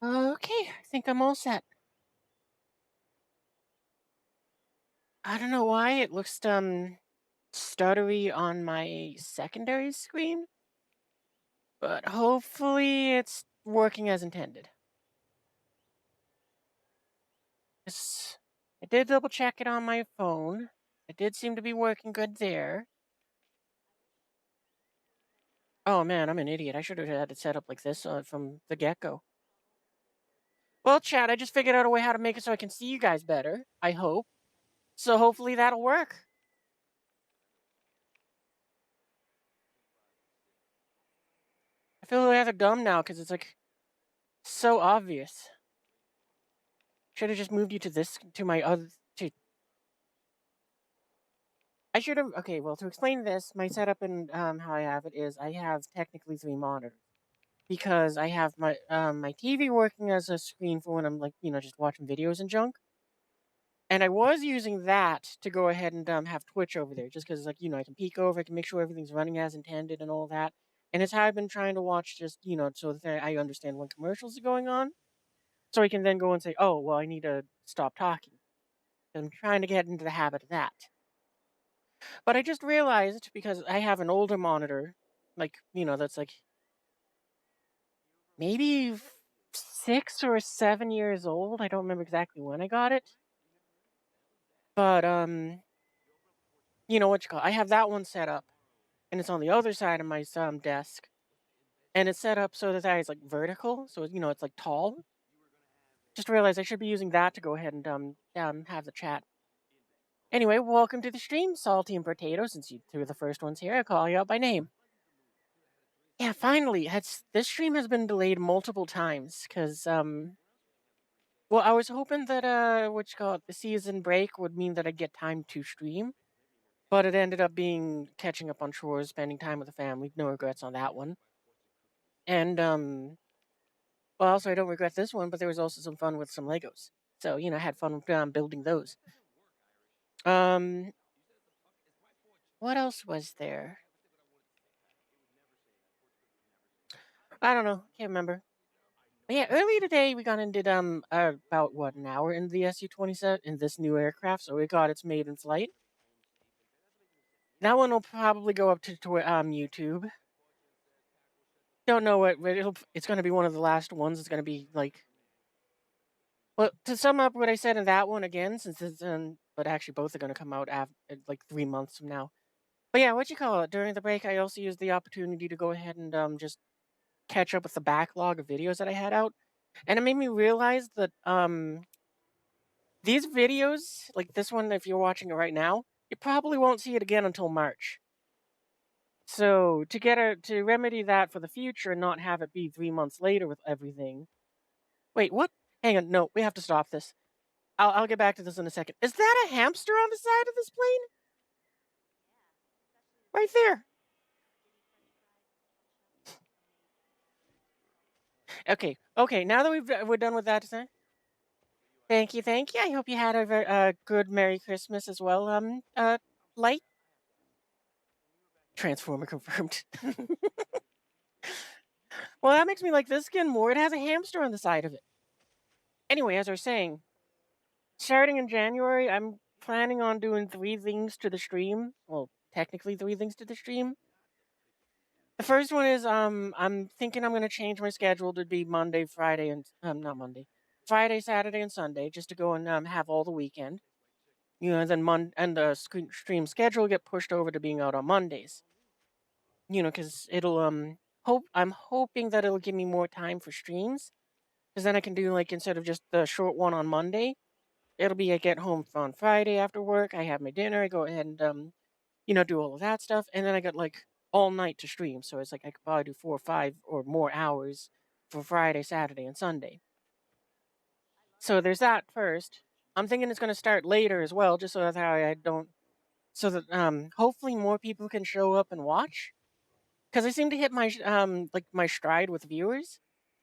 Okay, I think I'm all set. I don't know why it looks stuttery on my secondary screen, but hopefully it's working as intended. Yes, I did double check it on my phone. It did seem to be working good there. Oh man, I'm an idiot. I should have had it set up like this from the get-go. Well, chat, I just figured out a way how to make it so I can see you guys better. I hope. So hopefully that'll work. I feel rather dumb now because it's like so obvious. Should have just moved you to this to my other to I should have okay, well to explain this, my setup and how I have it is I have technically three monitors. Because I have my TV working as a screen for when I'm like, just watching videos and junk. And I was using that to go ahead and have Twitch over there, just because like, I can peek over, I can make sure everything's running as intended and all that. And it's how I've been trying to watch just, so that I understand when commercials are going on. So I can then go and say, oh, well, I need to stop talking. I'm trying to get into the habit of that. But I just realized because I have an older monitor, like, that's like maybe 6 or 7 years old. I don't remember exactly when I got it. But you know what you call I have that one set up and it's on the other side of my desk. And it's set up so that it's like vertical, so it's like tall. Just realized I should be using that to go ahead and have the chat. Anyway, welcome to the stream, Salty and Potato. Since you two are the first ones here, I call you out by name. Yeah, finally. This stream has been delayed multiple times because well, I was hoping that what you call it, the season break would mean that I'd get time to stream, but it ended up being catching up on chores, spending time with the family. No regrets on that one. And well, also I don't regret this one, but there was also some fun with some Legos. So I had fun building those. Um, what else was there? I don't know. Can't remember. But yeah, earlier today we got and did about what an hour in the SU-27 in this new aircraft, so it got its maiden flight. That one will probably go up to YouTube. Don't know it's going to be one of the last ones. It's going to be like well to sum up what I said in that one again, since it's but actually both are going to come out after like 3 months from now. But yeah, what you call it? During the break, I also used the opportunity to go ahead and just catch up with the backlog of videos that I had out, and it made me realize that these videos, like this one, if you're watching it right now, you probably won't see it again until March. So to remedy that for the future and not have it be 3 months later with everything. Wait, what? Hang on, no, we have to stop this. I'll get back to this in a second. Is that a hamster on the side of this plane? Right there. Okay. Now that we're done with that, thank you, thank you. I hope you had a very good Merry Christmas as well. Light Transformer confirmed. Well, that makes me like this skin more. It has a hamster on the side of it. Anyway, as I was saying, starting in January, I'm planning on doing three things to the stream. Well, technically three things to the stream. The first one is I'm thinking I'm gonna change my schedule to be Monday, Friday, and not Monday, Friday, Saturday, and Sunday, just to go and have all the weekend. And then the stream schedule get pushed over to being out on Mondays. Because it'll I'm hoping that it'll give me more time for streams, because then I can do like instead of just the short one on Monday, it'll be I get home on Friday after work, I have my dinner, I go ahead and do all of that stuff, and then I got like all night to stream. So it's like I could probably do 4 or 5 or more hours for Friday, Saturday, and Sunday. So there's that first. I'm thinking it's going to start later as well, just so that I don't, so that hopefully more people can show up and watch. Because I seem to hit my like my stride with viewers.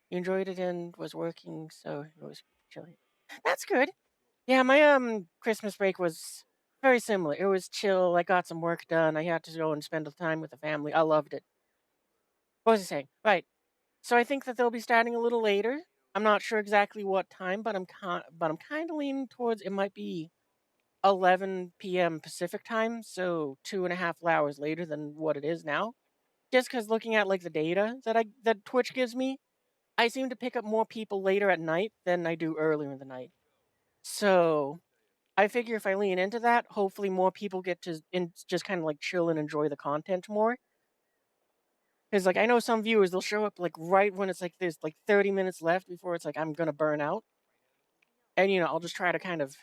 You enjoyed it and was working, so it was chilly. That's good. Yeah, my Christmas break was very similar. It was chill. I got some work done. I had to go and spend the time with the family. I loved it. What was I saying? Right. So I think that they'll be starting a little later. I'm not sure exactly what time, but I'm kind of leaning towards it might be 11 p.m. Pacific time, so 2.5 hours later than what it is now. Just because looking at like the data that Twitch gives me, I seem to pick up more people later at night than I do earlier in the night. So I figure if I lean into that, hopefully more people get to just kind of like chill and enjoy the content more. Because like I know some viewers they'll show up like right when it's like there's like 30 minutes left before it's like I'm gonna burn out, and I'll just try to kind of,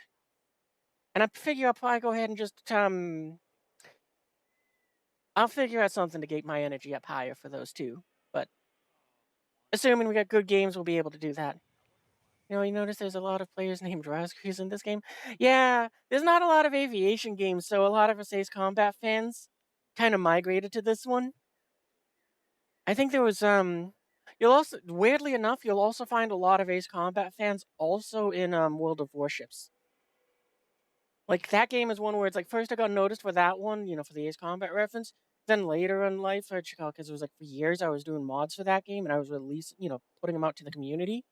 and I figure I'll probably go ahead and just I'll figure out something to get my energy up higher for those two. But assuming we got good games, we'll be able to do that. You notice there's a lot of players named Rascus in this game. Yeah, there's not a lot of aviation games, so a lot of us Ace Combat fans kind of migrated to this one. I think there was you'll also weirdly enough, you'll also find a lot of Ace Combat fans also in World of Warships. Like that game is one where it's like first I got noticed for that one, for the Ace Combat reference. Then later in life, I check out because it was like for years I was doing mods for that game and I was releasing, putting them out to the community.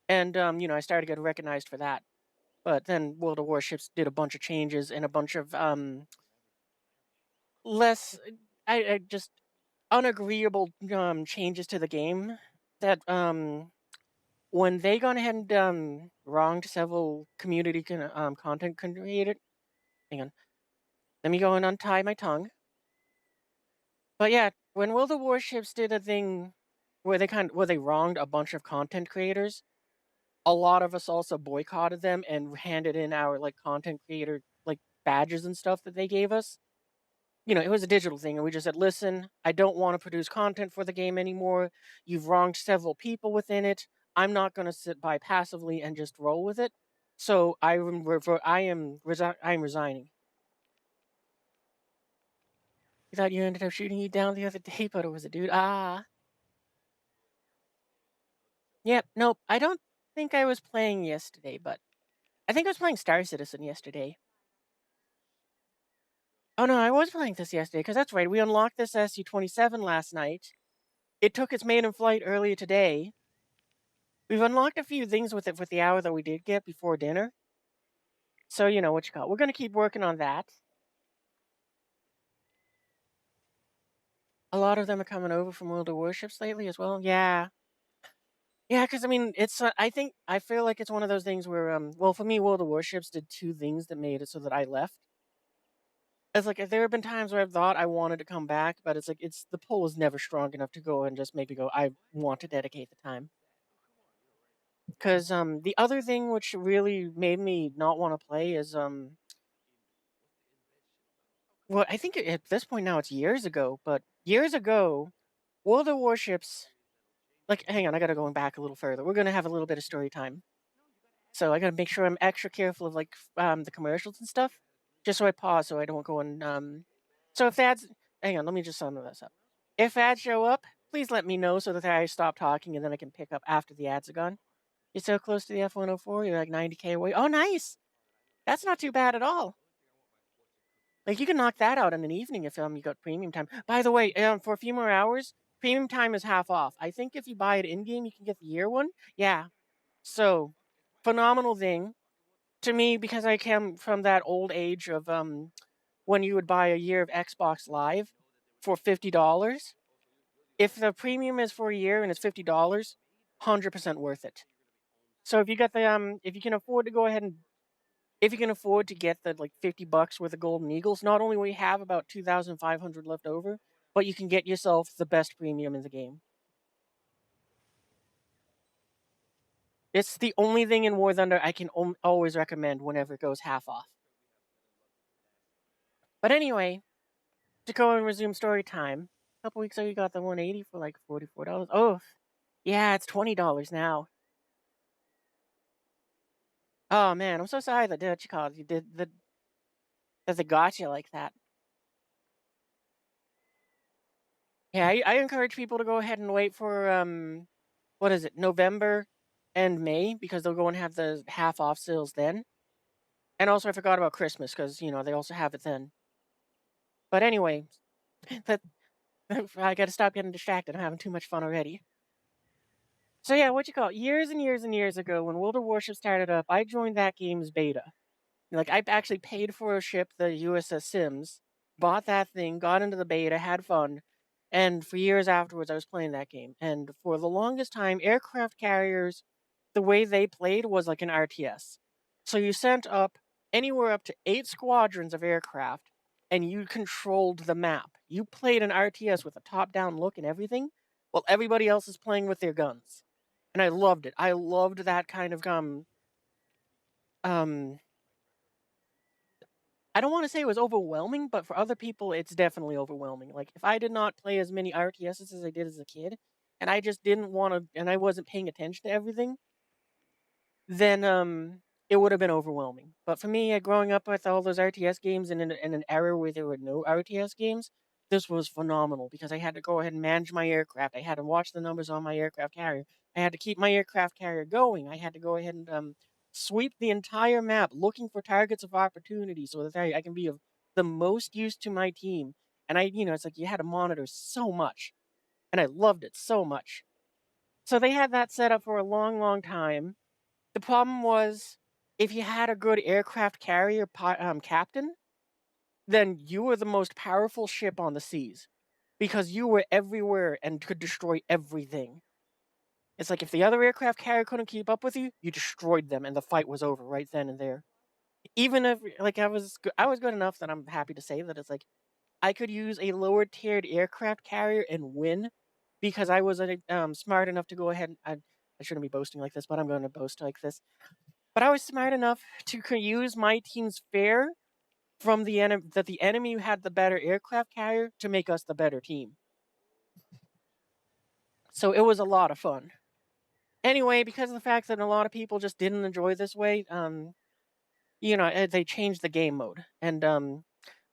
And I started getting recognized for that. But then World of Warships did a bunch of changes and a bunch of less I just unagreeable changes to the game that when they gone ahead and wronged several community content creator. Hang on, let me go and untie my tongue. But yeah, when World of Warships did a thing where they wronged a bunch of content creators, a lot of us also boycotted them and handed in our like content creator like badges and stuff that they gave us. It was a digital thing, and we just said, "Listen, I don't want to produce content for the game anymore. You've wronged several people within it. I'm not going to sit by passively and just roll with it. So I am resigning." You thought you ended up shooting you down the other day, but it was a dude. Ah, yep. Nope. I don't think I was playing yesterday, but I think I was playing Star Citizen yesterday. Oh no, I was playing this yesterday because that's right. We unlocked this SU-27 last night. It took its maiden flight earlier today. We've unlocked a few things with it for the hour that we did get before dinner. So you know what you call. We're gonna keep working on that. A lot of them are coming over from World of Warships lately as well. Yeah, yeah. Because I mean, it's. I feel like it's one of those things where well, for me, World of Warships did two things that made it so that I left. It's like there have been times where I've thought I wanted to come back, but it's like the pull was never strong enough to go and just make me go. I want to dedicate the time. Because the other thing which really made me not want to play is well, I think at this point now it's years ago, but years ago, World of Warships. Like, hang on, I gotta go back a little further. We're gonna have a little bit of story time, so I gotta make sure I'm extra careful of like the commercials and stuff, just so I pause so I don't go and So if ads, hang on, let me just sum this up. If ads show up, please let me know so that I stop talking and then I can pick up after the ads are gone. You're so close to the F-104, you're like 90K away. Oh, nice. That's not too bad at all. Like you can knock that out in an evening if you got premium time. By the way, for a few more hours, premium time is half off. I think if you buy it in game, you can get the year one. Yeah. So, phenomenal thing to me because I came from that old age of when you would buy a year of Xbox Live for $50. If the premium is for a year and it's $50, 100% worth it. So if you got the if you can afford to go ahead and if you can afford to get the like $50 worth of Golden Eagles, not only will you have about 2,500 left over, but you can get yourself the best premium in the game. It's the only thing in War Thunder I can always recommend whenever it goes half off. But anyway, to go and resume story time. A couple weeks ago, you got the 180 for like $44. Oh, yeah, it's $20 now. Oh man, I'm so sorry that you called you did that they got you like that. Yeah, I encourage people to go ahead and wait for what is it, November and May because they'll go and have the half off sales then. And also, I forgot about Christmas because they also have it then. But anyway, that I got to stop getting distracted. I'm having too much fun already. So yeah, what you call it? Years and years and years ago, when World of Warship started up, I joined that game's beta. Like I actually paid for a ship, the USS Sims, bought that thing, got into the beta, had fun, and for years afterwards, I was playing that game. And for the longest time, aircraft carriers, the way they played was like an RTS. So you sent up anywhere up to 8 squadrons of aircraft, and you controlled the map. You played an RTS with a top-down look and everything, while everybody else is playing with their guns. And I loved it. I loved that kind of um I don't want to say it was overwhelming, but for other people, it's definitely overwhelming. Like, if I did not play as many RTSs as I did as a kid, and I just didn't want to, and I wasn't paying attention to everything, then it would have been overwhelming. But for me, growing up with all those RTS games and in an era where there were no RTS games, this was phenomenal because I had to go ahead and manage my aircraft. I had to watch the numbers on my aircraft carrier. I had to keep my aircraft carrier going. I had to go ahead and sweep the entire map looking for targets of opportunity so that I can be of the most use to my team. And it's like you had to monitor so much, and I loved it so much. So they had that set up for a long, long time. The problem was, if you had a good aircraft carrier captain, then you were the most powerful ship on the seas because you were everywhere and could destroy everything. It's like if the other aircraft carrier couldn't keep up with you, you destroyed them and the fight was over right then and there. Even if like I was good enough that I'm happy to say that it's like I could use a lower tiered aircraft carrier and win because I was smart enough to go ahead and I shouldn't be boasting like this, but I'm going to boast like this. But I was smart enough to use my team's fare from the enemy that the enemy had the better aircraft carrier to make us the better team. So it was a lot of fun. Anyway, because of the fact that a lot of people just didn't enjoy this way, they changed the game mode, and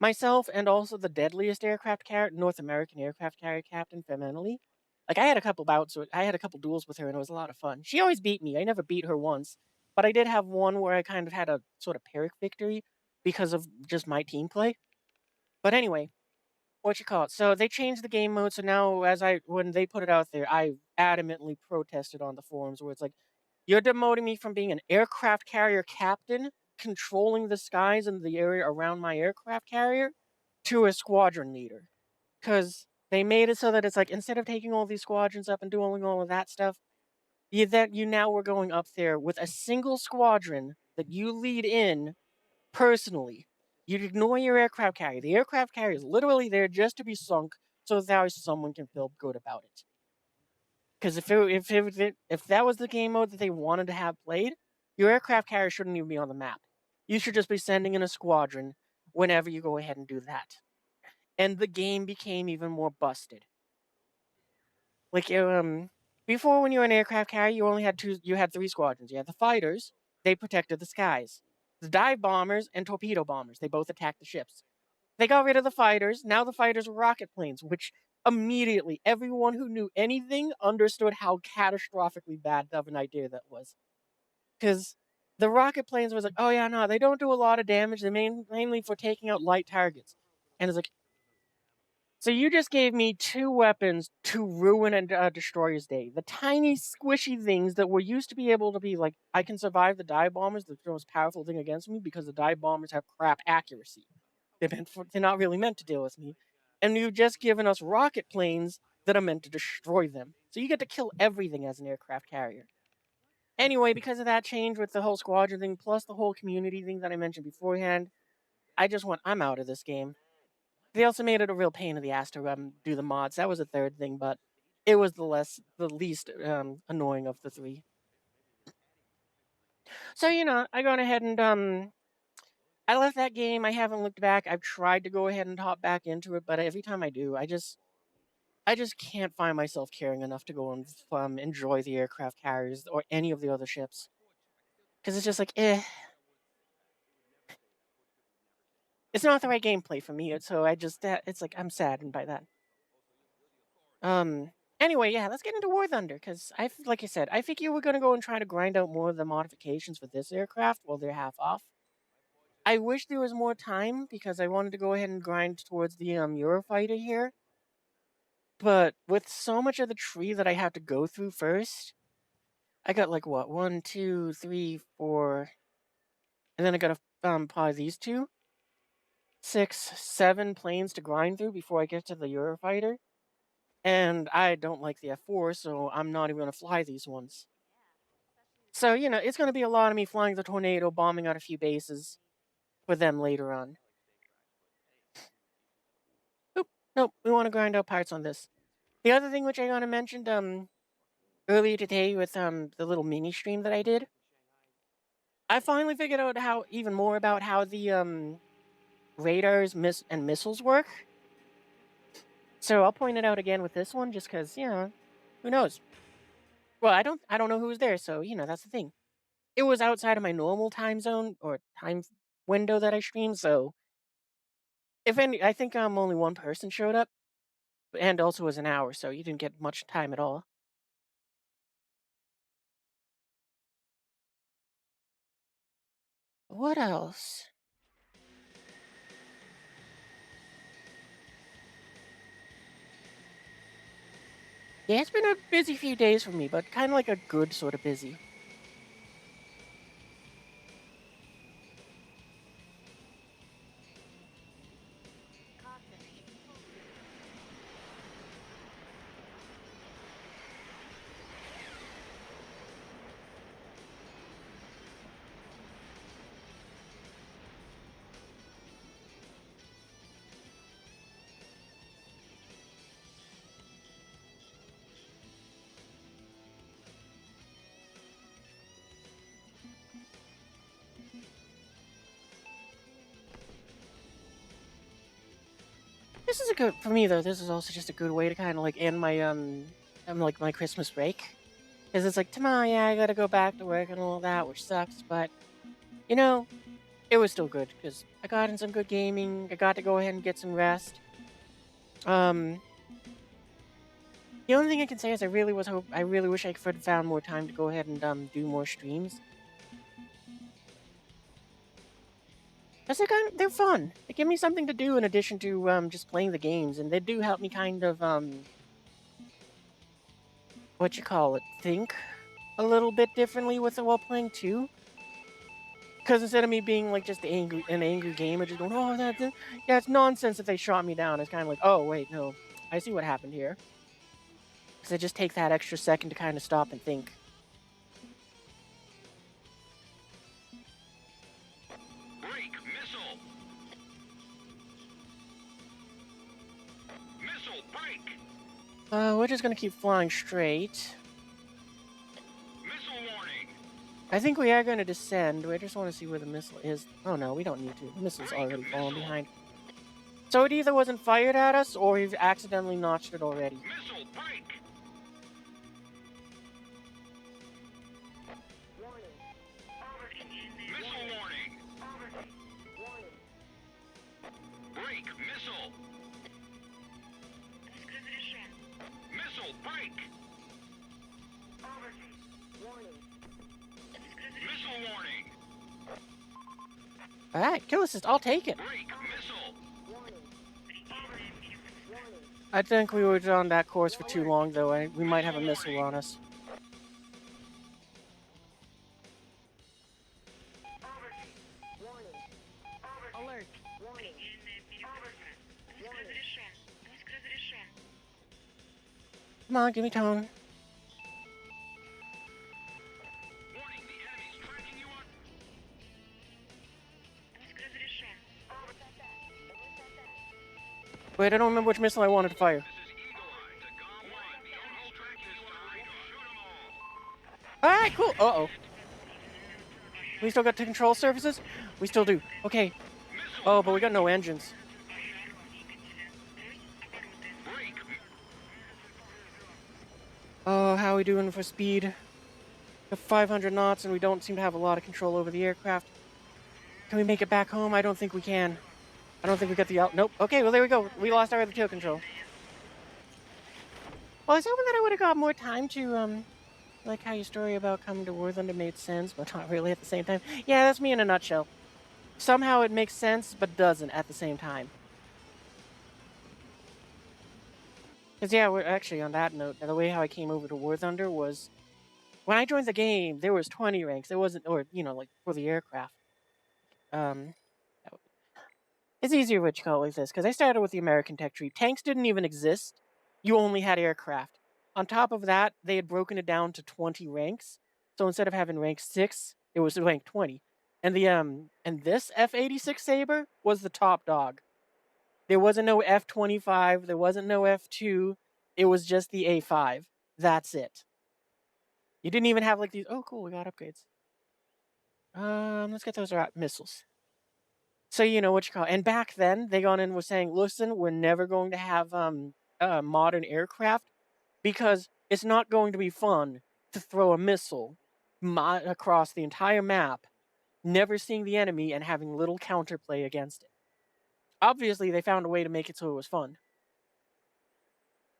myself and also the deadliest aircraft carrier, North American aircraft carrier captain, Feminally. Like I had a couple bouts, I had a couple duels with her, and it was a lot of fun. She always beat me. I never beat her once, but I did have one where I kind of had a sort of Pyrrhic victory because of just my team play. But anyway, what you call it? So they changed the game mode. So now, when they put it out there, I adamantly protested on the forums where it's like, you're demoting me from being an aircraft carrier captain, controlling the skies and the area around my aircraft carrier, to a squadron leader. Because they made it so that it's like, instead of taking all these squadrons up and doing all of that stuff, you now were going up there with a single squadron that you lead in personally. You'd ignore your aircraft carrier. The aircraft carrier is literally there just to be sunk so that someone can feel good about it. Because if that was the game mode that they wanted to have played, your aircraft carrier shouldn't even be on the map. You should just be sending in a squadron whenever you go ahead and do that. And the game became even more busted. Like before, when you were an aircraft carrier, you had 3 squadrons. You had the fighters, they protected the skies. The dive bombers and torpedo bombers, they both attacked the ships. They got rid of the fighters. Now the fighters were rocket planes, which immediately everyone who knew anything understood how catastrophically bad of an idea that was. Because the rocket planes was like, oh yeah, no, they don't do a lot of damage. They're mainly for taking out light targets. And it's like, so you just gave me 2 weapons to ruin and destroyer's day. The tiny squishy things that were used to be able to be like, I can survive the dive bombers, the most powerful thing against me because the dive bombers have crap accuracy. They're not really meant to deal with me. And you've just given us rocket planes that are meant to destroy them. So you get to kill everything as an aircraft carrier. Anyway, because of that change with the whole squadron thing, plus the whole community thing that I mentioned beforehand, I'm out of this game. They also made it a real pain in the ass to do the mods. That was a third thing, but it was the least annoying of the 3. So I gone ahead and I left that game. I haven't looked back. I've tried to go ahead and hop back into it, but every time I do, I just can't find myself caring enough to go and enjoy the aircraft carriers or any of the other ships. Because it's just like, it's not the right gameplay for me. So it's like I'm saddened by that. Um. Anyway, yeah, let's get into War Thunder because like I said, I think you were gonna go and try to grind out more of the modifications for this aircraft while they're half off. I wish there was more time because I wanted to go ahead and grind towards the Eurofighter here. But with so much of the tree that I have to go through first, I got like what, one, two, three, four, and then I gotta probably these two, 6, 7 planes to grind through before I get to the Eurofighter. And I don't like the F4, so I'm not even gonna fly these ones. So, it's gonna be a lot of me flying the Tornado, bombing out a few bases for them later on. Oop, nope, we wanna grind out parts on this. The other thing which I wanna mention, earlier today with, the little mini stream that I did, I finally figured out how even more about how the, radars, and missiles work. So I'll point it out again with this one just because, who knows? Well, I don't know who was there, so, that's the thing. It was outside of my normal time zone or time window that I stream, so if any I think, only one person showed up, and also was an hour, so you didn't get much time at all. What else? Yeah, it's been a busy few days for me, but kinda like a good sort of busy. This is a good for me, though, this is also just a good way to kinda, like, end my, like, my Christmas break. Because it's like, tomorrow, yeah, I gotta go back to work and all that, which sucks, but, you know, it was still good because I got in some good gaming. I got to go ahead and get some rest. Um, the only thing I can say is I really wish I could have found more time to go ahead and do more streams. Cause they're fun. They give me something to do in addition to just playing the games, and they do help me kind of what you call it, think a little bit differently with it while playing too. Because instead of me being like just an angry gamer, just going, oh, yeah, it's nonsense that they shot me down. It's kind of like, oh, wait, no, I see what happened here. Because I just take that extra second to kind of stop and think. Break missile. Missile break. We're just gonna keep flying straight. Missile warning. I think we are gonna descend. I just want to see where the missile is. Oh no, we don't need to. The missile's already fallen behind. So it either wasn't fired at us, or we've accidentally notched it already. Missile break. Missile warning. Break missile. Missile break. Missile warning. Alright, kill assist. I'll take it. Break missile. I think we were on that course for too long, though. We might have a missile on us. Alert. Come on, give me tone. Warning, the enemy's tracking you on. Wait, I don't remember which missile I wanted to fire. This is Eagle Eye to GOM 1. The Enemy's tracking you on the radar. Shoot 'em all. Alright, cool. Uh-oh. We still got to control surfaces? We still do. Okay. Oh, but we got no engines. Break. Oh, how are we doing for speed? We have 500 knots, and we don't seem to have a lot of control over the aircraft. Can we make it back home? I don't think we can. I don't think we got the out. Nope. Okay, well, there we go. We lost our other tail control. Well, I was hoping that I would have got more time to, like how your story about coming to War Thunder made sense, but not really at the same time. Yeah, that's me in a nutshell. Somehow it makes sense, but doesn't at the same time. Because, yeah, we're actually on that note. The way how I came over to War Thunder was when I joined the game, there was 20 ranks. There wasn't, or like for the aircraft. Um, it's easier what you call it like this because I started with the American tech tree. Tanks didn't even exist. You only had aircraft. On top of that, they had broken it down to 20 ranks. So instead of having rank 6, it was rank 20. And this F-86 Saber was the top dog. There wasn't no F-25, there wasn't no F-2. It was just the A-5. That's it. You didn't even have like these, oh cool, we got upgrades. Let's get those missiles. So you know what you call it. And back then they gone in and was saying, listen, we're never going to have modern aircraft because it's not going to be fun to throw a missile across the entire map, never seeing the enemy and having little counterplay against it. Obviously, they found a way to make it so it was fun.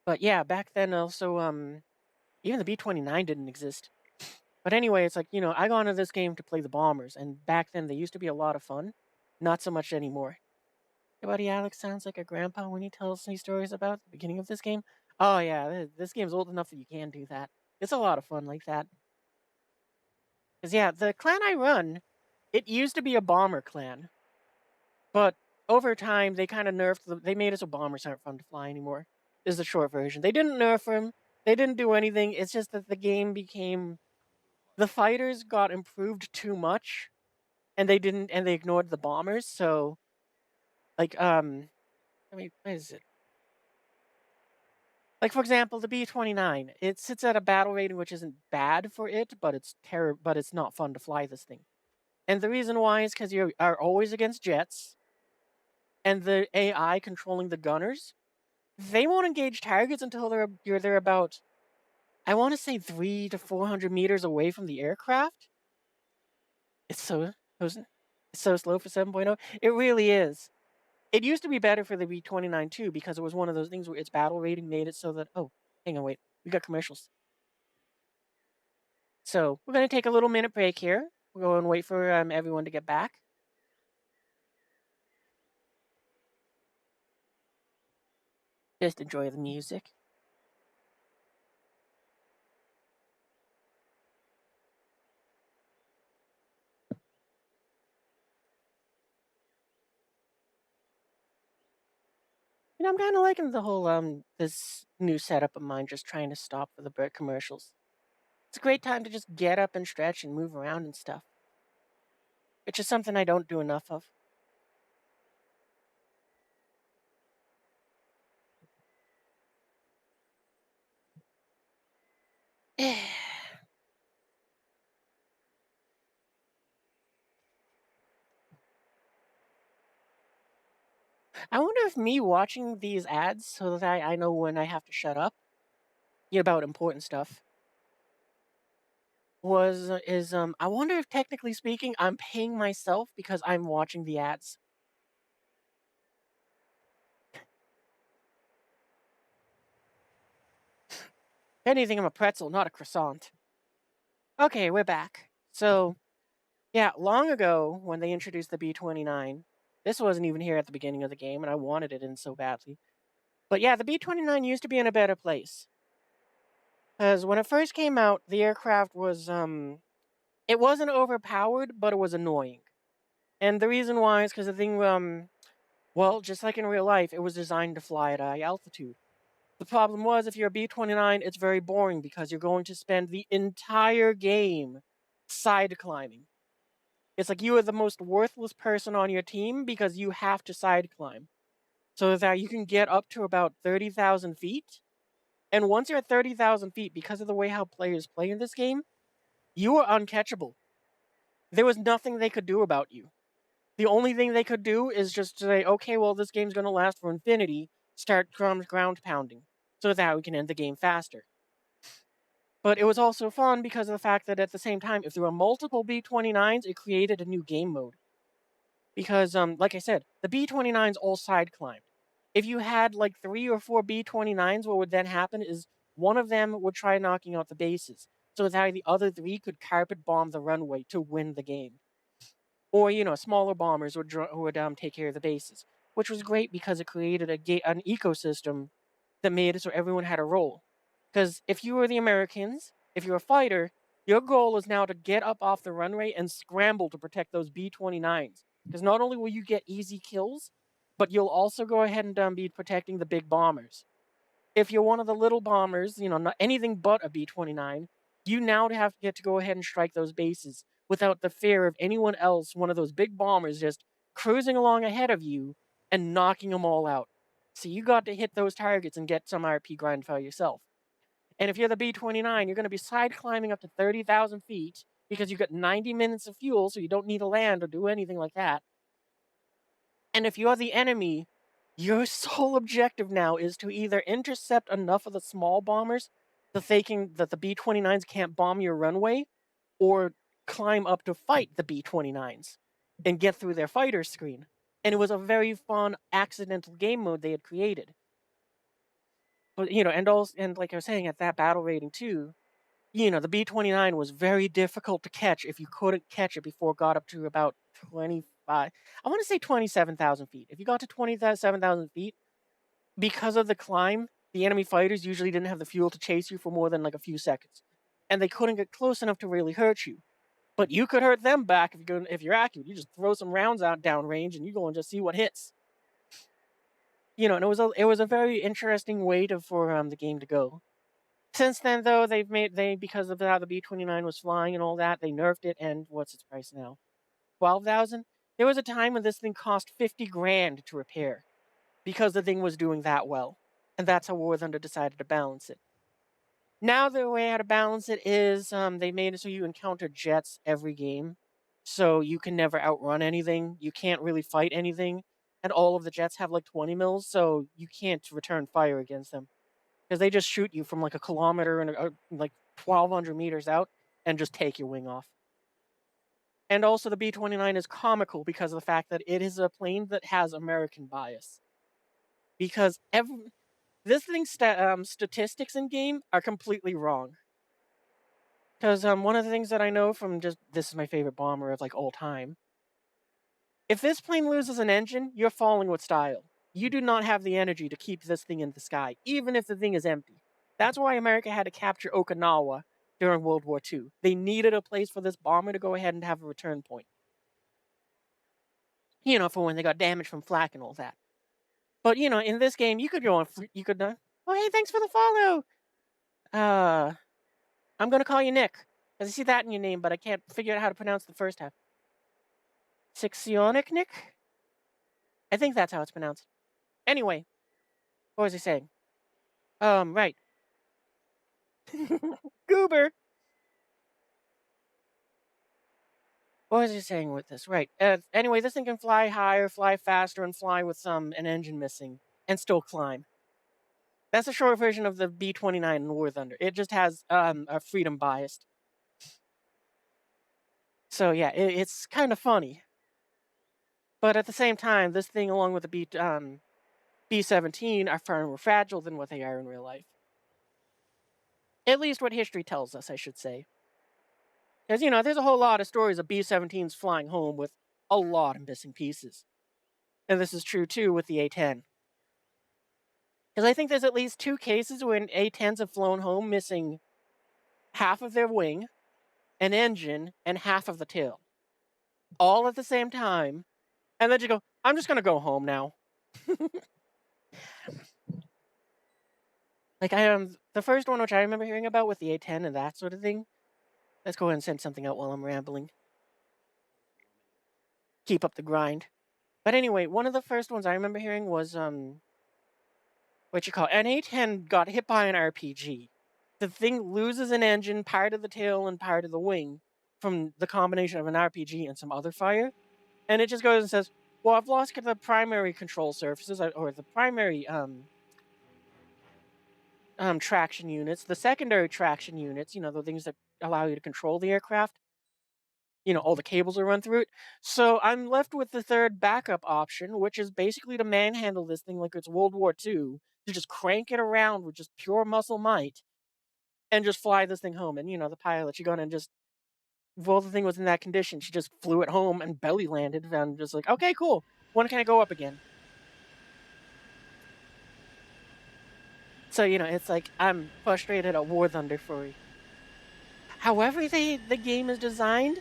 But yeah, back then also, even the B-29 didn't exist. But anyway, it's like, I got into this game to play the bombers, and back then they used to be a lot of fun. Not so much anymore. Hey, buddy, Alex sounds like a grandpa when he tells me stories about the beginning of this game. Oh yeah, this game's old enough that you can do that. It's a lot of fun like that. Cause yeah, the clan I run, it used to be a bomber clan, but over time they kind of nerfed. They made it so bombers aren't fun to fly anymore. Is the short version. They didn't nerf them. They didn't do anything. It's just that the game became the fighters got improved too much, and they ignored the bombers. So like I mean, what is it? Like for example, the B-29, it sits at a battle rating which isn't bad for it, but but it's not fun to fly this thing. And the reason why is because you are always against jets, and the AI controlling the gunners, they won't engage targets until they're about, I want to say 300 to 400 meters away from the aircraft. It's so it's so slow for 7.0. It really is. It used to be better for the B-29 too because it was one of those things where its battle rating made it so that, oh, hang on, wait, we got commercials. So we're going to take a little minute break here. We'll go and wait for everyone to get back. Just enjoy the music. I'm kind of liking the whole this new setup of mine, just trying to stop for the break commercials. It's a great time to just get up and stretch and move around and stuff, which is something I don't do enough of. I wonder if me watching these ads so that I know when I have to shut up, about important stuff, is I wonder if technically speaking I'm paying myself because I'm watching the ads. If anything, I'm a pretzel, not a croissant. Okay, we're back. So yeah, long ago when they introduced the B-29, this wasn't even here at the beginning of the game, and I wanted it in so badly. But yeah, the B-29 used to be in a better place. Because when it first came out, the aircraft was, it wasn't overpowered, but it was annoying. And the reason why is because the thing, well, just like in real life, it was designed to fly at high altitude. The problem was, if you're a B-29, it's very boring because you're going to spend the entire game side climbing. It's like you are the most worthless person on your team because you have to side climb. So that you can get up to about 30,000 feet. And once you're at 30,000 feet, because of the way how players play in this game, you are uncatchable. There was nothing they could do about you. The only thing they could do is just say, okay, well, this game's going to last for infinity, start ground pounding, so that we can end the game faster. But it was also fun because of the fact that at the same time, if there were multiple B-29s, it created a new game mode. Because, like I said, the B-29s all side climbed. If you had like 3 or 4 B-29s, what would then happen is one of them would try knocking out the bases, so that the other 3 could carpet bomb the runway to win the game. Or, smaller bombers would take care of the bases, which was great because it created an ecosystem that made it so everyone had a role. Because if you were the Americans, if you're a fighter, Your goal is now to get up off the runway and scramble to protect those B-29s. Because not only will you get easy kills, but you'll also go ahead and be protecting the big bombers. If you're one of the little bombers, not anything but a B-29, you now have to get to go ahead and strike those bases without the fear of anyone else, one of those big bombers, just cruising along ahead of you and knocking them all out. So you got to hit those targets and get some RP grind for yourself. And if you're the B-29, you're going to be side climbing up to 30,000 feet because you've got 90 minutes of fuel, so you don't need to land or do anything like that. And if you're the enemy, your sole objective now is to either intercept enough of the small bombers that the B-29s can't bomb your runway, or climb up to fight the B-29s and get through their fighter screen. And it was a very fun accidental game mode they had created. But and like I was saying, at that battle rating too, the B-29 was very difficult to catch if you couldn't catch it before it got up to about 25. I want to say 27,000 feet. If you got to 27,000 feet, because of the climb, the enemy fighters usually didn't have the fuel to chase you for more than like a few seconds, and they couldn't get close enough to really hurt you. But you could hurt them back if you're accurate. You just throw some rounds out downrange, and you go and just see what hits. And it was a very interesting way for the game to go. Since then, though, because of how the B-29 was flying and all that, they nerfed it. And what's its price now? 12,000. There was a time when this thing cost 50 grand to repair because the thing was doing that well, and that's how War Thunder decided to balance it. Now the way how to balance it is they made it so you encounter jets every game, so you can never outrun anything. You can't really fight anything, and all of the jets have like 20 mils, so you can't return fire against them because they just shoot you from like a kilometer and like 1,200 meters out and just take your wing off. And also, the B-29 is comical because of the fact that it is a plane that has American bias. Because this thing's statistics in game are completely wrong. Because one of the things that I know from this is my favorite bomber of like all time. If this plane loses an engine, you're falling with style. You do not have the energy to keep this thing in the sky, even if the thing is empty. That's why America had to capture Okinawa during World War II. They needed a place for this bomber to go ahead and have a return point. For when they got damaged from flak and all that. But in this game, you could go on. You could. Oh, hey, thanks for the follow. I'm gonna call you Nick, because I see that in your name, but I can't figure out how to pronounce the first half. Sixionic Nick? I think that's how it's pronounced. Anyway, what was I saying? Right. Goober! What was I saying with this? Right. Anyway, this thing can fly higher, fly faster, and fly with an engine missing, and still climb. That's a short version of the B-29 in War Thunder. It just has a freedom bias. So yeah, it's kind of funny. But at the same time, this thing, along with the B-17, are far more fragile than what they are in real life. At least what history tells us, I should say. Because, there's a whole lot of stories of B-17s flying home with a lot of missing pieces. And this is true, too, with the A-10. Because I think there's at least 2 cases when A-10s have flown home missing half of their wing, an engine, and half of the tail. All at the same time. And then you go, I'm just going to go home now. Like, the first one, which I remember hearing about with the A-10 and that sort of thing. Let's go ahead and send something out while I'm rambling. Keep up the grind. But anyway, one of the first ones I remember hearing was, an A-10 got hit by an RPG. The thing loses an engine, part of the tail, and part of the wing from the combination of an RPG and some other fire. And it just goes and says, well, I've lost the primary control surfaces, or the primary, traction units, the secondary traction units, the things that allow you to control the aircraft. All the cables are run through it. So I'm left with the third backup option, which is basically to manhandle this thing like it's World War II, to just crank it around with just pure muscle might, and just fly this thing home. And, the pilot, she gonna just, well, the thing was in that condition, she just flew it home and belly landed, and just like, okay, cool. When can I go up again? So, it's like, I'm frustrated at War Thunder for However the game is designed,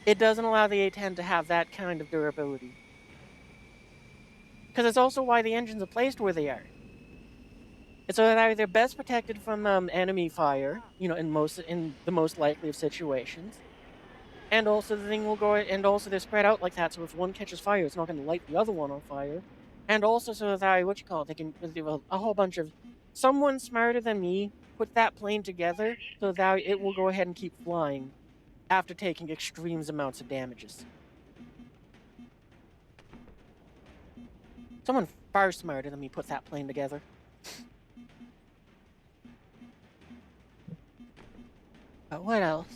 it doesn't allow the A10 to have that kind of durability. Because it's also why the engines are placed where they are. And so they're best protected from enemy fire, in the most likely of situations. And also the thing will go, and also they're spread out like that, so if one catches fire, it's not going to light the other one on fire. And also so that, they can, a whole bunch of, someone smarter than me put that plane together so that it will go ahead and keep flying after taking extreme amounts of damages. Someone far smarter than me put that plane together. But what else?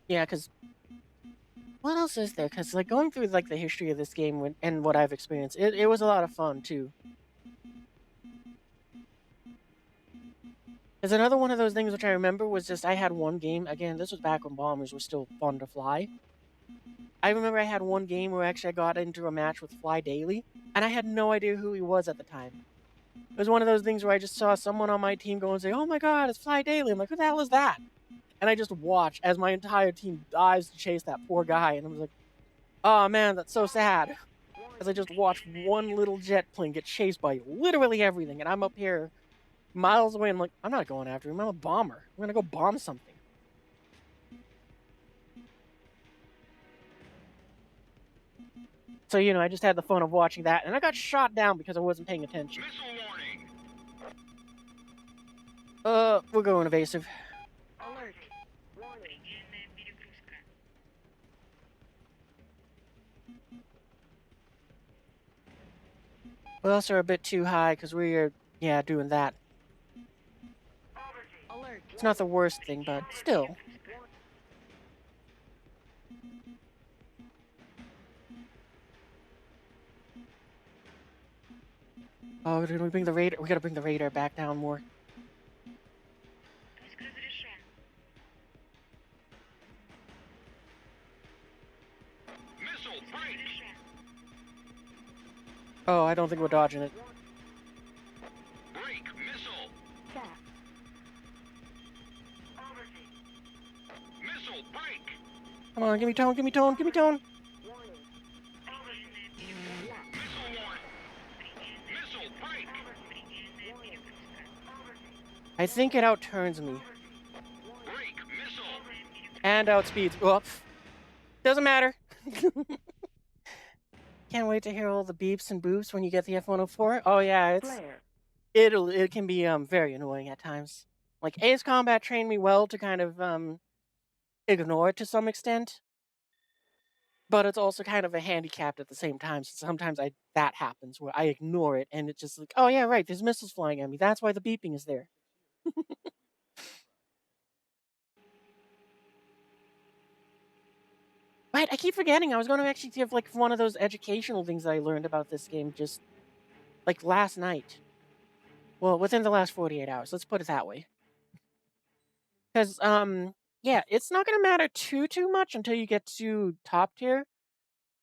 Yeah, because what else is there? Because like going through like the history of this game and what I've experienced, it was a lot of fun too. There's another one of those things which I remember was just I had one game again. This was back when bombers were still fun to fly. I remember I had one game where actually I got into a match with Fly Daily, and I had no idea who he was at the time. It was one of those things where I just saw someone on my team go and say, "Oh my God, it's Fly Daily!" I'm like, "Who the hell is that?" And I just watched as my entire team dives to chase that poor guy, and I was like, "Oh man, that's so sad." As I just watched one little jet plane get chased by literally everything, and I'm up here miles away. And I'm like, I'm not going after him. I'm a bomber. I'm gonna go bomb something. So I just had the fun of watching that, and I got shot down because I wasn't paying attention. Missile warning. We're going evasive. Alert. Warning. Перегрузка. We also are a bit too high because we're doing that. Alert. It's not the worst thing, but still. Oh, did we bring the radar? We gotta bring the radar back down more. Пуск разрешен. Missile break. Разрешен. Oh, I don't think we're dodging it. Break. Missile. Так. Missile break. Come on, give me tone, give me tone, give me tone. Warning. Предельная перегрузка. Missile warning. Missile break. Предельная перегрузка. I think it outturns me Break. Missile. and outspeeds. Whoops. Doesn't matter. Can't wait to hear all the beeps and boops when you get the F-104. Oh yeah, Flare. it can be very annoying at times. Like Ace Combat trained me well to kind of ignore it to some extent, but it's also kind of a handicap at the same time. So sometimes that happens where I ignore it and it's just like, oh yeah, right, there's missiles flying at me. That's why the beeping is there. Right, I keep forgetting. I was going to actually give like one of those educational things that I learned about this game just like last night. Well, within the last 48 hours. Let's put it that way. Because yeah, it's not going to matter too much until you get to top tier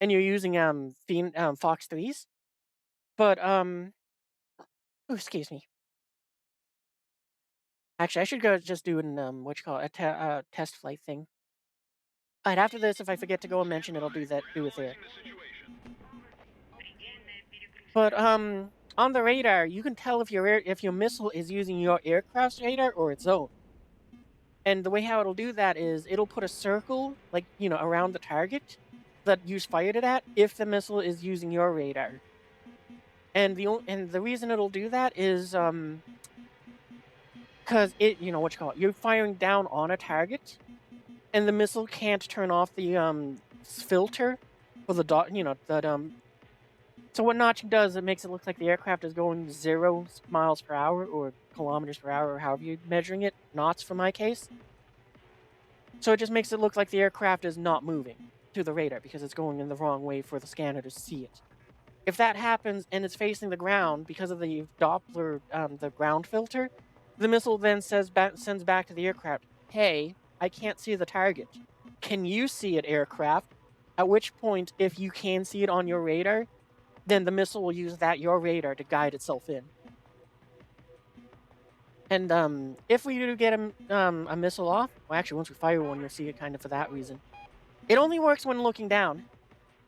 and you're using Fox 3s. But oh, excuse me. Actually, I should go just do an test flight thing. Alright, after this, if I forget to go and mention it, I'll do it there. Analyzing the situation. Предельная перегрузка. But on the radar, you can tell if your missile is using your aircraft's radar or its own. And the way how it'll do that is it'll put a circle like around the target that you fired it at if the missile is using your radar. And the reason it'll do that is because you're firing down on a target, and the missile can't turn off the filter for the dot. So what notching does, it makes it look like the aircraft is going 0 miles per hour or kilometers per hour, or however you're measuring it, knots for my case. So it just makes it look like the aircraft is not moving to the radar because it's going in the wrong way for the scanner to see it. If that happens and it's facing the ground because of the Doppler, the ground filter, the missile then sends back to the aircraft, "Hey, I can't see the target. Can you see it, aircraft?" At which point, if you can see it on your radar, then the missile will use your radar to guide itself in. And if we do get a missile off, well, actually, once we fire one, you'll see it kind of for that reason. It only works when looking down.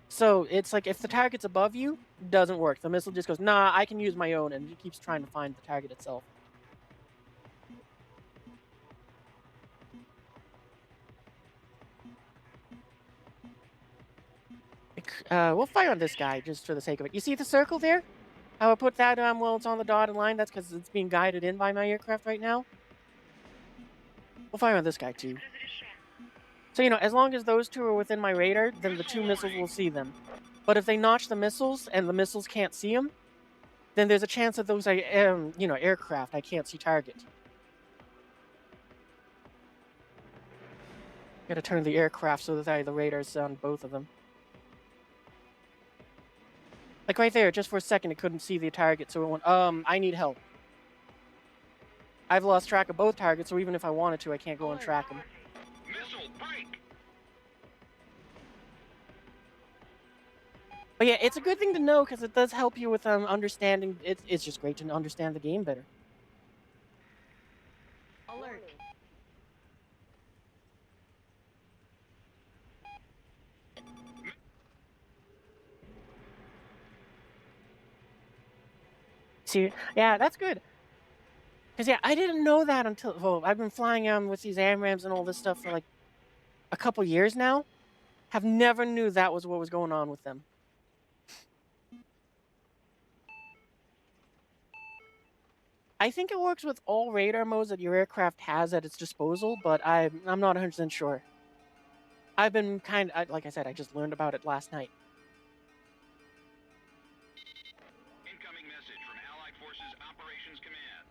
So it's like if the target's above you, doesn't work. The missile just goes, nah, I can use my own, and it keeps trying to find the target itself. We'll fire on this guy just for the sake of it. You see the circle there? How I put that, well, it's on the dotted line. That's because it's being guided in by my aircraft right now. We'll fire on this guy, too. Разрешен. So, as long as those two are within my radar, then the two missiles will see them. But if they notch the missiles and the missiles can't see them, then there's a chance that those are, aircraft. I can't see target. Gotta turn the aircraft so that the radar's on both of them. Like right there, just for a second, it couldn't see the target, so it went, I need help. I've lost track of both targets, so even if I wanted to, I can't go and track them. Missile break. But yeah, it's a good thing to know because it does help you with understanding. It's just great to understand the game better. Alert. See, yeah, that's good. Because yeah, I didn't know that until I've been flying with these AMRAAMs and all this stuff for like a couple years now. Have never knew that was what was going on with them. I think it works with all radar modes that your aircraft has at its disposal, but I'm not 100% sure. I've been like I said, I just learned about it last night. Incoming message from Allied Forces Operations Command.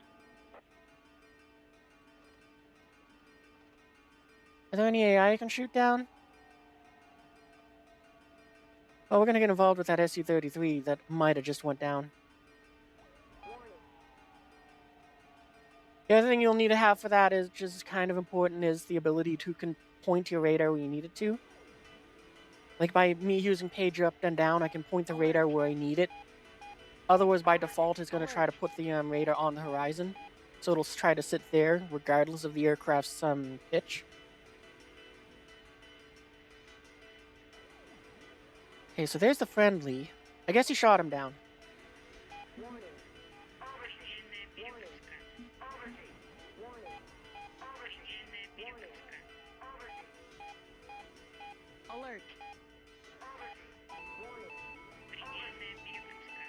Are there any AI I can shoot down? Oh, we're gonna get involved with that SU-33 that might have just went down. The other thing you'll need to have for that is just kind of important is the ability to point your radar where you need it to. Like by me using page up and down, I can point the radar where I need it. Otherwise, by default, it's going to try to put the radar on the horizon. So it'll try to sit there regardless of the aircraft's pitch. Okay, so there's the friendly. I guess he shot him down. Предельная перегрузка. Предельная перегрузка. Alert. Предельная перегрузка.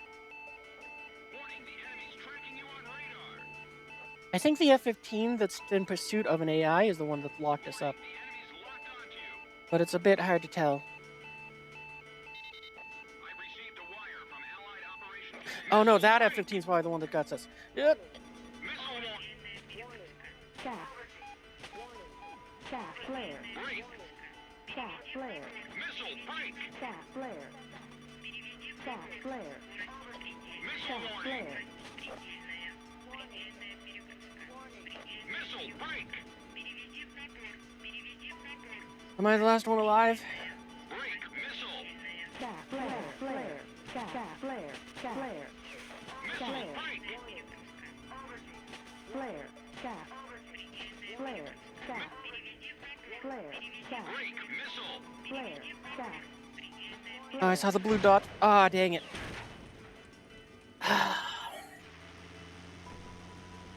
Warning, the enemy's tracking you on radar. I think the F-15 that's in pursuit of an AI is the one that locked us up. The enemy's locked onto you. But it's a bit hard to tell. I've received a wire from Allied Operations Command. Oh no, that F-15 is probably the one that guts us. Yep. Missile launch. Предельная перегрузка. Chaff flare. Break. Chaff flare. Missile break. Chaff flare. Chaff flare. Missile Chaff warning. flare. Предельная перегрузка. Missile break. Переведи в напор. Переведи в напор. Am I the last one alive? Break. Missile. Chaff flare. Flare. Chaff flare. Chaff flare. Missile Flare. break. Flare. Chaff. Flare. Chaff. Flare. Chaff. Break. Missile. Flare. Chaff. Oh, I saw the blue dot. Ah, dang it.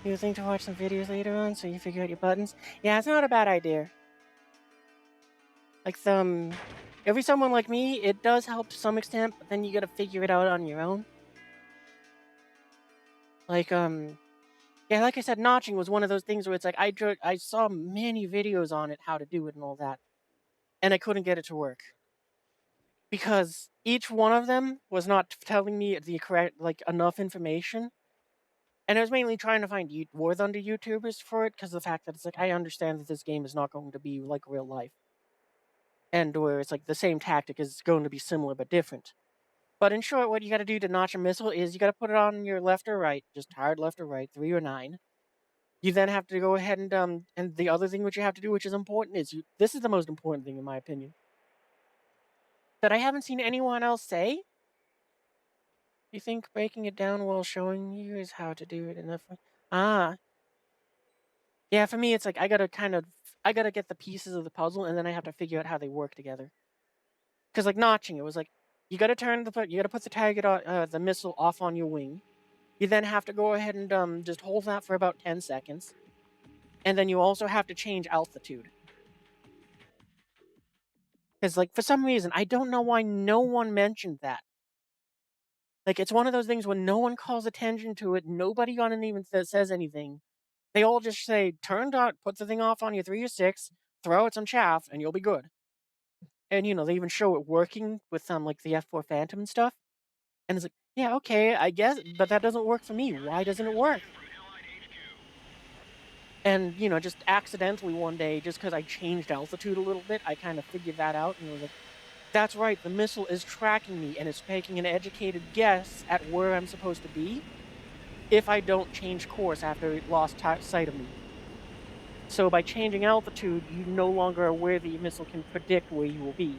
You think to watch some videos later on so you figure out your buttons? Yeah, it's not a bad idea. Like every someone like me, it does help to some extent, but then you gotta figure it out on your own. Like, yeah, like I said, notching was one of those things where it's like I saw many videos on it, how to do it and all that, and I couldn't get it to work. Because each one of them was not telling me the correct, like, enough information. And I was mainly trying to find War Thunder YouTubers for it, because the fact that it's like, I understand that this game is not going to be like real life. And where it's like the same tactic is going to be similar but different. But in short, what you gotta do to notch a missile is you gotta put it on your left or right, just hard left or right, 3 or 9. You then have to go ahead and the other thing which you have to do, which is important, is this is the most important thing in my opinion, that I haven't seen anyone else say. You think breaking it down while showing you is how to do it enough? Ah, Yeah, for me, it's like I gotta get the pieces of the puzzle, and then I have to figure out how they work together. Because like notching, it was like you gotta put the target the missile off on your wing. You then have to go ahead and just hold that for about 10 seconds, and then you also have to change altitude. Because like for some reason, I don't know why no one mentioned that. Like it's one of those things when no one calls attention to it, nobody on it even says anything. They all just say, "Turn dot, put the thing off on your 3 or 6, throw it some chaff, and you'll be good." And they even show it working with like the F4 Phantom and stuff. And it's like, yeah, okay, I guess, but that doesn't work for me. Why doesn't it work? From Allied HQ. And just accidentally one day, just because I changed altitude a little bit, I kind of figured that out, and it was like, that's right, the missile is tracking me, and it's making an educated guess at where I'm supposed to be if I don't change course after it lost sight of me. So by changing altitude, you no longer are where the missile can predict where you will be.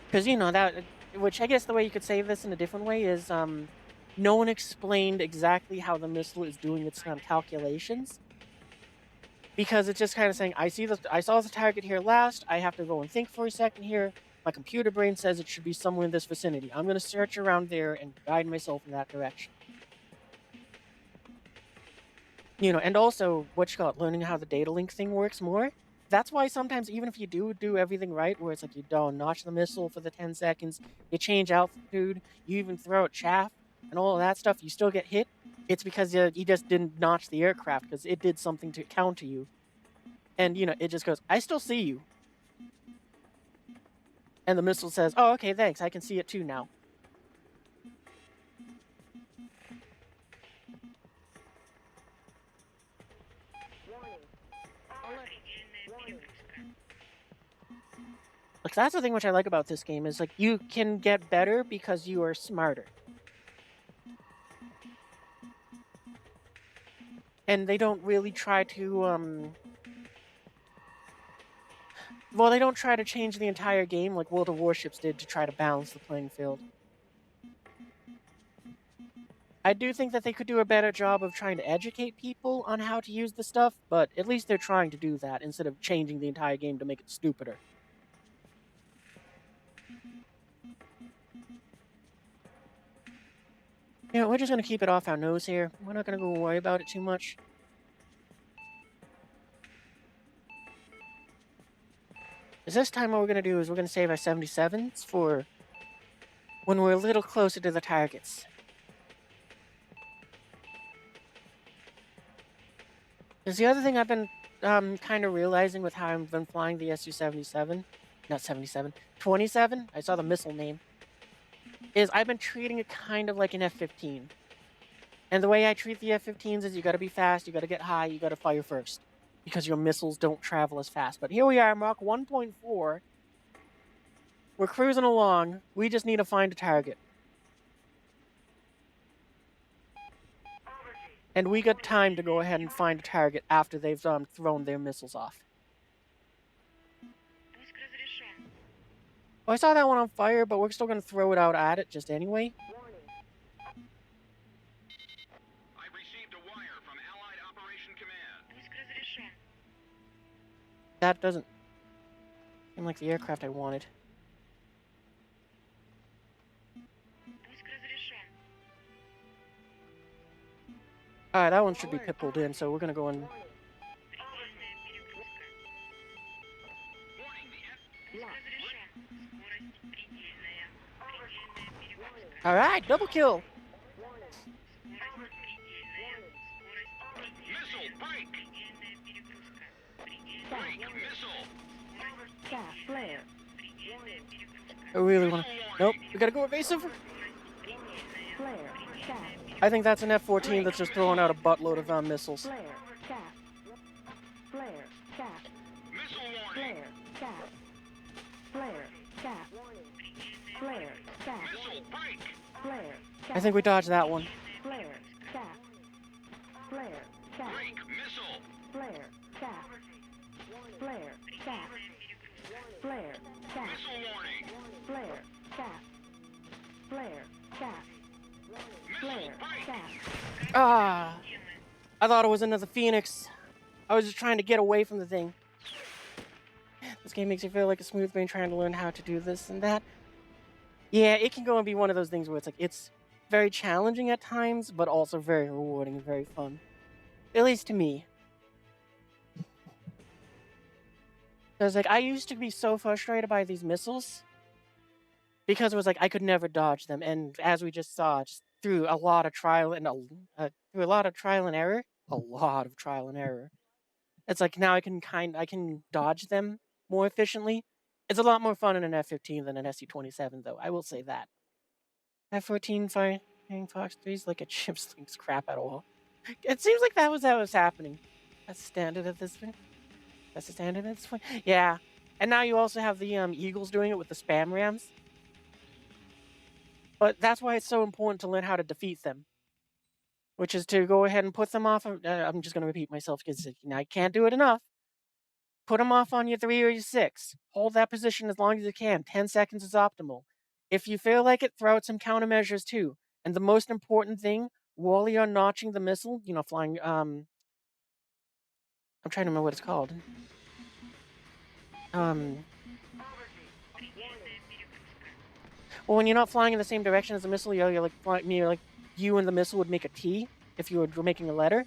Because that, which I guess the way you could say this in a different way is, no one explained exactly how the missile is doing its calculations. Because it's just kind of saying, I saw the target here last. I have to go and think for a second here. My computer brain says it should be somewhere in this vicinity. I'm going to search around there and guide myself in that direction. And also, learning how the data link thing works more. That's why sometimes, even if you do everything right, where it's like you don't notch the missile for the 10 seconds, you change altitude, you even throw out chaff, and all of that stuff, you still get hit. It's because you just didn't notch the aircraft, because it did something to counter you. And, it just goes, I still see you. And the missile says, oh, okay, thanks, I can see it too now. Предельная перегрузка. Like, that's the thing which I like about this game, is, like, you can get better because you are smarter. And they don't really try to, well, they don't try to change the entire game like World of Warships did to try to balance the playing field. I do think that they could do a better job of trying to educate people on how to use the stuff, but at least they're trying to do that instead of changing the entire game to make it stupider. We're just gonna keep it off our nose here. We're not gonna go worry about it too much. Because this time what we're gonna do is we're gonna save our 77s for when we're a little closer to the targets. Because the other thing I've been kind of realizing with how I've been flying the Su-77, not 77, 27, I saw the missile name, is I've been treating it kind of like an F-15. And the way I treat the F-15s is you gotta be fast, you gotta get high, you gotta fire first. Because your missiles don't travel as fast. But here we are, Mach 1.4. We're cruising along. We just need to find a target. And we got time to go ahead and find a target after they've thrown their missiles off. Пуск разрешен. Well, I saw that one on fire, but we're still going to throw it out at it just anyway. I've received a wire from Allied Operation Command. Пуск разрешен. That doesn't seem like the aircraft I wanted. Пуск разрешен. Alright, that one should be pit-pulled in, so we're going to go in. Предельная перегрузка. Warning, the F. Пуск разрешен. Скорость предельная. Предельная перегрузка. Alright, double kill! Скорость предельная. Скорость Missile, предельная. break! Предельная перегрузка. Предельная Break, missile! скорость Chaff flare. предельная перегрузка. I really want to... Nope, we gotta go evasive! Предельная. Flare. Chaff. I think that's an F-14 that's just throwing out a buttload of missiles. Flare. Chaff. Flare. Chaff. Missile warning! Flare. Chaff. Flare. Chaff. Flare. Chaff. Missile, break! Flare. I think we dodged that one. Flare. Chaff. Flare. Chaff. Break, missile! Flare. Chaff. Flare. Chaff. Flare. Chaff. Missile warning! Flare. Chaff. Flare. Chaff. Missile, Ah, I thought it was another Phoenix. I was just trying to get away from the thing. This game makes you feel like a smooth brain trying to learn how to do this and that. Yeah, it can go and be one of those things where it's like, it's very challenging at times, but also very rewarding and very fun. At least to me. Because, like, I used to be so frustrated by these missiles because it was like I could never dodge them. And as we just saw, just through a lot of trial and through a lot of trial and error, a lot of trial and error, it's like now I can dodge them more efficiently. It's a lot more fun in an F-15 than an SC-27, though. I will say that. F-14 firing Fox 3's like a chip slings crap at all. It seems like that was how it was happening. That's standard at this point. That's the standard at this point. Yeah, and now you also have the Eagles doing it with the spam rams. But that's why it's so important to learn how to defeat them, which is to go ahead and put them off. I'm just going to repeat myself because I can't do it enough. Put them off on your 3 or your 6. Hold that position as long as you can. 10 seconds is optimal. If you feel like it, throw out some countermeasures too. And the most important thing, while you're notching the missile, flying, I'm trying to remember what it's called. Well, when you're not flying in the same direction as the missile, you're like flying, you and the missile would make a T if you were making a letter.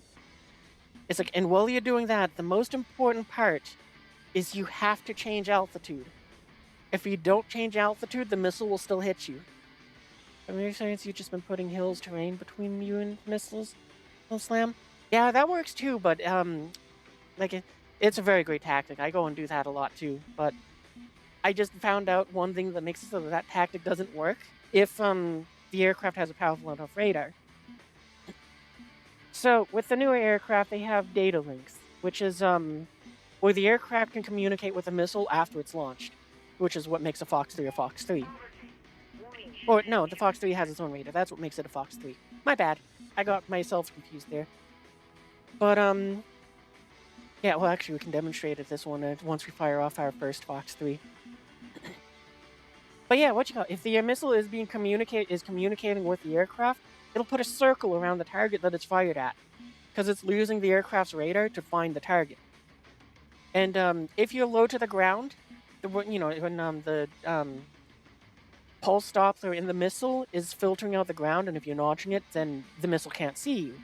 It's like, and while you're doing that, the most important part is you have to change altitude. If you don't change altitude, the missile will still hit you. From your experience, you've just been putting hills terrain between you and missiles. Hill slam. Yeah, that works too, but it's a very great tactic. I go and do that a lot too, but I just found out one thing that makes it so that tactic doesn't work if the aircraft has a powerful enough radar. So with the newer aircraft, they have data links, which is where the aircraft can communicate with a missile after it's launched, which is what makes a Fox 3 a Fox 3. Or no, the Fox 3 has its own radar. That's what makes it a Fox 3. My bad. I got myself confused there. But yeah. Well, actually, we can demonstrate it this one once we fire off our first Fox 3. But yeah, if the missile is communicating with the aircraft, it'll put a circle around the target that it's fired at, because it's losing the aircraft's radar to find the target. And if you're low to the ground, when the pulse Doppler in the missile is filtering out the ground, and if you're notching it, then the missile can't see you.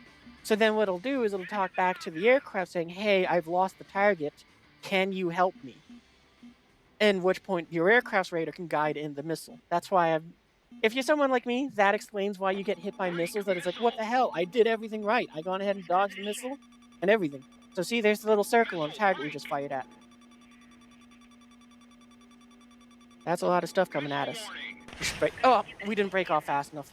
So then what it'll do is it'll talk back to the aircraft saying, "Hey, I've lost the target. Can you help me?" In which point your aircraft's radar can guide in the missile. That's why if you're someone like me, that explains why you get hit by missiles. That it's like, what the hell? I did everything right. I gone ahead and dodged the missile and everything. So see, there's the little circle on the target we just fired at. That's a lot of stuff coming at us. Oh, we didn't break off fast enough.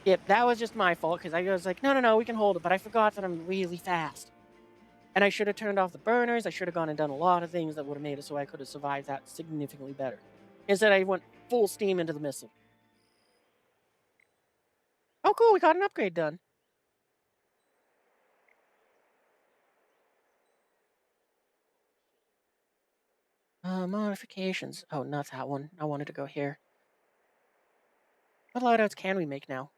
Yep, that was just my fault, because I was like, no, we can hold it, but I forgot that I'm really fast. And I should have turned off the burners, I should have gone and done a lot of things that would have made it so I could have survived that significantly better. Instead, I went full steam into the missile. Oh, cool, we got an upgrade done. Modifications. Oh, not that one. I wanted to go here. What loadouts can we make now?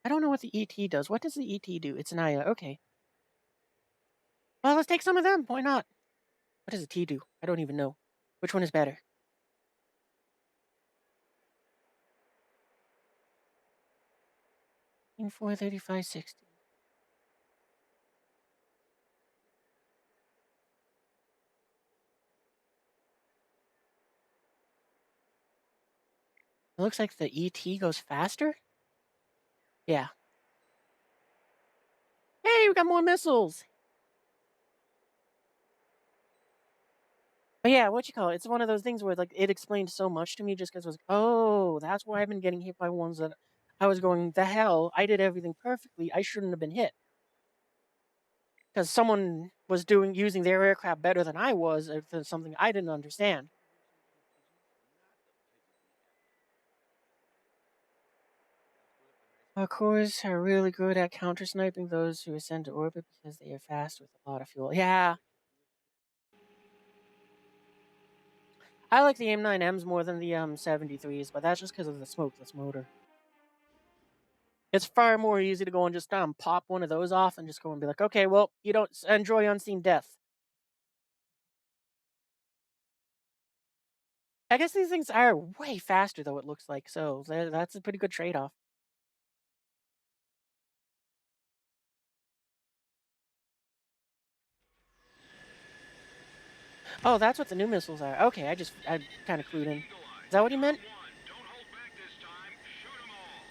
I don't know what the ET does. What does the ET do? It's an IA. Okay. Well, let's take some of them. Why not? What does a T do? I don't even know. Which one is better? 43560. It looks like the ET goes faster? Yeah. Hey, we got more missiles! But yeah, it's one of those things where it explained so much to me just because it was like, oh, that's why I've been getting hit by ones that I was going, the hell, I did everything perfectly, I shouldn't have been hit. Because someone was using their aircraft better than I was for something I didn't understand. Our cores are really good at counter sniping those who ascend to orbit because they are fast with a lot of fuel. Yeah, I like the M9Ms more than the 73s, but that's just because of the smokeless motor. It's far more easy to go and just pop one of those off and just go and be like, okay, well, you don't enjoy unseen death. I guess these things are way faster though. It looks like so that's a pretty good trade off. Oh, that's what the new missiles are. Okay, I kind of clued in. Is that what he meant? Talk 1. Don't hold back this time. Shoot 'em all.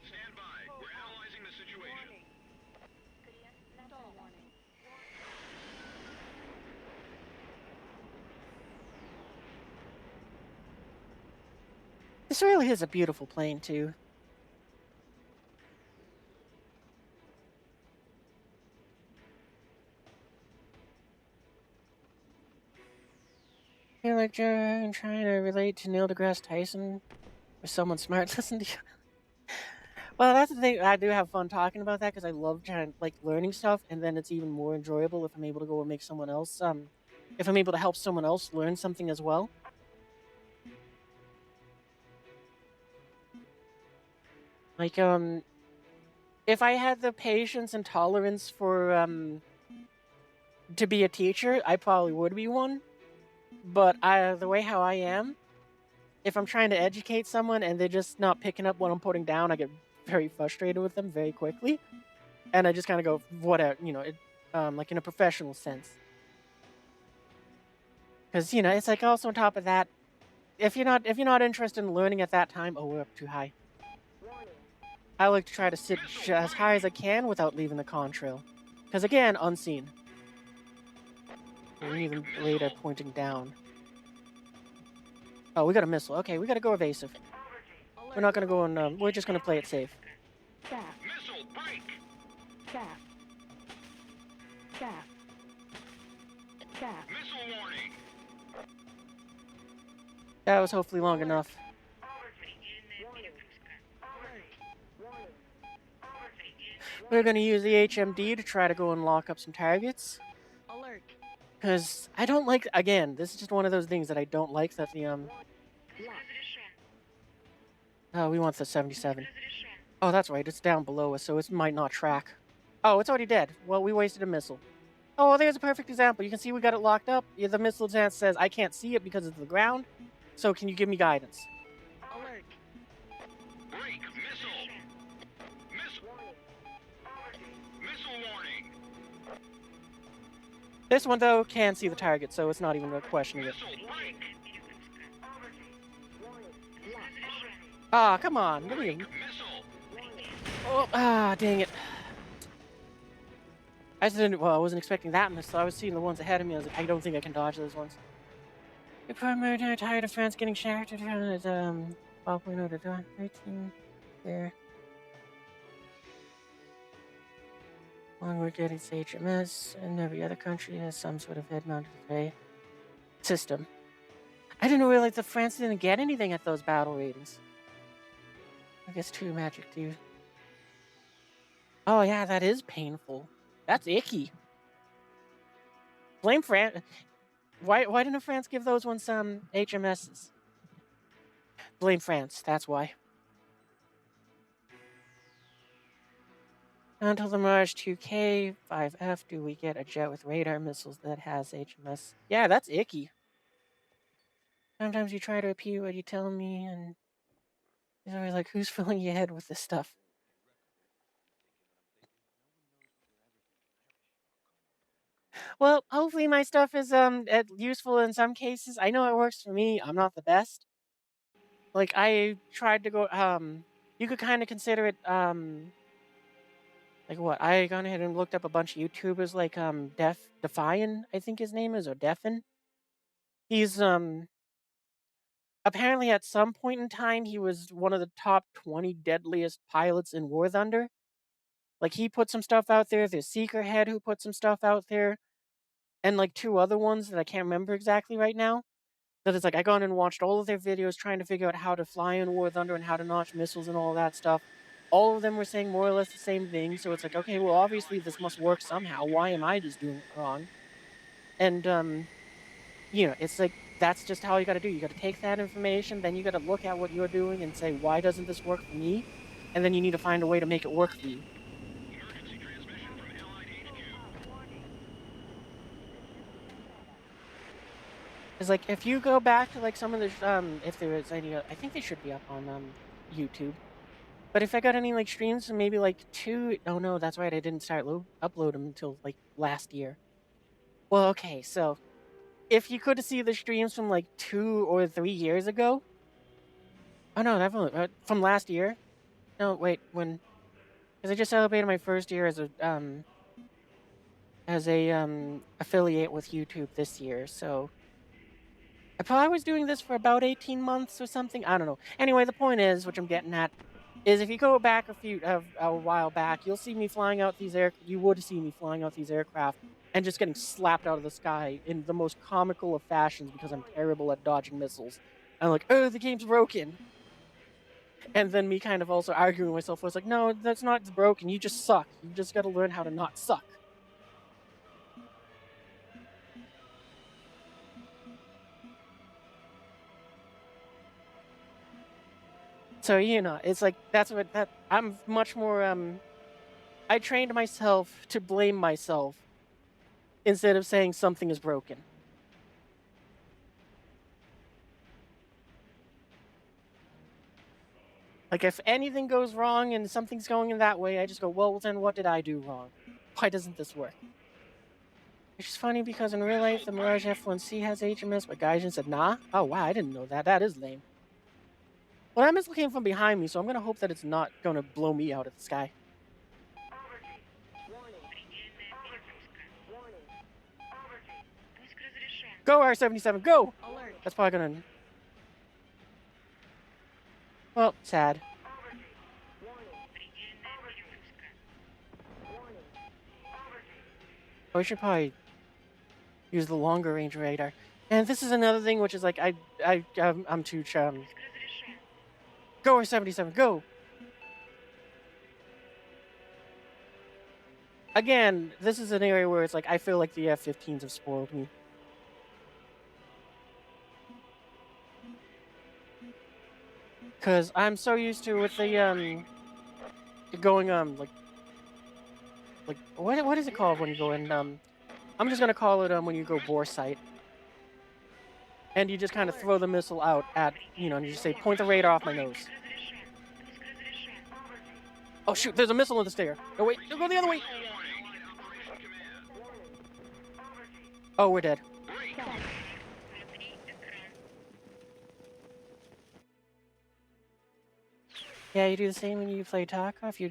Stand by. We're analyzing the situation. This really is a beautiful plane too. You're like trying to relate to Neil deGrasse Tyson or someone smart. Listen to you. Well, that's the thing. I do have fun talking about that because I love trying like learning stuff, and then it's even more enjoyable if I'm able to go and make someone else if I'm able to help someone else learn something as well. Like if I had the patience and tolerance for to be a teacher, I probably would be one. But the way how I am, if I'm trying to educate someone and they're just not picking up what I'm putting down, I get very frustrated with them very quickly, and I just kind of go, whatever, like in a professional sense. Because it's like also on top of that, if you're not interested in learning at that time, oh, we're up too high. I like to try to sit as high as I can without leaving the contrail, because again, unseen. Or even later pointing down. Oh, we got a missile. Okay, we got to go evasive. We're not gonna go and we're just gonna play it safe. Chaff, Missile break. chaff, chaff, chaff. Missile warning. That was hopefully long enough. We're gonna use the HMD to try to go and lock up some targets. Alert. Because I don't like, again, this is just one of those things that I don't like that the, oh, we want the 77. Oh, that's right, it's down below us, so it might not track. Oh, it's already dead. Well, we wasted a missile. Oh, well, there's a perfect example. You can see we got it locked up. Yeah, the missile lieutenant says, I can't see it because it's the ground, so can you give me guidance? Alert. Break. Missile. Missile. Missile warning. This one, though, can see the target, so it's not even questioning it. Missile break. Ah, come on. Give me Missile. Oh, dang it. I wasn't expecting that missile. I was seeing the ones ahead of me. I was like, I don't think I can dodge those ones. The primary tired of France getting shafted from his 12.0 to 13 there. Long we're getting HMS, and every other country has some sort of head-mounted array system. I didn't realize that France didn't get anything at those battle ratings. I guess true magic, dude. Oh yeah, that is painful. That's icky. Blame France. Why didn't France give those ones some HMSs? Blame France. That's why. Until the Mirage 2K 5F, do we get a jet with radar missiles that has HMS? Yeah, that's icky. Sometimes you try to repeat what you tell me, and it's always like, who's filling your head with this stuff? Well, hopefully my stuff is useful in some cases. I know it works for me. I'm not the best. Like I tried to go you could kind of consider it like what? I gone ahead and looked up a bunch of YouTubers like Defiant, I think his name is, or Defin. He's apparently at some point in time he was one of the top 20 deadliest pilots in War Thunder. Like he put some stuff out there. There's Secret who put some stuff out there, and like two other ones that I can't remember exactly right now. That it's like I gone and watched all of their videos trying to figure out how to fly in War Thunder and how to launch missiles and all that stuff. All of them were saying more or less the same thing. So it's like, okay, well, obviously this must work somehow. Why am I just doing it wrong? And it's like that's just how you got to do. You got to take that information, then you got to look at what you're doing and say, why doesn't this work for me? And then you need to find a way to make it work for you. Emergency transmission from Allied HQ. It's like if you go back to like some of the if there is any, I think they should be up on YouTube. But if I got any like streams from maybe like two, oh no, that's right, I didn't start upload them until like last year. Well, okay, so if you could see the streams from like 2 or 3 years ago, oh no, definitely from last year. No, wait, because I just celebrated my first year as a affiliate with YouTube this year, so I probably was doing this for about 18 months or something. I don't know. Anyway, the point is, which I'm getting at, is if you go back a while back, you'll see me flying out these you would see me flying out these aircraft and just getting slapped out of the sky in the most comical of fashions because I'm terrible at dodging missiles. I'm like, oh, the game's broken. And then me kind of also arguing with myself was like, no, that's not broken. You just suck. You just got to learn how to not suck. So it's like I'm much more I trained myself to blame myself instead of saying something is broken. Like if anything goes wrong and something's going in that way, I just go, well, then what did I do wrong? Why doesn't this work? Which is funny because in real life, the Mirage F1C has HMS, but Gaijin said, nah. Oh, wow, I didn't know that. That is lame. Well, that missile came from behind me, so I'm going to hope that it's not going to blow me out of the sky. Пуск разрешен. Go, R-77, go! Alert. That's probably going to... Well, sad. Предельная перегрузка. Oh, we should probably use the longer range radar. And this is another thing, which is like, I'm too Пуск разрешен. Go, R-77, go! Again, this is an area where it's like, I feel like the F-15s have spoiled me. Because I'm so used to with the, going, like, what is it called when you go in, I'm just gonna call it, when you go bore sight. And you just kind of throw the missile out at, and you just say, point the radar off my nose. Пуск разрешен. Пуск разрешен. Oh shoot, there's a missile in the stair. No, wait, go the other way. Warning. Allied Operation Command. Oh, we're dead. Break. Смотри экран. Yeah, you do the same when you play Tarkov. You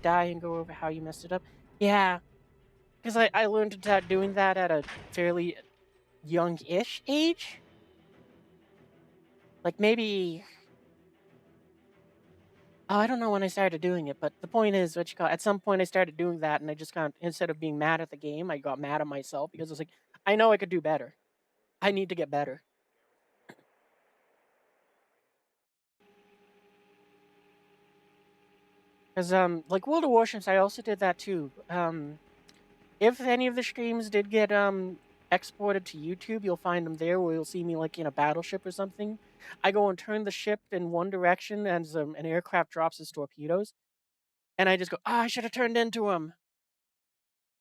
die and go over how you messed it up. Yeah, because I learned to start doing that at a fairly young-ish age. Like maybe, oh, I don't know when I started doing it, but the point is, at some point I started doing that, and I just kind of, instead of being mad at the game, I got mad at myself because it's like, I know I could do better. I need to get better. Because, like World of Warships, I also did that too. If any of the streams did get, exported to YouTube, you'll find them there where you'll see me, like, in a battleship or something. I go and turn the ship in one direction as an aircraft drops its torpedoes. And I just go, I should have turned into him.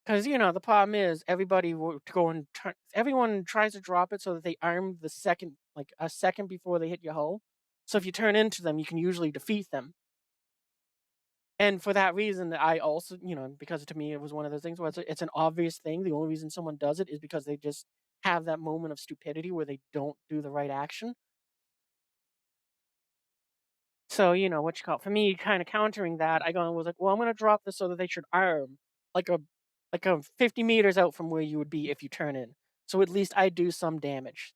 Because, the problem is everybody will go and everyone tries to drop it so that they arm the second, like, a second before they hit your hull. So if you turn into them, you can usually defeat them. And for that reason, I also, because to me it was one of those things where it's an obvious thing. The only reason someone does it is because they just have that moment of stupidity where they don't do the right action. So, what you call for me, kind of countering that, I was like, well, I'm gonna drop this so that they should arm like a 50 meters out from where you would be if you turn in. So at least I do some damage.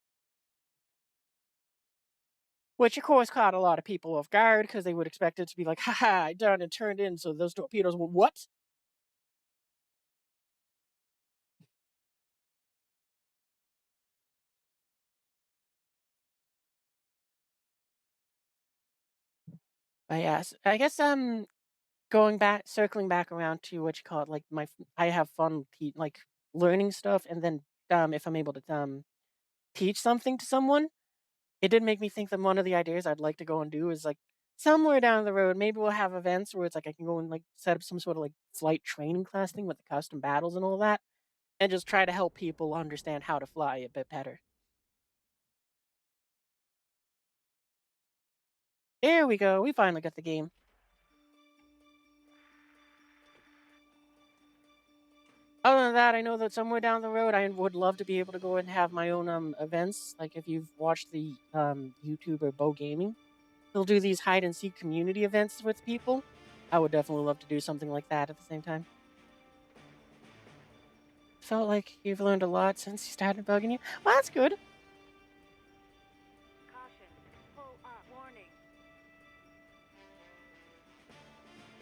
Which of course caught a lot of people off guard because they would expect it to be like, haha, I done and turned in, so those torpedoes were what? But yes, I guess going back, circling back around to what you call it, like I have fun like learning stuff, and then if I'm able to teach something to someone, it did make me think that one of the ideas I'd like to go and do is like somewhere down the road, maybe we'll have events where it's like I can go and like set up some sort of like flight training class thing with the custom battles and all that, and just try to help people understand how to fly a bit better. There we go. We finally got the game. Other than that, I know that somewhere down the road, I would love to be able to go and have my own events. Like if you've watched the YouTuber Bo Gaming, he'll do these hide and seek community events with people. I would definitely love to do something like that at the same time. Felt like you've learned a lot since you started bugging you. Well, that's good. Caution. Full up. Warning.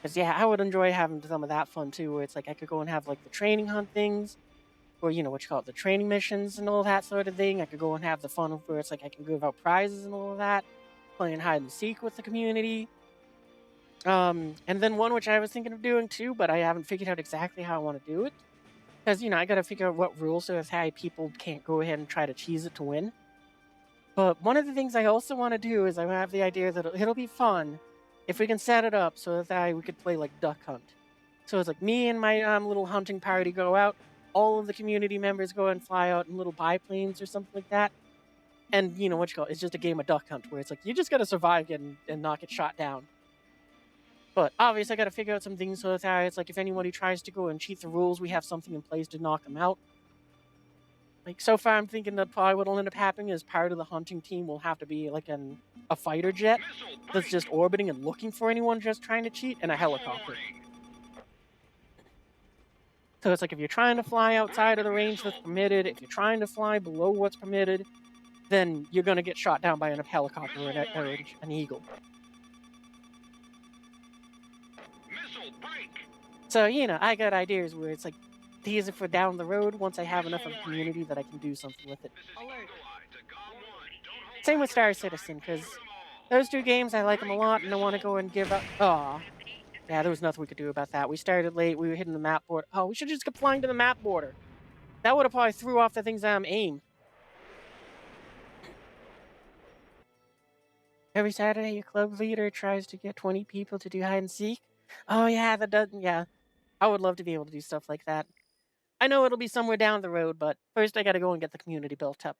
Cause yeah, I would enjoy having some of that fun too, where it's like I could go and have like the training hunt things, or what you call it, the training missions and all that sort of thing. I could go and have the fun of where it's like I can give out prizes and all of that, playing hide and seek with the community. And then one which I was thinking of doing too, but I haven't figured out exactly how I want to do it. Because I got to figure out what rules so as how people can't go ahead and try to cheese it to win. But one of the things I also want to do is I have the idea that it'll be fun if we can set it up so that we could play like duck hunt. So it's like me and my little hunting party go out. All of the community members go and fly out in little biplanes or something like that. And what you call it, it's just a game of duck hunt where it's like you just got to survive and not get shot down. But obviously, I got to figure out some things so that it's like if anybody tries to go and cheat the rules, we have something in place to knock them out. Like so far, I'm thinking that probably what'll end up happening is part of the hunting team will have to be like a fighter jet Missile that's break. just orbiting and looking for anyone just trying to cheat, and a Missile helicopter. warning. So it's like if you're trying to fly outside of the range that's permitted, if you're trying to fly below what's permitted, then you're gonna get shot down by a helicopter or an eagle. Missile break. So I got ideas where it's like these are for down the road once I have enough of a Missile community that I can do something with it. This is Eagle Eye to GOM 1. Don't hold Same back with on Star your Citizen, target. because Shoot 'em all. those two games I like them a lot, and I want to go and give up. Aw, Company yeah, there was nothing we could do about that. We started late. We were hitting the map border. Oh, we should just keep flying to the map border. That would have probably threw off the thing's aim. Every Saturday, your club leader tries to get 20 people to do hide and seek. Oh yeah, that does. Yeah, I would love to be able to do stuff like that. I know it'll be somewhere down the road, but first I got to go and get the community built up,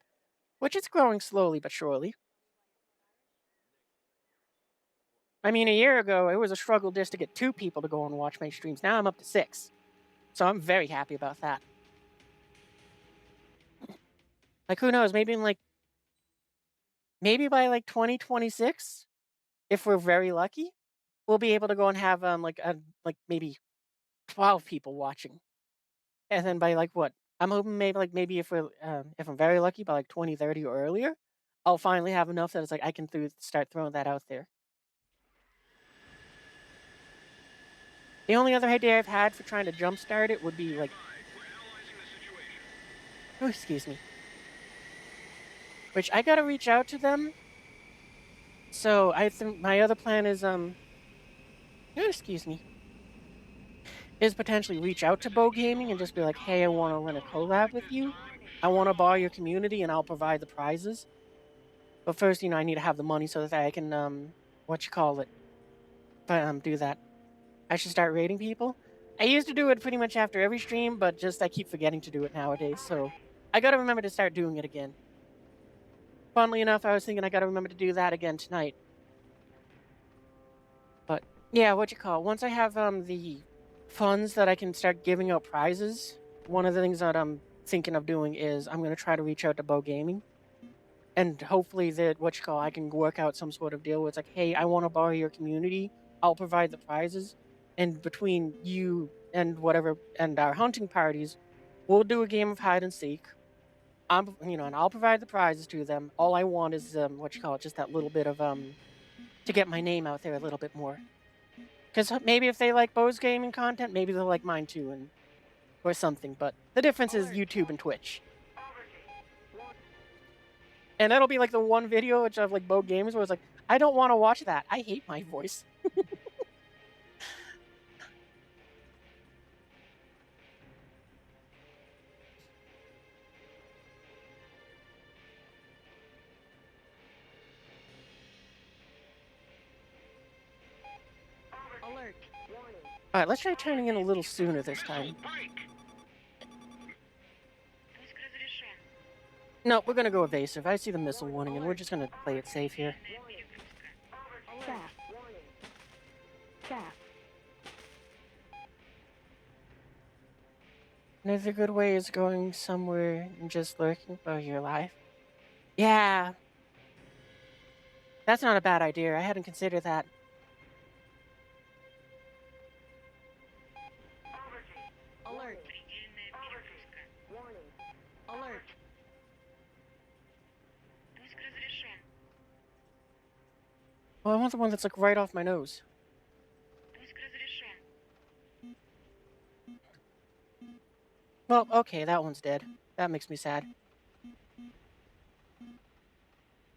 which is growing slowly but surely. I mean, a year ago, it was a struggle just to get 2 people to go and watch my streams. Now I'm up to 6. So I'm very happy about that. Like, who knows? Maybe by like 2026, if we're very lucky, we'll be able to go and have like maybe 12 people watching. And then by like what? I'm hoping maybe if I'm very lucky by like 2030 or earlier, I'll finally have enough that it's like I can start throwing that out there. The only other idea I've had for trying to jumpstart it would be like, We're analyzing the situation. oh, excuse me, which I gotta reach out to them. So I think my other plan is oh, excuse me, is potentially reach out to Bo Gaming and just be like, hey, I want to run a collab with you. I want to borrow your community and I'll provide the prizes. But first, I need to have the money so that I can what you call it, do that. I should start rating people. I used to do it pretty much after every stream, but just I keep forgetting to do it nowadays. So I gotta remember to start doing it again. Funnily enough, I was thinking I gotta remember to do that again tonight. But yeah, what you call it? Once I have the funds that I can start giving out prizes, one of the things that I'm thinking of doing is I'm gonna try to reach out to Bo Gaming, and hopefully that what you call I can work out some sort of deal where it's like, hey, I want to borrow your community. I'll provide the prizes, and between you and whatever and our hunting parties, we'll do a game of hide and seek. And I'll provide the prizes to them. All I want is what you call it, just that little bit of to get my name out there a little bit more. Because maybe if they like Bo's gaming content, maybe they'll like mine too, or something. But the difference is YouTube and Twitch. And that'll be like the one video which I've like Bo Games where it's like, I don't want to watch that. I hate my voice. Alert. All right, let's try turning in a little sooner this time. Break! Пуск разрешен. No, we're gonna go evasive. I see the missile warning, and we're just gonna play it safe here. Перегрузка. Staff. Staff. Another good way is going somewhere and just lurking for your life. Yeah, that's not a bad idea. I hadn't considered that. Alert. Предельная перегрузка. Alert. Пуск разрешен. Well, I want the one that's like right off my nose. Пуск разрешен. Well, okay, that one's dead. That makes me sad.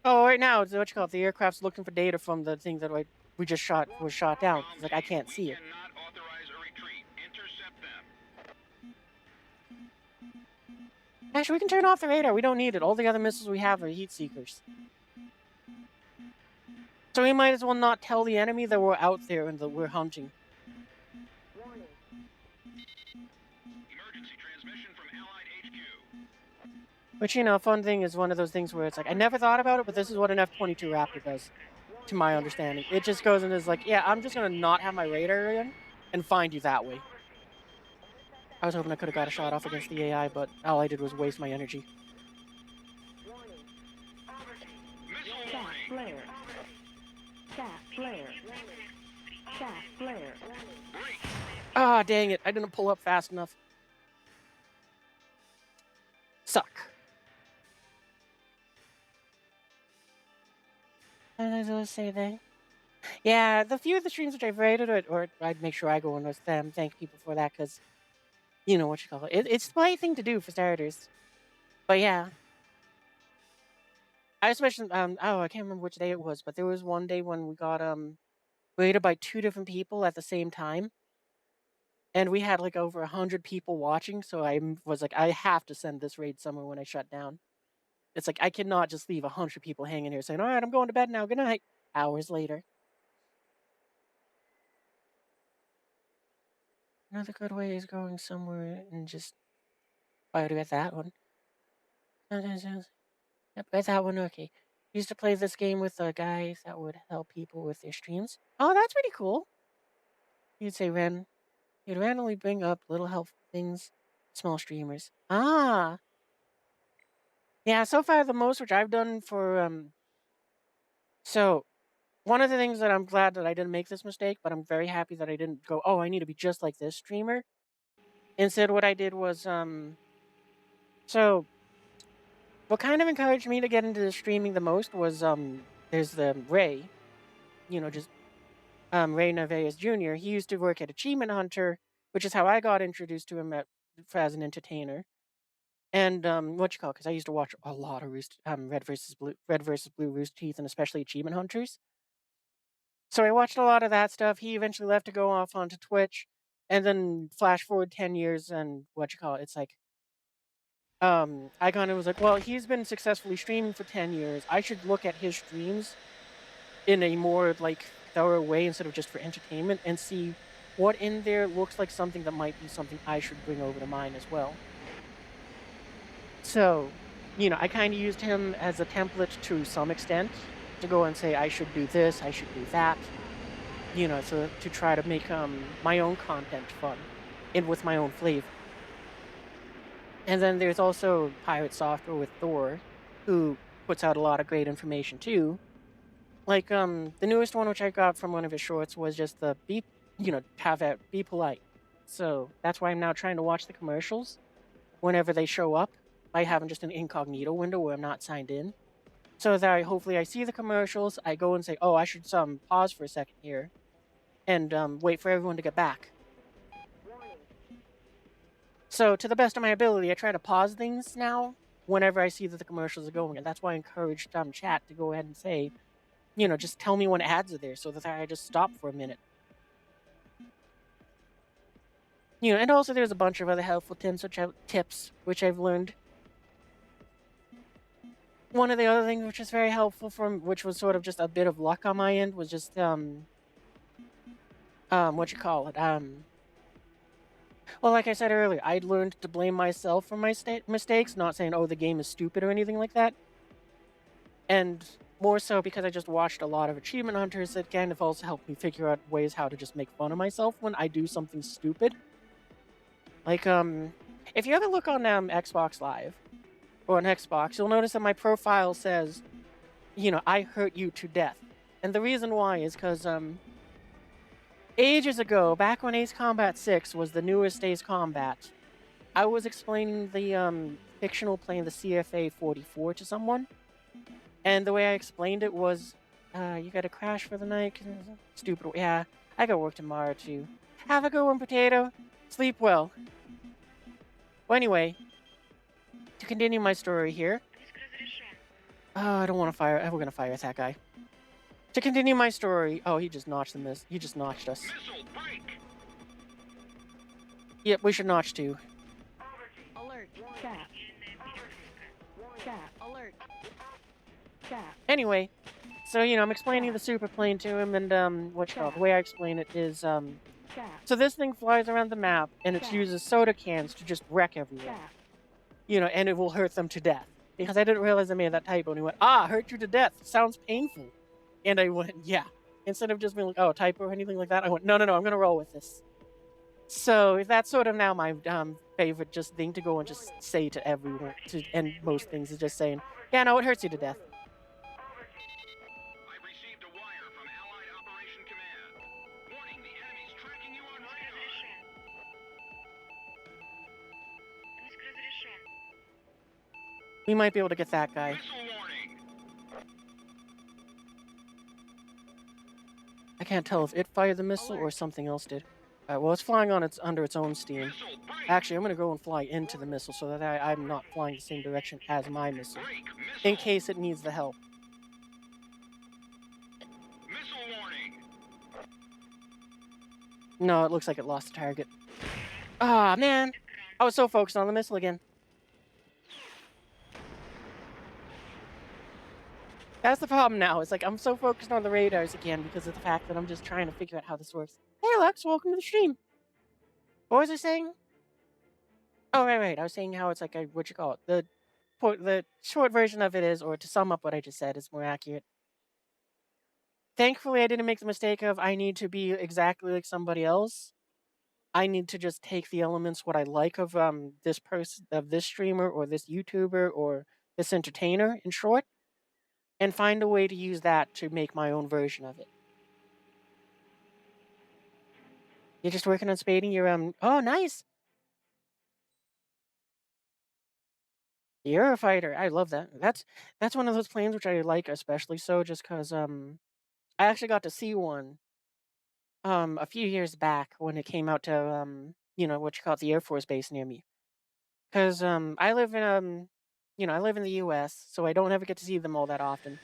Oh, right now, it's what you call it. The aircraft's looking for data from the thing that we just was shot down. It's like I can't see it. Cannot authorize a retreat. Intercept them. Actually, we can turn off the radar. We don't need it. All the other missiles we have are heat seekers. So we might as well not tell the enemy that we're out there and that we're hunting. Emergency transmission from Allied HQ. Which, you know, fun thing is one of those things where it's like, I never thought about it, but this is what an F-22 Raptor does, to my understanding. It just goes and is like, yeah, I'm just going to not have my radar in and find you that way. I was hoping I could have got a shot off against the AI, but all I did was waste my energy. Missile Staff warning. flare. Staff flare. Staff flare. Break. Ah, dang it. I didn't pull up fast enough. Suck. And I say that. Yeah, the few of the streams which I've rated, or I'd make sure I go in with them. Thank people for that, because you know what you call it. It's the right thing to do for starters. But yeah. I especially, oh, I can't remember which day it was, but there was one day when we got, raided by 2 different people at the same time. And we had like over 100 people watching, so I was like, I have to send this raid somewhere when I shut down. It's like, I cannot just leave 100 people hanging here saying, all right, I'm going to bed now. Good night. Hours later. Another good way is going somewhere and just, I already got that one. Yep, got that one. Okay. Used to play this game with guys that would help people with their streams. Oh, that's pretty cool. You'd say you'd randomly bring up little helpful things, small streamers. Ah, yeah. So far, the most which I've done for So one of the things that I'm glad that I didn't make this mistake, but I'm very happy that I didn't go, oh, I need to be just like this streamer. Instead, what I did was So what kind of encouraged me to get into the streaming the most was there's the Ray, you know, just Ray Nevaez Jr. He used to work at Achievement Hunter, which is how I got introduced to him as an entertainer. And what you call? Because I used to watch a lot of Red versus Blue Rooster Teeth, and especially Achievement Hunters. So I watched a lot of that stuff. He eventually left to go off onto Twitch, and then flash forward 10 years, and what you call it? It's like I kind of was like, well, he's been successfully streaming for 10 years. I should look at his streams in a more like thorough way instead of just for entertainment, and see what in there looks like something that might be something I should bring over to mine as well. So, you know, I kind of used him as a template to some extent to go and say I should do this, I should do that, you know, so to try to make my own content fun and with my own flavor. And then there's also Pirate Software with Thor, who puts out a lot of great information too. Like the newest one which I got from one of his shorts was just the be polite. So that's why I'm now trying to watch the commercials whenever they show up by having just an incognito window where I'm not signed in. So that hopefully I see the commercials, I go and say, oh, I should pause for a second here and wait for everyone to get back. So to the best of my ability, I try to pause things now whenever I see that the commercials are going, and that's why I encouraged chat to go ahead and say, just tell me when ads are there so that I just stop for a minute. And also there's a bunch of other helpful tips which I've learned. One of the other things which is very helpful which was sort of just a bit of luck on my end was just what you call it well, like I said earlier, I'd learned to blame myself for my mistakes, not saying the game is stupid or anything like that. And more so because I just watched a lot of achievement hunters that kind of also helped me figure out ways how to just make fun of myself when I do something stupid. Like if you ever look on Xbox Live or on Xbox, you'll notice that my profile says, I hurt you to death. And the reason why is because ages ago, back when Ace Combat 6 was the newest Ace Combat, I was explaining the fictional plane, the CFA 44, to someone. And the way I explained it was, you gotta crash for the night. Stupid. Yeah, I got work tomorrow too. Have a good one, potato. Sleep well. Well, anyway, to continue my story here. Пуск разрешен. Oh, I don't want to fire. We're gonna fire that guy. To continue my story. Oh, he just notched He just notched us. Missile break! Yep, we should notch too. Alert. Cap. Cap. Alert. Cap. Anyway, so I'm explaining the super plane to him, and the way I explain it is Cap. so this thing flies around the map, and it uses soda cans to just wreck everyone. Cap. And it will hurt them to death. Because I didn't realize I made that typo, and he went, hurt you to death. Sounds painful. And I went, yeah. Instead of just being like, oh, typo or anything like that, I went, no, I'm gonna roll with this. So that's sort of now my favorite just thing to go and just say to everyone, and most things is just saying, yeah, no, it hurts you to death. I've received a wire from Allied Operation Command. Warning, the enemy's tracking you on Пуск radar. разрешен. Пуск разрешен. We might be able to get that guy. Missile warning! I can't tell if it fired the missile or something else did. Well, it's flying under its own steam. Missile break! Actually, I'm gonna go and fly into the missile so that I'm not flying the same direction as my missile, Break! in Missile! case it needs the help. Missile warning! No, it looks like it lost the target. Ah, man! I was so focused on the missile again. That's the problem now. It's like I'm so focused on the radars again because of the fact that I'm just trying to figure out how this works. Hey, Lex, welcome to the stream. What was I saying? Oh, right. I was saying how it's like what you call it. The short version of it is, or to sum up what I just said, is more accurate. Thankfully, I didn't make the mistake of I need to be exactly like somebody else. I need to just take the elements what I like of this person, of this streamer, or this YouTuber, or this entertainer, in short, and find a way to use that to make my own version of it. You're just working on spading your oh, nice. You're a fighter. I love that. That's one of those planes which I like especially so just cuz I actually got to see one a few years back when it came out to what you call it, the Air Force base near me. Cuz I live in I live in the US, so I don't ever get to see them all that often.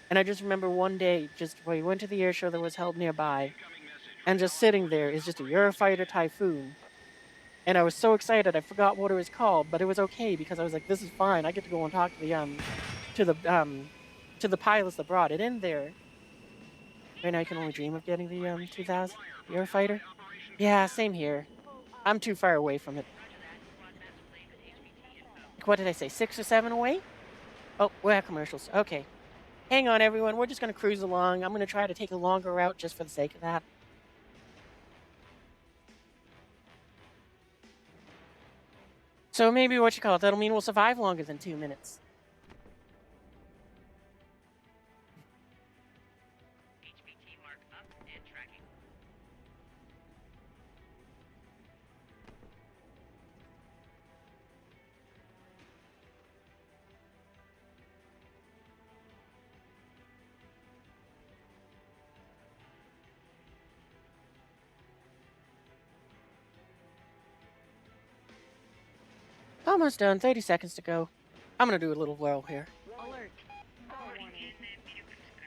And I just remember one day just we went to the air show that was held nearby, Incoming message and just sitting there is just a Eurofighter Typhoon. And I was so excited I forgot what it was called, but it was okay because I was like, this is fine. I get to go and talk to the pilots that brought it in there. Right now I can only dream of getting the 2000 Eurofighter. Yeah, same here. I'm too far away from it. What did I say? 6 or 7 away? Oh, we're at commercials. Okay. Hang on, everyone. We're just going to cruise along. I'm going to try to take a longer route just for the sake of that. So maybe what you call it, that'll mean we'll survive longer than 2 minutes. HVT mark up and tracking. Almost done. 30 seconds to go. I'm going to do a little whirl here. Alert. Go warning. Предельная перегрузка.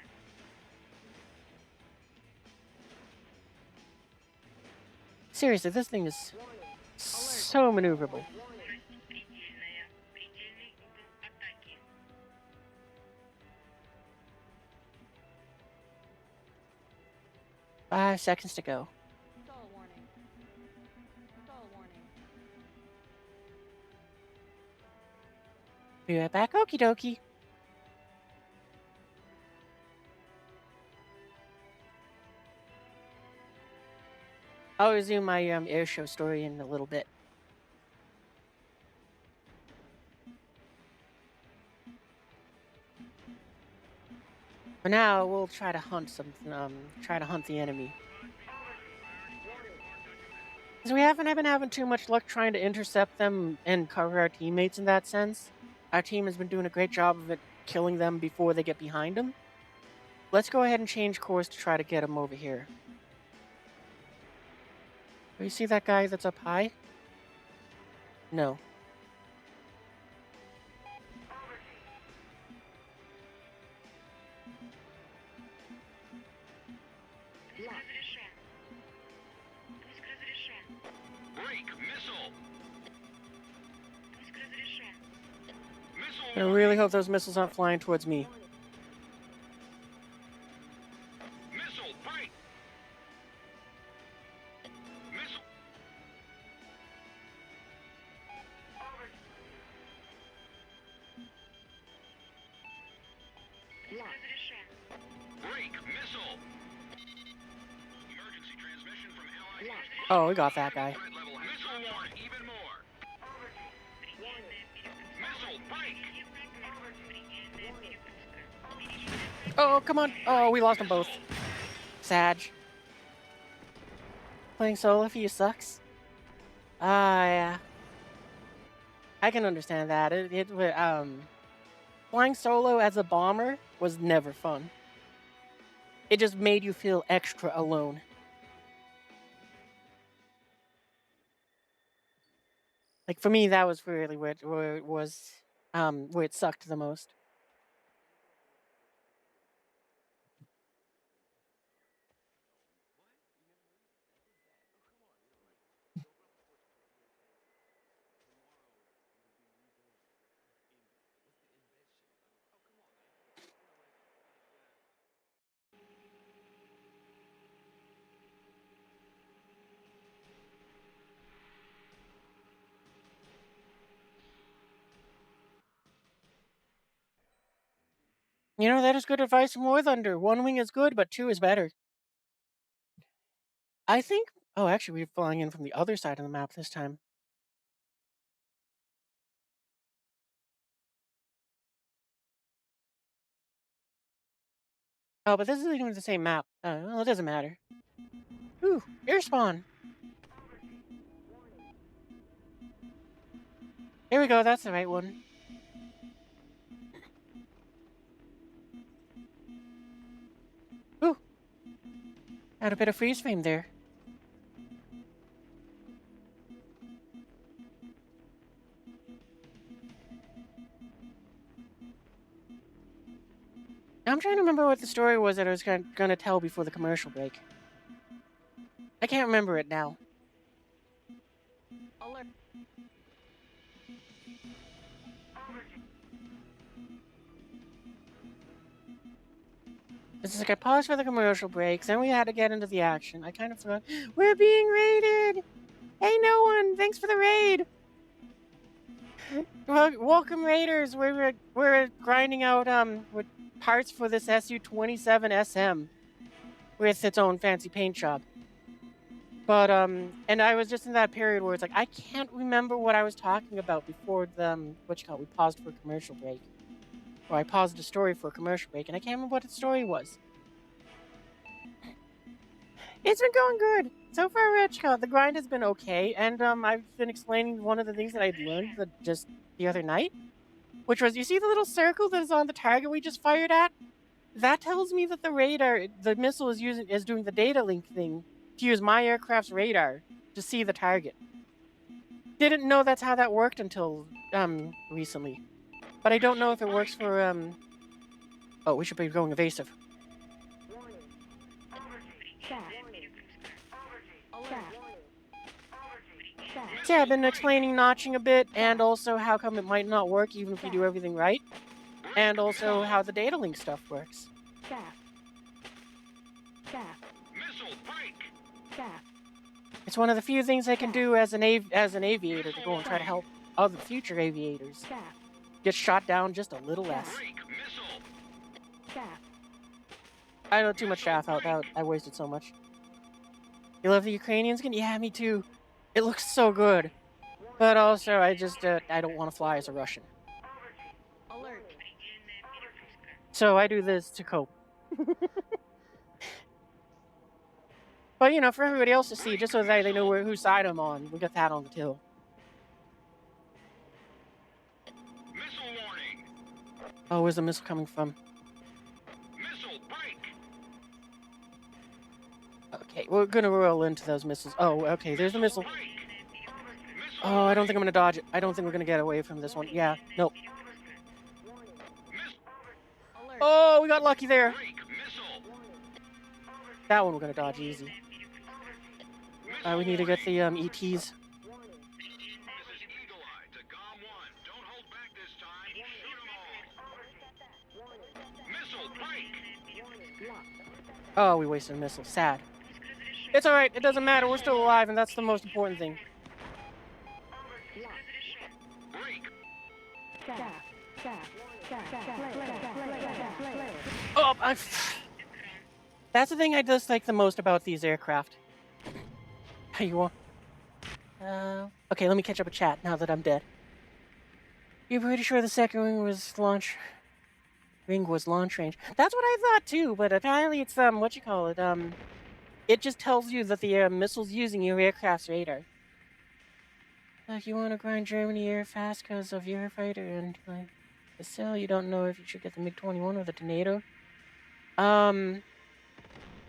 Seriously, this thing is so maneuverable. Скорость предельная. Предельный угол атаки. 5 seconds to go. Stall warning. Stall warning. Be right back. Okie dokie. I'll resume my air show story in a little bit. For now, we'll try to hunt the enemy. Because we haven't been having too much luck trying to intercept them and cover our teammates in that sense. Our team has been doing a great job of it killing them before they get behind them. Let's go ahead and change course to try to get them over here. Do you see that guy that's up high? No. Пуск разрешен. Пуск разрешен. Break missile. Пуск разрешен. Missile. I really hope those missiles aren't flying towards me. Missile break. Missile. Пуск разрешен. Break missile. Emergency transmission from Allied forces. Oh, we got that guy. Threat level has missile warning even more. Предельная перегрузка. Missile break. Предельная перегрузка. Oh, come on. Oh, we lost them both. Sag. Playing solo for you sucks. Yeah. I can understand that. Flying solo as a bomber was never fun. It just made you feel extra alone. Like for me, that was really where it sucked the most. You know, that is good advice from War Thunder. One wing is good, but two is better. I think. Oh, actually, we're flying in from the other side of the map this time. Oh, but this isn't even the same map. Well, it doesn't matter. Ooh, air spawn. Here we go. That's the right one. Ooh, had a bit of freeze frame there. I'm trying to remember what the story was that I was gonna tell before the commercial break. I can't remember it now. Alert. It's like I paused for the commercial breaks, then we had to get into the action. I kind of forgot. We're being raided! Hey, no one! Thanks for the raid! Well, welcome, raiders! We're grinding out with parts for this SU-27 SM with its own fancy paint shop. But and I was just in that period where it's like I can't remember what I was talking about before the we paused for a commercial break. Or I paused the story for a commercial break, and I can't remember what the story was. It's been going good. So far, Rechka, the grind has been okay, and I've been explaining one of the things that I'd learned just the other night, which was, you see the little circle that is on the target we just fired at? That tells me that the missile is doing the data link thing to use my aircraft's radar to see the target. Didn't know that's how that worked until recently. But I don't know if it works for oh, we should be going evasive. Chat. Chat. So yeah, I've been explaining notching a bit, and also how come it might not work even if you do everything right, and also how the data link stuff works. Chaff. Chaff. Missile break. Chaff. It's one of the few things I can do as an aviator to go and try to help other future aviators Chaff. get shot down just a little less. Break. Missile. Chaff. I know too much chaff out. I wasted so much. You love the Ukrainian skin? Yeah, me too. It looks so good. But also, I just I don't want to fly as a Russian. Alert. Предельная перегрузка. So I do this to cope. But you know, for everybody else to see, just so that they know whose side I'm on, we got that on the till. Missile warning. Oh, where's the missile coming from? Missile break. Okay, we're gonna roll into those missiles. Oh, okay, there's the missile. Break. Missile. Oh, I don't think I'm gonna dodge it. I don't think we're gonna get away from this one. Yeah, nope. Missile Oh, we got lucky there. break. Missile. That one we're gonna dodge easy. We need to get the ETs. This is Eagle Eye to GOM 1. Don't hold back this time. Shoot 'em all. Missile break. Oh, we wasted a missile. Sad. It's alright, it doesn't matter, we're still alive, and that's the most important thing. Break. Chaff. Chaff. Chaff. Flare. Oh, that's the thing I dislike the most about these aircraft. Hey, you want? Okay, let me catch up with chat now that I'm dead. You're pretty sure the second ring was launch range. That's what I thought too, but apparently it's what you call it, it just tells you that the missile's using your aircraft's radar. Like, you want to grind Germany air fast because of your fighter, and like, still you don't know if you should get the MiG-21 or the Tornado.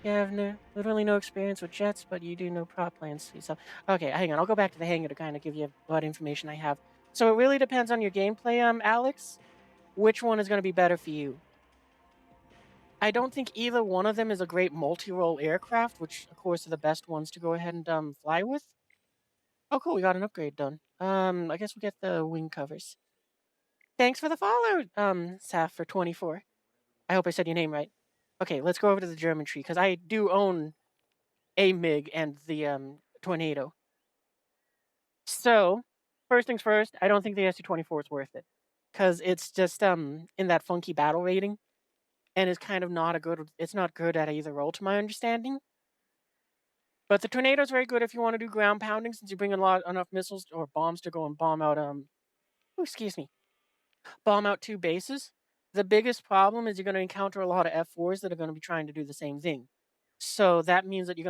You have literally no experience with jets, but you do know prop plans. So, okay, hang on. I'll go back to the hangar to kind of give you what information I have. So it really depends on your gameplay, Alex. Which one is going to be better for you? I don't think either one of them is a great multi-role aircraft, which of course are the best ones to go ahead and fly with. Oh, cool. We got an upgrade done. I guess we'll get the wing covers. Thanks for the follow, Saf for 24. I hope I said your name right. Okay, let's go over to the German tree, because I do own a MiG and the Tornado. So, first things first, I don't think the SU-24 is worth it. Because it's just in that funky battle rating. And it's kind of it's not good at either role to my understanding. But the Tornado is very good if you want to do ground pounding, since you bring enough missiles or bombs to go and bomb out, bomb out 2 bases. The biggest problem is you're going to encounter a lot of F4s that are going to be trying to do the same thing. So that means that you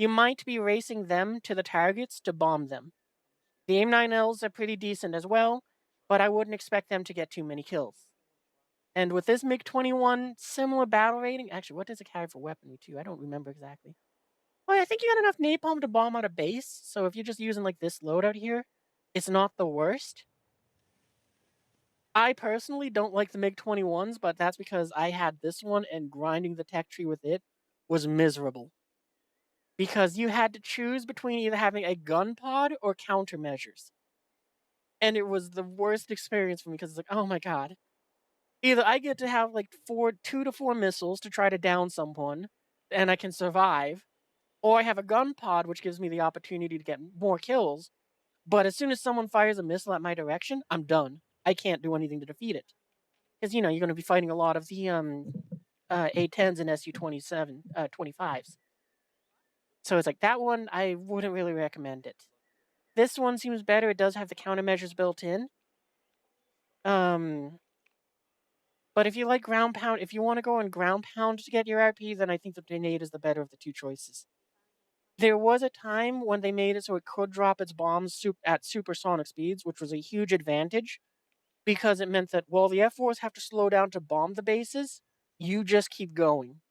might be racing them to the targets to bomb them. The AIM-9Ls are pretty decent as well, but I wouldn't expect them to get too many kills. And with this MiG-21, similar battle rating. Actually, what does it carry for weaponry too? I don't remember exactly. Oh, I think you got enough napalm to bomb out a base. So if you're just using like this loadout here, it's not the worst. I personally don't like the MiG-21s, but that's because I had this one and grinding the tech tree with it was miserable. Because you had to choose between either having a gun pod or countermeasures. And it was the worst experience for me because it's like, oh my god. Either I get to have like 2 to 4 missiles to try to down someone, and I can survive, or I have a gun pod which gives me the opportunity to get more kills, but as soon as someone fires a missile at my direction, I'm done. I can't do anything to defeat it. Because, you're going to be fighting a lot of the A-10s and Su-25s. So it's like, that one, I wouldn't really recommend it. This one seems better. It does have the countermeasures built in. But if you like ground pound, if you want to go on ground pound to get your RP, then I think the Tornado is the better of the 2 choices. There was a time when they made it so it could drop its bombs at supersonic speeds, which was a huge advantage, because it meant that, well, the F4s have to slow down to bomb the bases, you just keep going.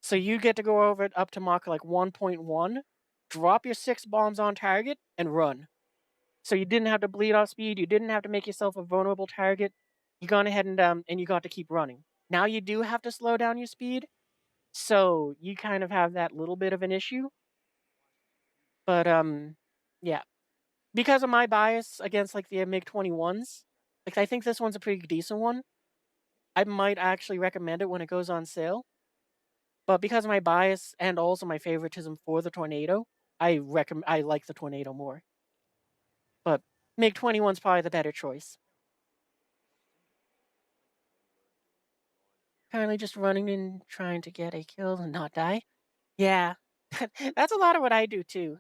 So you get to go over it up to Mach like 1.1, drop your 6 bombs on target, and run. So you didn't have to bleed off speed, you didn't have to make yourself a vulnerable target, you gone ahead and you got to keep running. Now you do have to slow down your speed, so you kind of have that little bit of an issue. But yeah, because of my bias against like the MiG-21s, like I think this one's a pretty decent one. I might actually recommend it when it goes on sale. But because of my bias and also my favoritism for the Tornado, I like the Tornado more. But MiG-21's probably the better choice. Currently just running and trying to get a kill and not die. Yeah. That's a lot of what I do too.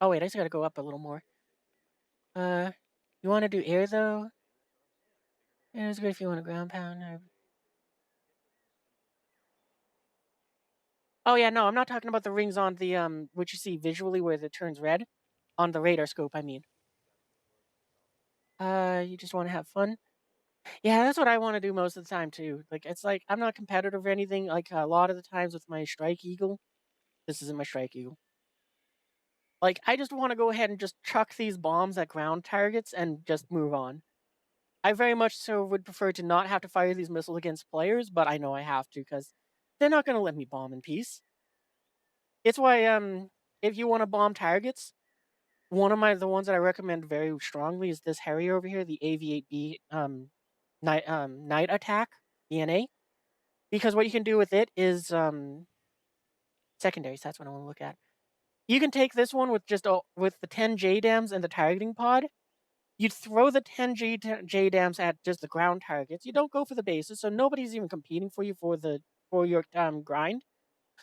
Oh wait, I just gotta go up a little more. Uh you wanna do air though? Yeah, it's good if you want a ground pound. Oh yeah, no, I'm not talking about the rings on the what you see visually where it turns red. On the radar scope, I mean. You just wanna have fun? Yeah, that's what I wanna do most of the time too. Like it's like I'm not competitive or anything. Like a lot of the times with my Strike Eagle. This isn't my Strike Eagle. Like, I just wanna go ahead and just chuck these bombs at ground targets and just move on. I very much so would prefer to not have to fire these missiles against players, but I know I have to because 'cause they're not gonna let me bomb in peace. It's why, if you wanna bomb targets, one of the ones that I recommend very strongly is this Harrier over here, the AV-8B, night attack, ENA, because what you can do with it is, secondaries, that's what I wanna look at. You can take this one with just, with the 10 JDAMs and the targeting pod. You'd throw the 10 JDAMs at just the ground targets. You don't go for the bases, so nobody's even competing for you for your grind.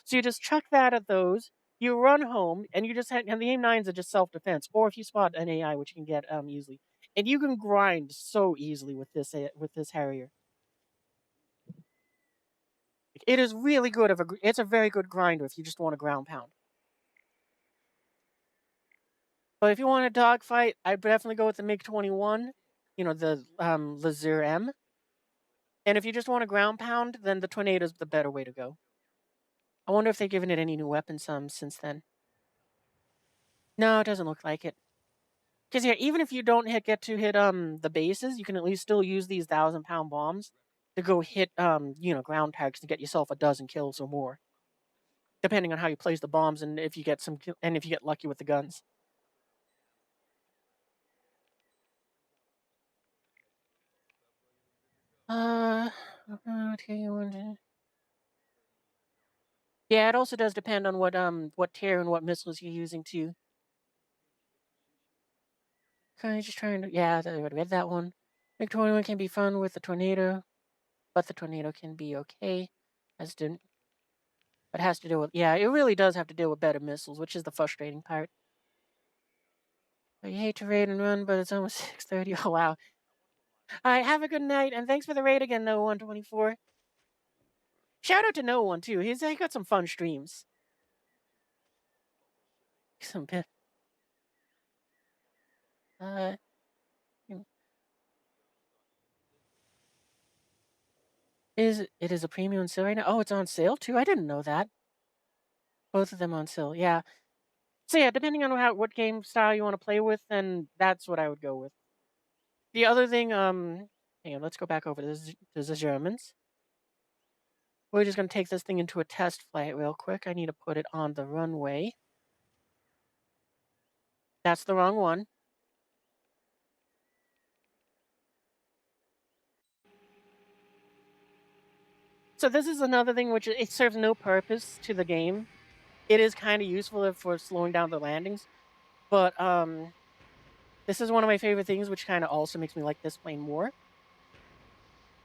So you just chuck that at those. You run home, and you just and the aim 9s are just self defense, or if you spot an AI, which you can get easily, and you can grind so easily with this Harrier. It is really good. It's a very good grinder if you just want a ground pound. But if you want a dogfight, I'd definitely go with the MiG-21. You know the Lazur M. And if you just want a ground pound, then the Tornado's the better way to go. I wonder if they've given it any new weapons since then. No, it doesn't look like it. Because yeah, even if you don't get to hit the bases, you can at least still use these 1,000-pound bombs to go hit ground targets to get yourself a dozen kills or more, depending on how you place the bombs and if you get and if you get lucky with the guns. Uh, yeah, it also does depend on what tier and what missiles you're using too. Kinda just trying to yeah, I already read that one. MiG-21 can be fun with the Tornado, but the Tornado can be okay. As didn't it has to deal with yeah, it really does have to deal with better missiles, which is the frustrating part. I hate to raid and run, but it's almost 6:30. Oh wow. Alright, have a good night, and thanks for the raid again, No 124. Shout out to No One too. He got some fun streams. Some bit uh mm, it is a premium sale right now? Oh, it's on sale too? I didn't know that. Both of them on sale. Yeah. So yeah, depending on what game style you want to play with, then that's what I would go with. The other thing, hang on, let's go back over to the Germans. We're just gonna take this thing into a test flight real quick. I need to put it on the runway. That's the wrong one. So this is another thing which it serves no purpose to the game. It is kind of useful for slowing down the landings, but this is one of my favorite things, which kind of also makes me like this plane more.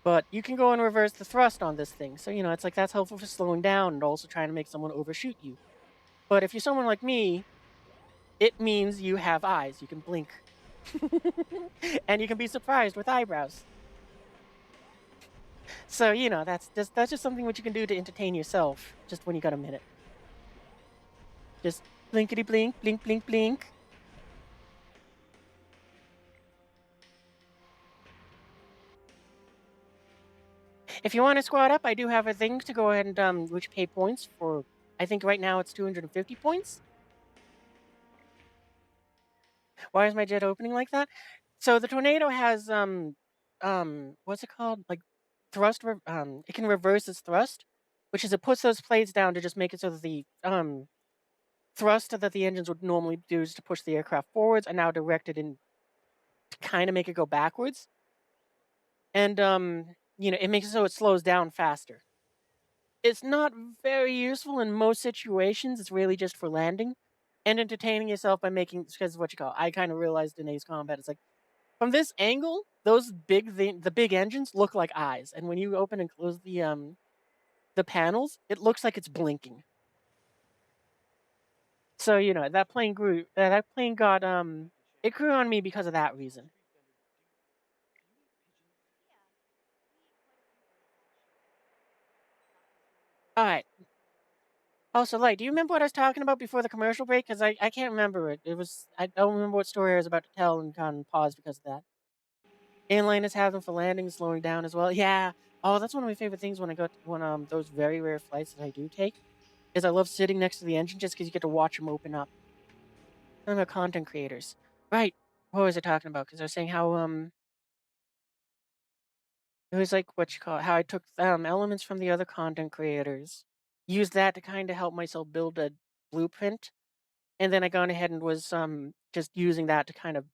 But you can go and reverse the thrust on this thing. So, it's like that's helpful for slowing down and also trying to make someone overshoot you. But if you're someone like me, it means you have eyes. You can blink. And you can be surprised with eyebrows. So, that's just something which you can do to entertain yourself just when you got a minute. Just blinkety blink, blink, blink, blink. If you want to squad up, I do have a thing to go ahead and which pay points for I think right now it's 250 points. Why is my jet opening like that? So the tornado has what's it called? Like it can reverse its thrust, which is it puts those plates down to just make it so that the thrust that the engines would normally use to push the aircraft forwards are now directed in to kind of make it go backwards. And it makes it so it slows down faster. It's not very useful in most situations. It's really just for landing and entertaining yourself by making because what you call. I kind of realized in Ace Combat, it's like from this angle, those the big engines look like eyes, and when you open and close the panels, it looks like it's blinking. So that plane grew. That plane got it grew on me because of that reason. All right. Also, like, do you remember what I was talking about before the commercial break? Because I can't remember it. I don't remember what story I was about to tell and kind of paused because of that. Inline is having for landing, slowing down as well. Yeah. Oh, that's one of my favorite things when I go when those very rare flights that I do take is I love sitting next to the engine just because you get to watch them open up. I'm a content creators, right? What was I talking about? Because I was saying how it was like what you call it, how I took elements from the other content creators, used that to kind of help myself build a blueprint, and then I gone ahead and was just using that to kind of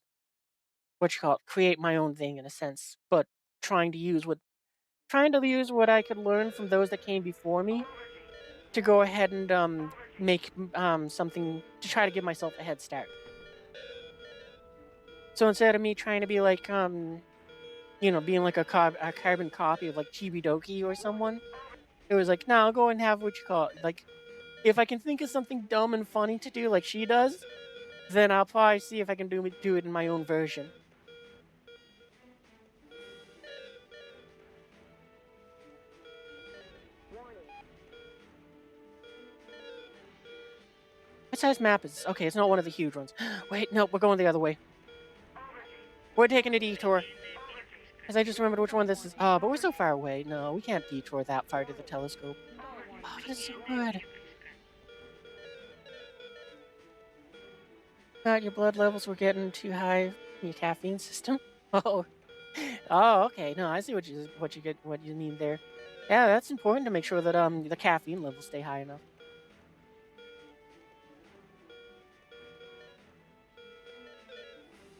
what you call it, create my own thing in a sense, but trying to use what trying to use what I could learn from those that came before me to go ahead and make something to try to give myself a head start. So instead of me trying to be like being like a carbon copy of like Chibidoki or someone, it was like, no, I'll go and have what you call it. Like if I can think of something dumb and funny to do like she does, then I'll probably see if I can do it in my own version. What size map is this? Okay, it's not one of the huge ones. Wait, no, we're going the other way. We're taking a detour. Because I just remembered which one this is. Oh, but we're so far away. No, we can't detour that far to the telescope. Oh, but it's so good. God, your blood levels were getting too high in your caffeine system. Oh, oh, okay. No, I see what you mean there. Yeah, that's important to make sure that the caffeine levels stay high enough.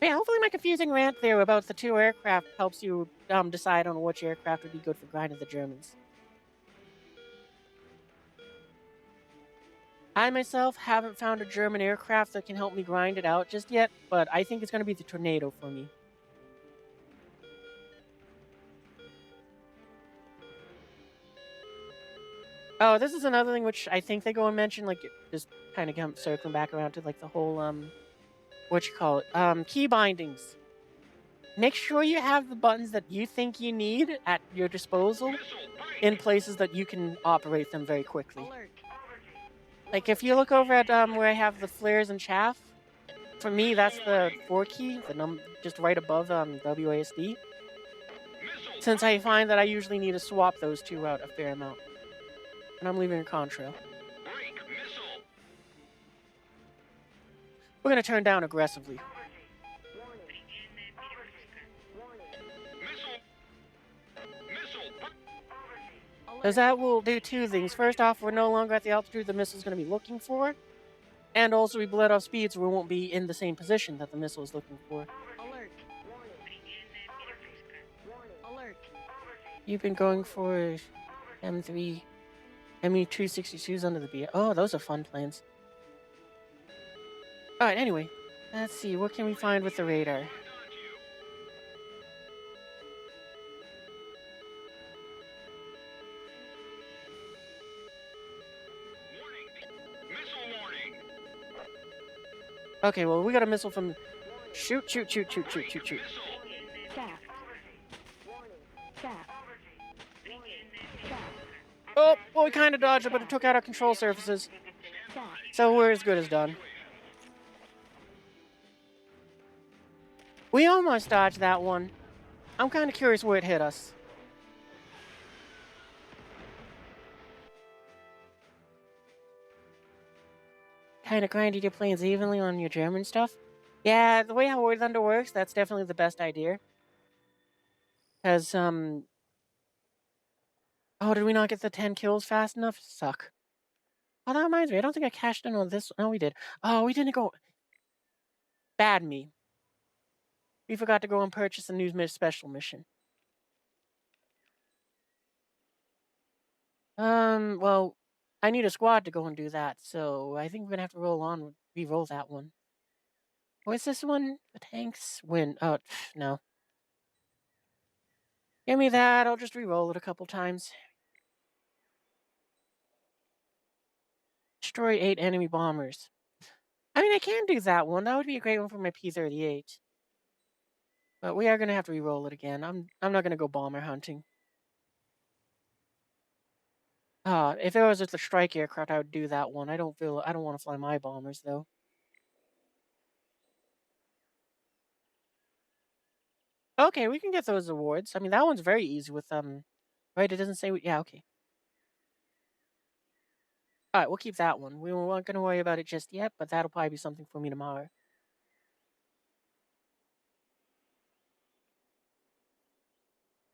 Yeah, hopefully my confusing rant there about the two aircraft helps you decide on which aircraft would be good for grinding the Germans. I myself haven't found a German aircraft that can help me grind it out just yet, but I think it's going to be the Tornado for me. Oh, this is another thing which I think they go and mention, like just kind of come circling back around to like the whole what you call it key bindings. Make sure you have the buttons that you think you need at your disposal in places that you can operate them very quickly. Like if you look over at where I have the flares and chaff, for me that's the 4 key, the just right above WASD. Since I find that I usually need to swap those two out a fair amount. And I'm leaving a contrail. We're gonna turn down aggressively. Because that will do two things. First off, we're no longer at the altitude the missile's going to be looking for. And also, we bled off speed, so we won't be in the same position that the missile is looking for. Alert. Alert. You've been going for M3, ME-262s under the B. Oh, those are fun planes. Alright, anyway. Let's see, what can we find with the radar? Okay, well, we got a missile from... Shoot, shoot, shoot, shoot, shoot, shoot, shoot. Shaft. Shaft. Shaft. Oh, well, we kind of dodged it, but it took out our control surfaces. Shaft. So we're as good as done. We almost dodged that one. I'm kind of curious where it hit us. Kind of grinded your planes evenly on your German stuff? Yeah, the way how War Thunder works, that's definitely the best idea. Because, oh, did we not get the 10 kills fast enough? Suck. Oh, that reminds me. I don't think I cashed in on this. No, we did. Oh, we didn't go. Bad me. We forgot to go and purchase a new special mission. Well, I need a squad to go and do that, so I think we're gonna have to re-roll that one. What's this one? The tanks win. Oh, no. Give me that. I'll just re-roll it a couple times. Destroy 8 enemy bombers. I mean, I can do that one. That would be a great one for my P-38. But we are gonna have to re-roll it again. I'm not gonna go bomber hunting. If it was just a strike aircraft, I would do that one. I don't want to fly my bombers though. Okay, we can get those awards. I mean, that one's very easy with right? It doesn't say yeah. Okay. All right, we'll keep that one. We weren't gonna worry about it just yet, but that'll probably be something for me tomorrow.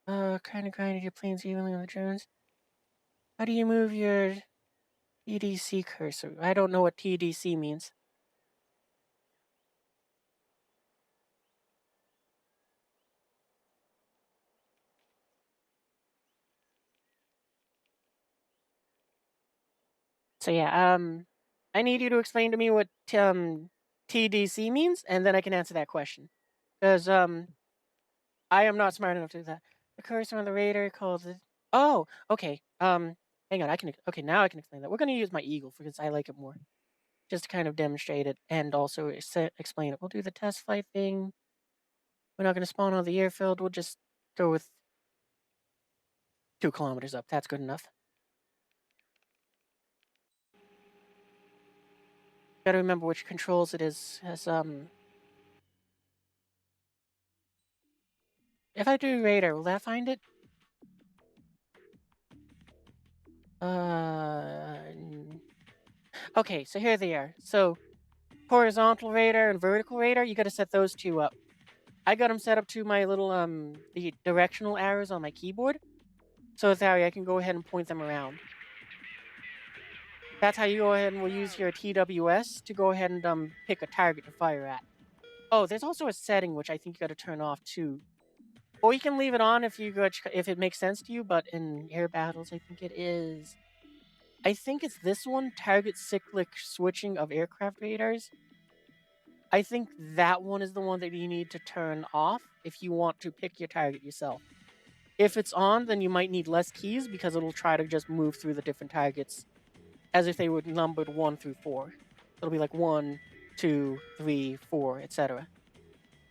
Kind of grinded your planes evenly on the drones. How do you move your TDC cursor? I don't know what TDC means. So yeah, I need you to explain to me what TDC means, and then I can answer that question. Because I am not smart enough to do that. The cursor on the radar calls it. Oh, okay. Hang on. Okay, now I can explain that. We're gonna use my eagle because I like it more, just to kind of demonstrate it and also explain it. We'll do the test flight thing. We're not gonna spawn on the airfield. We'll just go with 2 kilometers up. That's good enough. Gotta remember which controls it is. As if I do radar, will that find it? Okay, so here they are. So horizontal radar and vertical radar, you got to set those two up. I got them set up to my little the directional arrows on my keyboard, so that way I can go ahead and point them around. That's how you go ahead and will use your TWS to go ahead and pick a target to fire at. Oh, there's also a setting which I think you got to turn off too. Or you can leave it on if if it makes sense to you. But in air battles, I think it is. I think it's this one: target cyclic switching of aircraft radars. I think that one is the one that you need to turn off if you want to pick your target yourself. If it's on, then you might need less keys because it'll try to just move through the different targets as if they were numbered 1 through 4. It'll be like 1, 2, 3, 4, etc.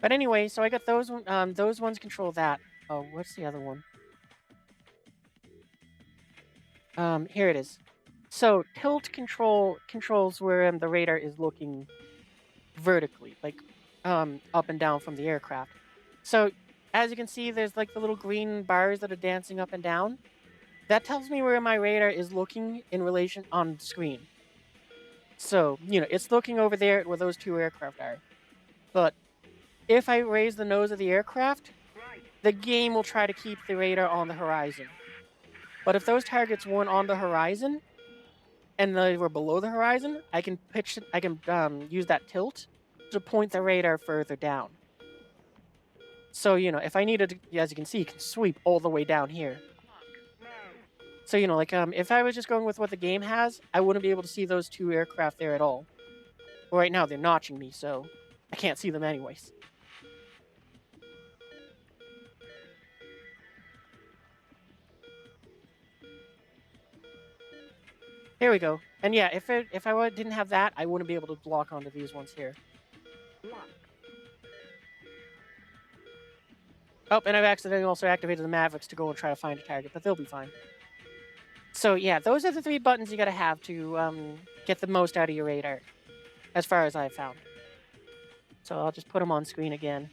But anyway, so I got those. Those ones control that. Oh, what's the other one? Here it is. So tilt controls where the radar is looking vertically, like up and down from the aircraft. So as you can see, there's like the little green bars that are dancing up and down. That tells me where my radar is looking in relation on the screen. So, it's looking over there where those 2 aircraft are. But if I raise the nose of the aircraft, the game will try to keep the radar on the horizon. But if those targets weren't on the horizon and they were below the horizon, I can use that tilt to point the radar further down. So, if I needed to, as you can see, you can sweep all the way down here. So, like, if I was just going with what the game has, I wouldn't be able to see those 2 aircraft there at all. Well, right now, they're notching me, so I can't see them anyways. Here we go. And yeah, if I didn't have that, I wouldn't be able to block onto these ones here. Oh, and I've accidentally also activated the Mavericks to go and try to find a target, but they'll be fine. So yeah, those are the 3 buttons you gotta have to get the most out of your radar, as far as I've found. So I'll just put them on screen again.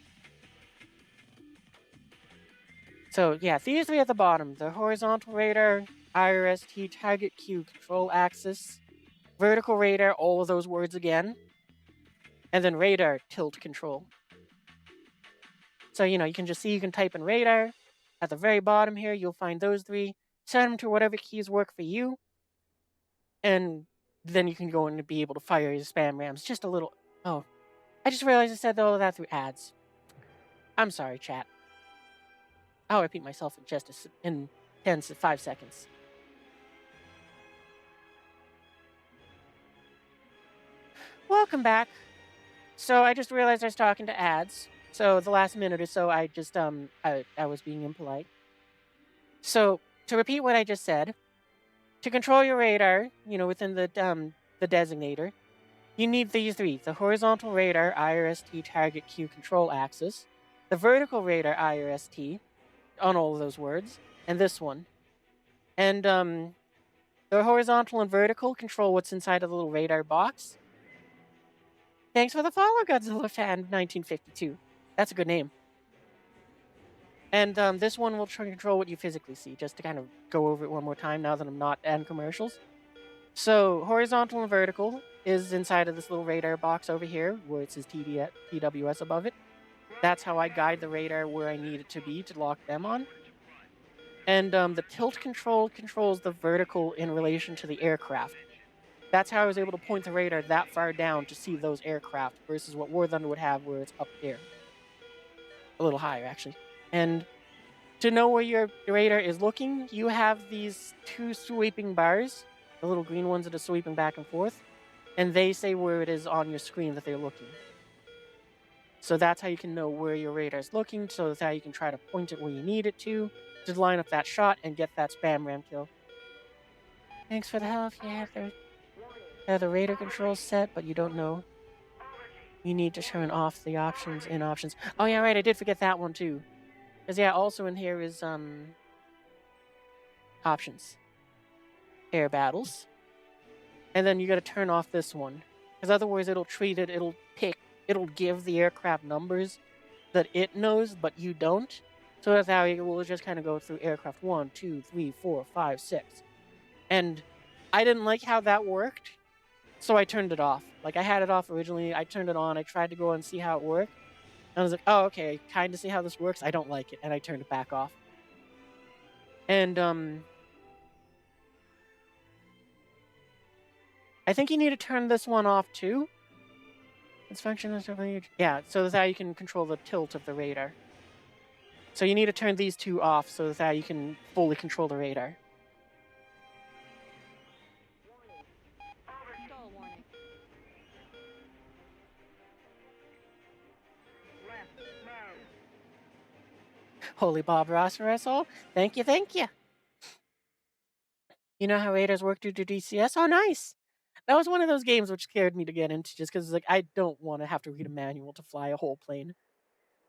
So yeah, these 3 at the bottom: the horizontal radar, IRST, target Q, control axis, vertical radar, all of those words again, and then radar tilt control. So, you can just see, you can type in radar. At the very bottom here, you'll find those 3. Set them to whatever keys work for you. And then you can go in and be able to fire your spam rams just a little. Oh, I just realized I said all of that through ads. I'm sorry, chat. I'll repeat myself in just in 5 seconds. Welcome back. So I just realized I was talking to ads. So the last minute or so, I just I was being impolite. So to repeat what I just said, to control your radar, within the designator, you need these three: the horizontal radar IRST target Q control axis, the vertical radar IRST on all of those words, and this one. And the horizontal and vertical control what's inside of the little radar box. Thanks for the follow, Godzilla fan 1952. That's a good name. And this one will control what you physically see, just to kind of go over it one more time now that I'm not adding commercials. So horizontal and vertical is inside of this little radar box over here, where it says TWS above it. That's how I guide the radar where I need it to be to lock them on. And the tilt control controls the vertical in relation to the aircraft. That's how I was able to point the radar that far down to see those aircraft versus what War Thunder would have where it's up there. A little higher, actually. And to know where your radar is looking, you have these two sweeping bars, the little green ones that are sweeping back and forth, and they say where it is on your screen that they're looking. So that's how you can know where your radar is looking, so that's how you can try to point it where you need it to line up that shot and get that spam ram kill. Thanks for the help. Yeah, the radar controls set, but you don't know. You need to turn off the options in options. Oh yeah, right, I did forget that one too. Because yeah, also in here is options. Air battles. And then you gotta turn off this one. Because otherwise it'll give the aircraft numbers that it knows, but you don't. So that's how it will just kind of go through aircraft 1, 2, 3, 4, 5, 6. And I didn't like how that worked, so I turned it off. Like, I had it off originally, I turned it on, I tried to go and see how it worked. And I was like, oh, okay, kind of see how this works, I don't like it, and I turned it back off. And, I think you need to turn this one off, too. Its function is yeah, so that's how you can control the tilt of the radar. So you need to turn these two off so that's how you can fully control the radar. Stall warning. Left mode. Holy Bob Ross for us all. Thank you, thank you. You know how radars work due to DCS? Oh, nice. That was one of those games which scared me to get into just because, like, I don't want to have to read a manual to fly a whole plane.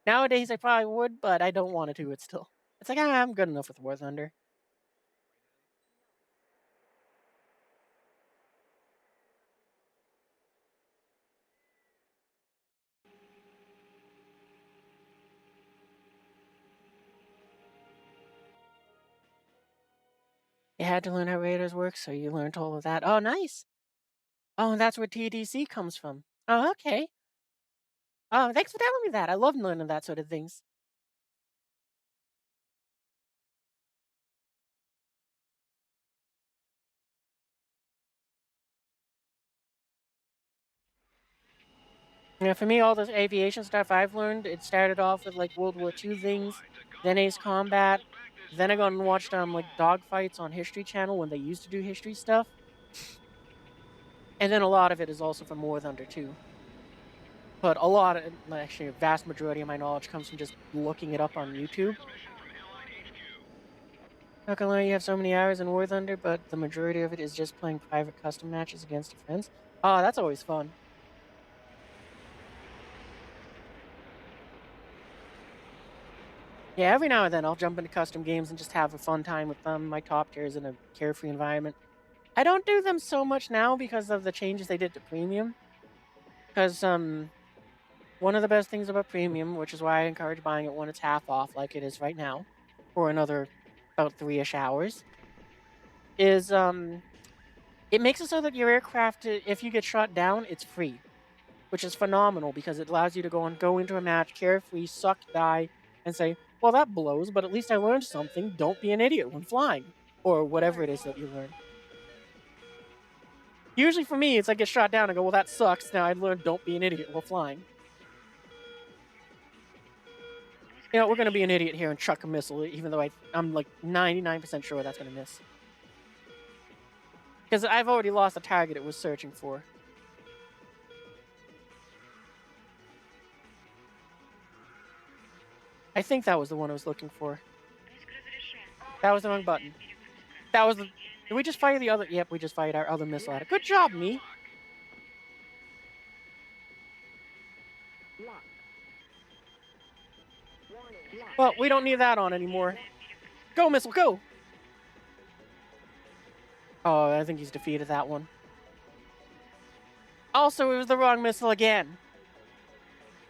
Nowadays, I probably would, but I don't want to do it still. It's like, I'm good enough with War Thunder. You had to learn how radars work, so you learned all of that. Oh, nice. Oh, and that's where TDC comes from. Oh, okay. Oh, thanks for telling me that. I love learning that sort of things. Yeah, for me, all this aviation stuff I've learned, it started off with like World War II things, then Ace Combat, then I got and watched like dogfights on History Channel when they used to do history stuff, and then a lot of it is also from War Thunder too. But a lot of, actually, a vast majority of my knowledge comes from just looking it up on YouTube. Not gonna lie, you have so many hours in War Thunder, but the majority of it is just playing private custom matches against your friends. Oh, that's always fun. Yeah, every now and then I'll jump into custom games and just have a fun time with my top tiers in a carefree environment. I don't do them so much now because of the changes they did to premium. Because one of the best things about premium, which is why I encourage buying it when it's half off, like it is right now, for another about 3-ish hours, is it makes it so that your aircraft, if you get shot down, it's free, which is phenomenal because it allows you to go into a match carefree, suck, die, and say, well, that blows, but at least I learned something. Don't be an idiot when flying, or whatever it is that you learn. Usually for me, it's I get shot down and go, well, that sucks. Now I learned don't be an idiot while flying. You know, we're going to be an idiot here and chuck a missile, even though I'm like 99% sure that's going to miss. Because I've already lost the target it was searching for. I think that was the one I was looking for. That was the wrong button. That was the... Did we just fire the other... Yep, we just fired our other missile at it. Good job, me! Well, we don't need that on anymore. Go, missile, go! Oh, I think he's defeated that one. Also, it was the wrong missile again.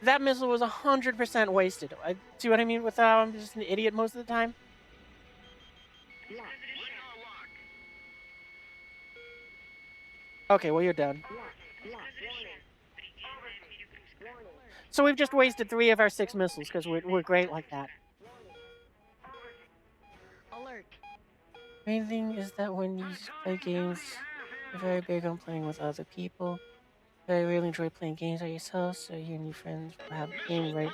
That missile was 100% wasted. See what I mean with that? I'm just an idiot most of the time. Okay, well, you're done. So we've just wasted 3 of our 6 missiles because we're great like that. Alert. Main thing is that when you play games, you're very big on playing with other people. Very really enjoy playing games by yourself, so you and your friends will have a game right.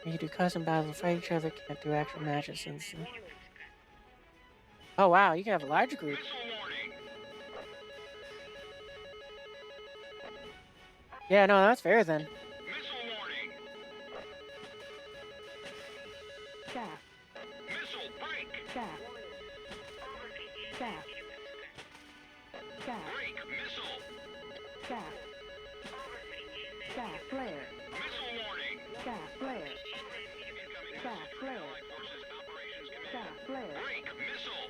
You do custom battles, fight each other, can't do actual matches and stuff. Oh wow, you can have a larger group. Yeah, no, that's fair then. Staff. Staff. Staff. Staff. Staff. Staff. Flare. Staff. Flare. Staff. Flare. Staff. Flare.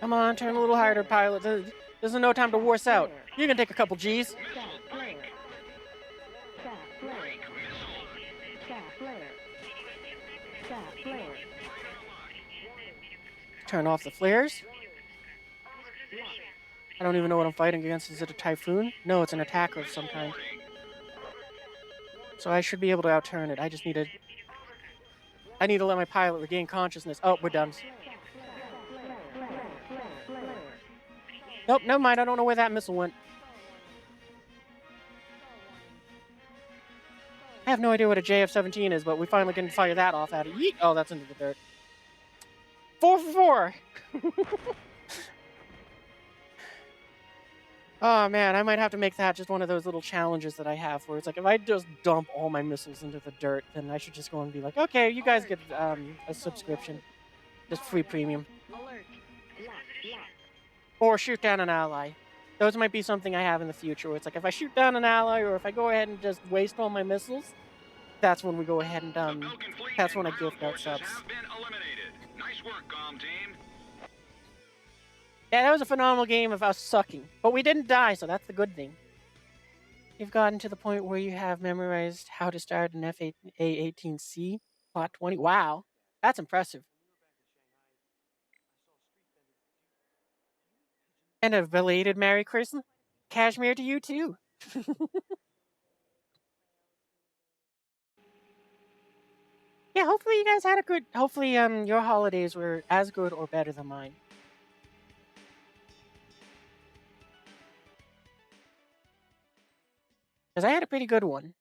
Come on, turn a little harder, pilot. There's no time to worse out. You can take a couple G's. Staff. Flare. Staff. Flare. Staff. Flare. Staff. Flare. Turn off the flares. I don't even know what I'm fighting against. Is it a typhoon? No, it's an attacker of some kind. So I should be able to outturn it. I just need to... I need to let my pilot regain consciousness. Oh, we're done. Nope, never mind. I don't know where that missile went. I have no idea what a JF-17 is, but we finally can fire that off at it. Yeet! Oh, that's into the dirt. 4 for 4! Oh man, I might have to make that just one of those little challenges that I have where it's like, if I just dump all my missiles into the dirt, then I should just go and be like, okay, you guys get a subscription. Just free premium. Or shoot down an ally. Those might be something I have in the future where it's like, if I shoot down an ally or if I go ahead and just waste all my missiles, that's when we go ahead and that's when I gift out subs. Nice work, comm team. Yeah, that was a phenomenal game of us sucking. But we didn't die, so that's the good thing. You've gotten to the point where you have memorized how to start an FA-18C Plot 20. Wow, that's impressive. And a belated Merry Christmas. Cashmere to you, too. Yeah, hopefully you guys had a good... Hopefully your holidays were as good or better than mine. Because I had a pretty good one.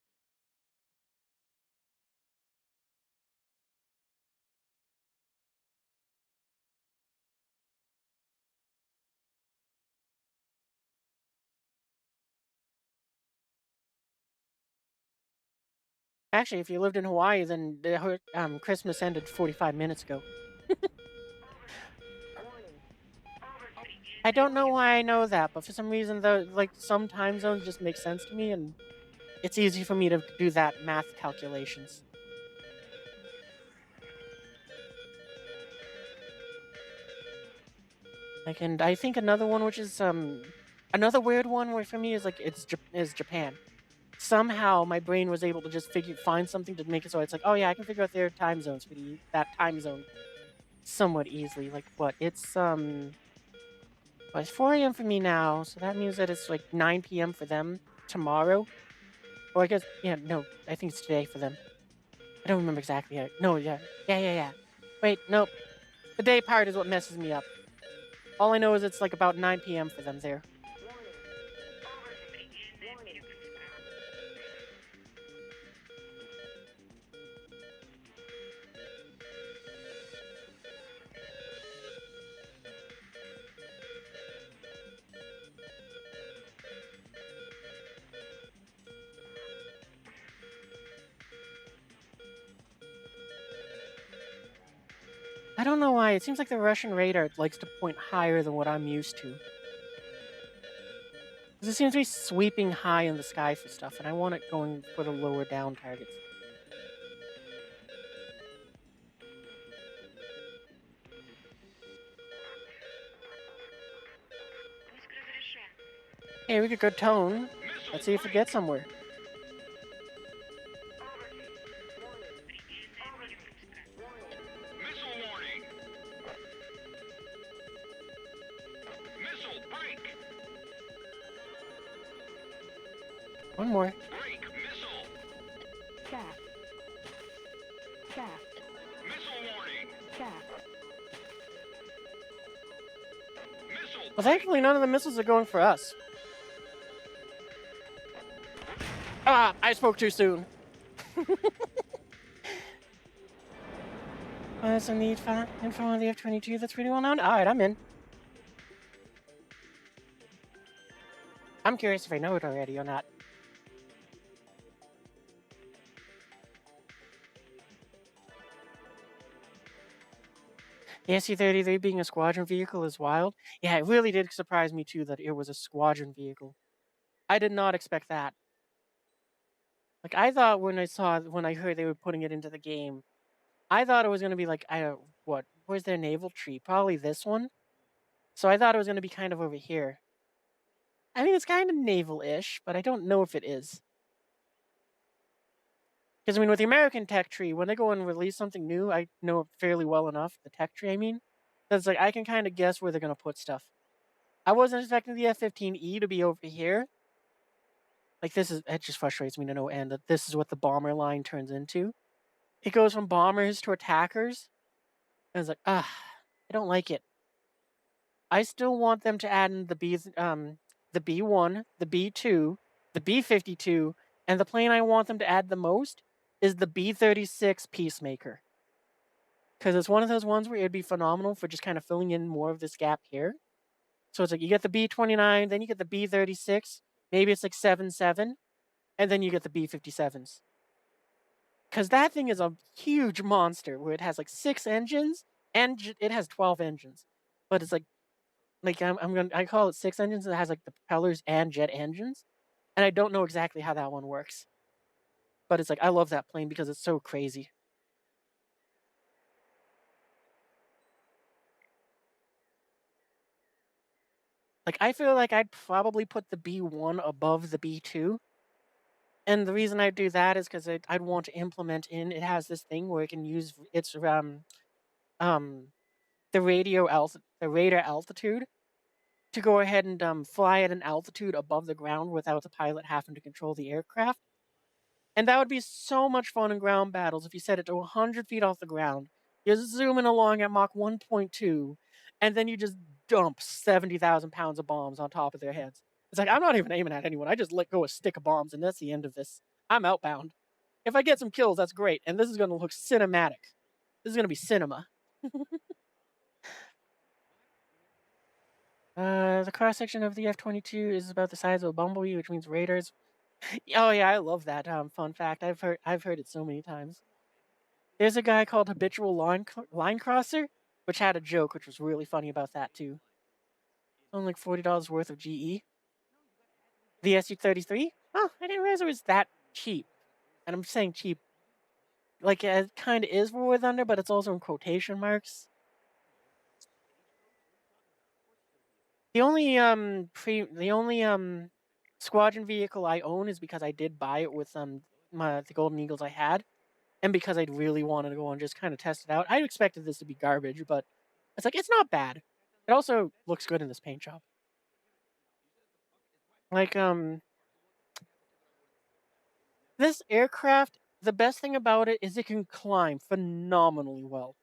Actually, if you lived in Hawaii, then Christmas ended 45 minutes ago. I don't know why I know that, but for some reason, like some time zones just make sense to me, and it's easy for me to do that math calculations. Like, and I think another one, which is another weird one, where for me is like is Japan. Somehow my brain was able to just find something to make it so it's like, oh yeah, I can figure out their time zones for that time zone somewhat easily. Like what? Well, it's 4 a.m. for me now, so that means that it's like 9 p.m. for them tomorrow. Or I guess, yeah, no, I think it's today for them. I don't remember exactly. No, yeah. Wait, nope. The day part is what messes me up. All I know is it's like about 9 p.m. for them there. don't know why. It seems like the Russian radar likes to point higher than what I'm used to. 'Cause it seems to be sweeping high in the sky for stuff, and I want it going for the lower down targets. Пуск разрешен. Hey, we got good tone. Missile Let's see if we break! get somewhere. Предельная перегрузка. Missile warning! Missile break! One more. Break! Missile! Chaff. Chaff. Missile warning! Chaff. Missile Well, thankfully, none of the missiles are going for us. Ah, I spoke too soon. Some need info on the F-22 that's pretty well known. All right, I'm in. I'm curious if I know it already or not. The SC-33 being a squadron vehicle is wild. Yeah, it really did surprise me too that it was a squadron vehicle. I did not expect that. Like I thought when I heard they were putting it into the game, I thought it was gonna be like where's their naval tree? Probably this one. So I thought it was gonna be kind of over here. I mean, it's kind of naval-ish, but I don't know if it is. Because I mean, with the American tech tree, when they go and release something new, I know it fairly well enough. The tech tree, I mean, that's like I can kind of guess where they're gonna put stuff. I wasn't expecting the F-15E to be over here. Like it just frustrates me to no end that this is what the bomber line turns into. It goes from bombers to attackers, and it's like, I don't like it. I still want them to add in the the B1, the B2, the B-52, and the plane I want them to add the most is the B-36 Peacemaker. Because it's one of those ones where it'd be phenomenal for just kind of filling in more of this gap here. So it's like you get the B-29, then you get the B-36, maybe it's like 7.7, and then you get the B-57s. Because that thing is a huge monster where it has like 6 engines, and it has 12 engines. But it's like I call it 6 engines, and it has like the propellers and jet engines. And I don't know exactly how that one works. But it's like I love that plane because it's so crazy. Like I feel like I'd probably put the B1 above the B2. And the reason I do that is because I'd want to implement in it has this thing where it can use its um the the radar altitude to go ahead and fly at an altitude above the ground without the pilot having to control the aircraft. And that would be so much fun in ground battles if you set it to 100 feet off the ground. You're zooming along at Mach 1.2, and then you just dump 70,000 pounds of bombs on top of their heads. It's like, I'm not even aiming at anyone. I just let go a stick of bombs, and that's the end of this. I'm outbound. If I get some kills, that's great. And this is going to look cinematic. This is going to be cinema. The cross section of the F-22 is about the size of a bumblebee, which means radars. Oh yeah, I love that fun fact. I've heard it so many times. There's a guy called Habitual Line Crosser, which had a joke, which was really funny about that too. Only like $40 worth of GE. The SU-33? Oh, I didn't realize it was that cheap. And I'm saying cheap, like it kind of is for War Thunder, but it's also in quotation marks. The only squadron vehicle I own is because I did buy it with the Golden Eagles I had, and because I really wanted to go and just kind of test it out. I expected this to be garbage, but it's like it's not bad. It also looks good in this paint job. Like this aircraft, the best thing about it is it can climb phenomenally well.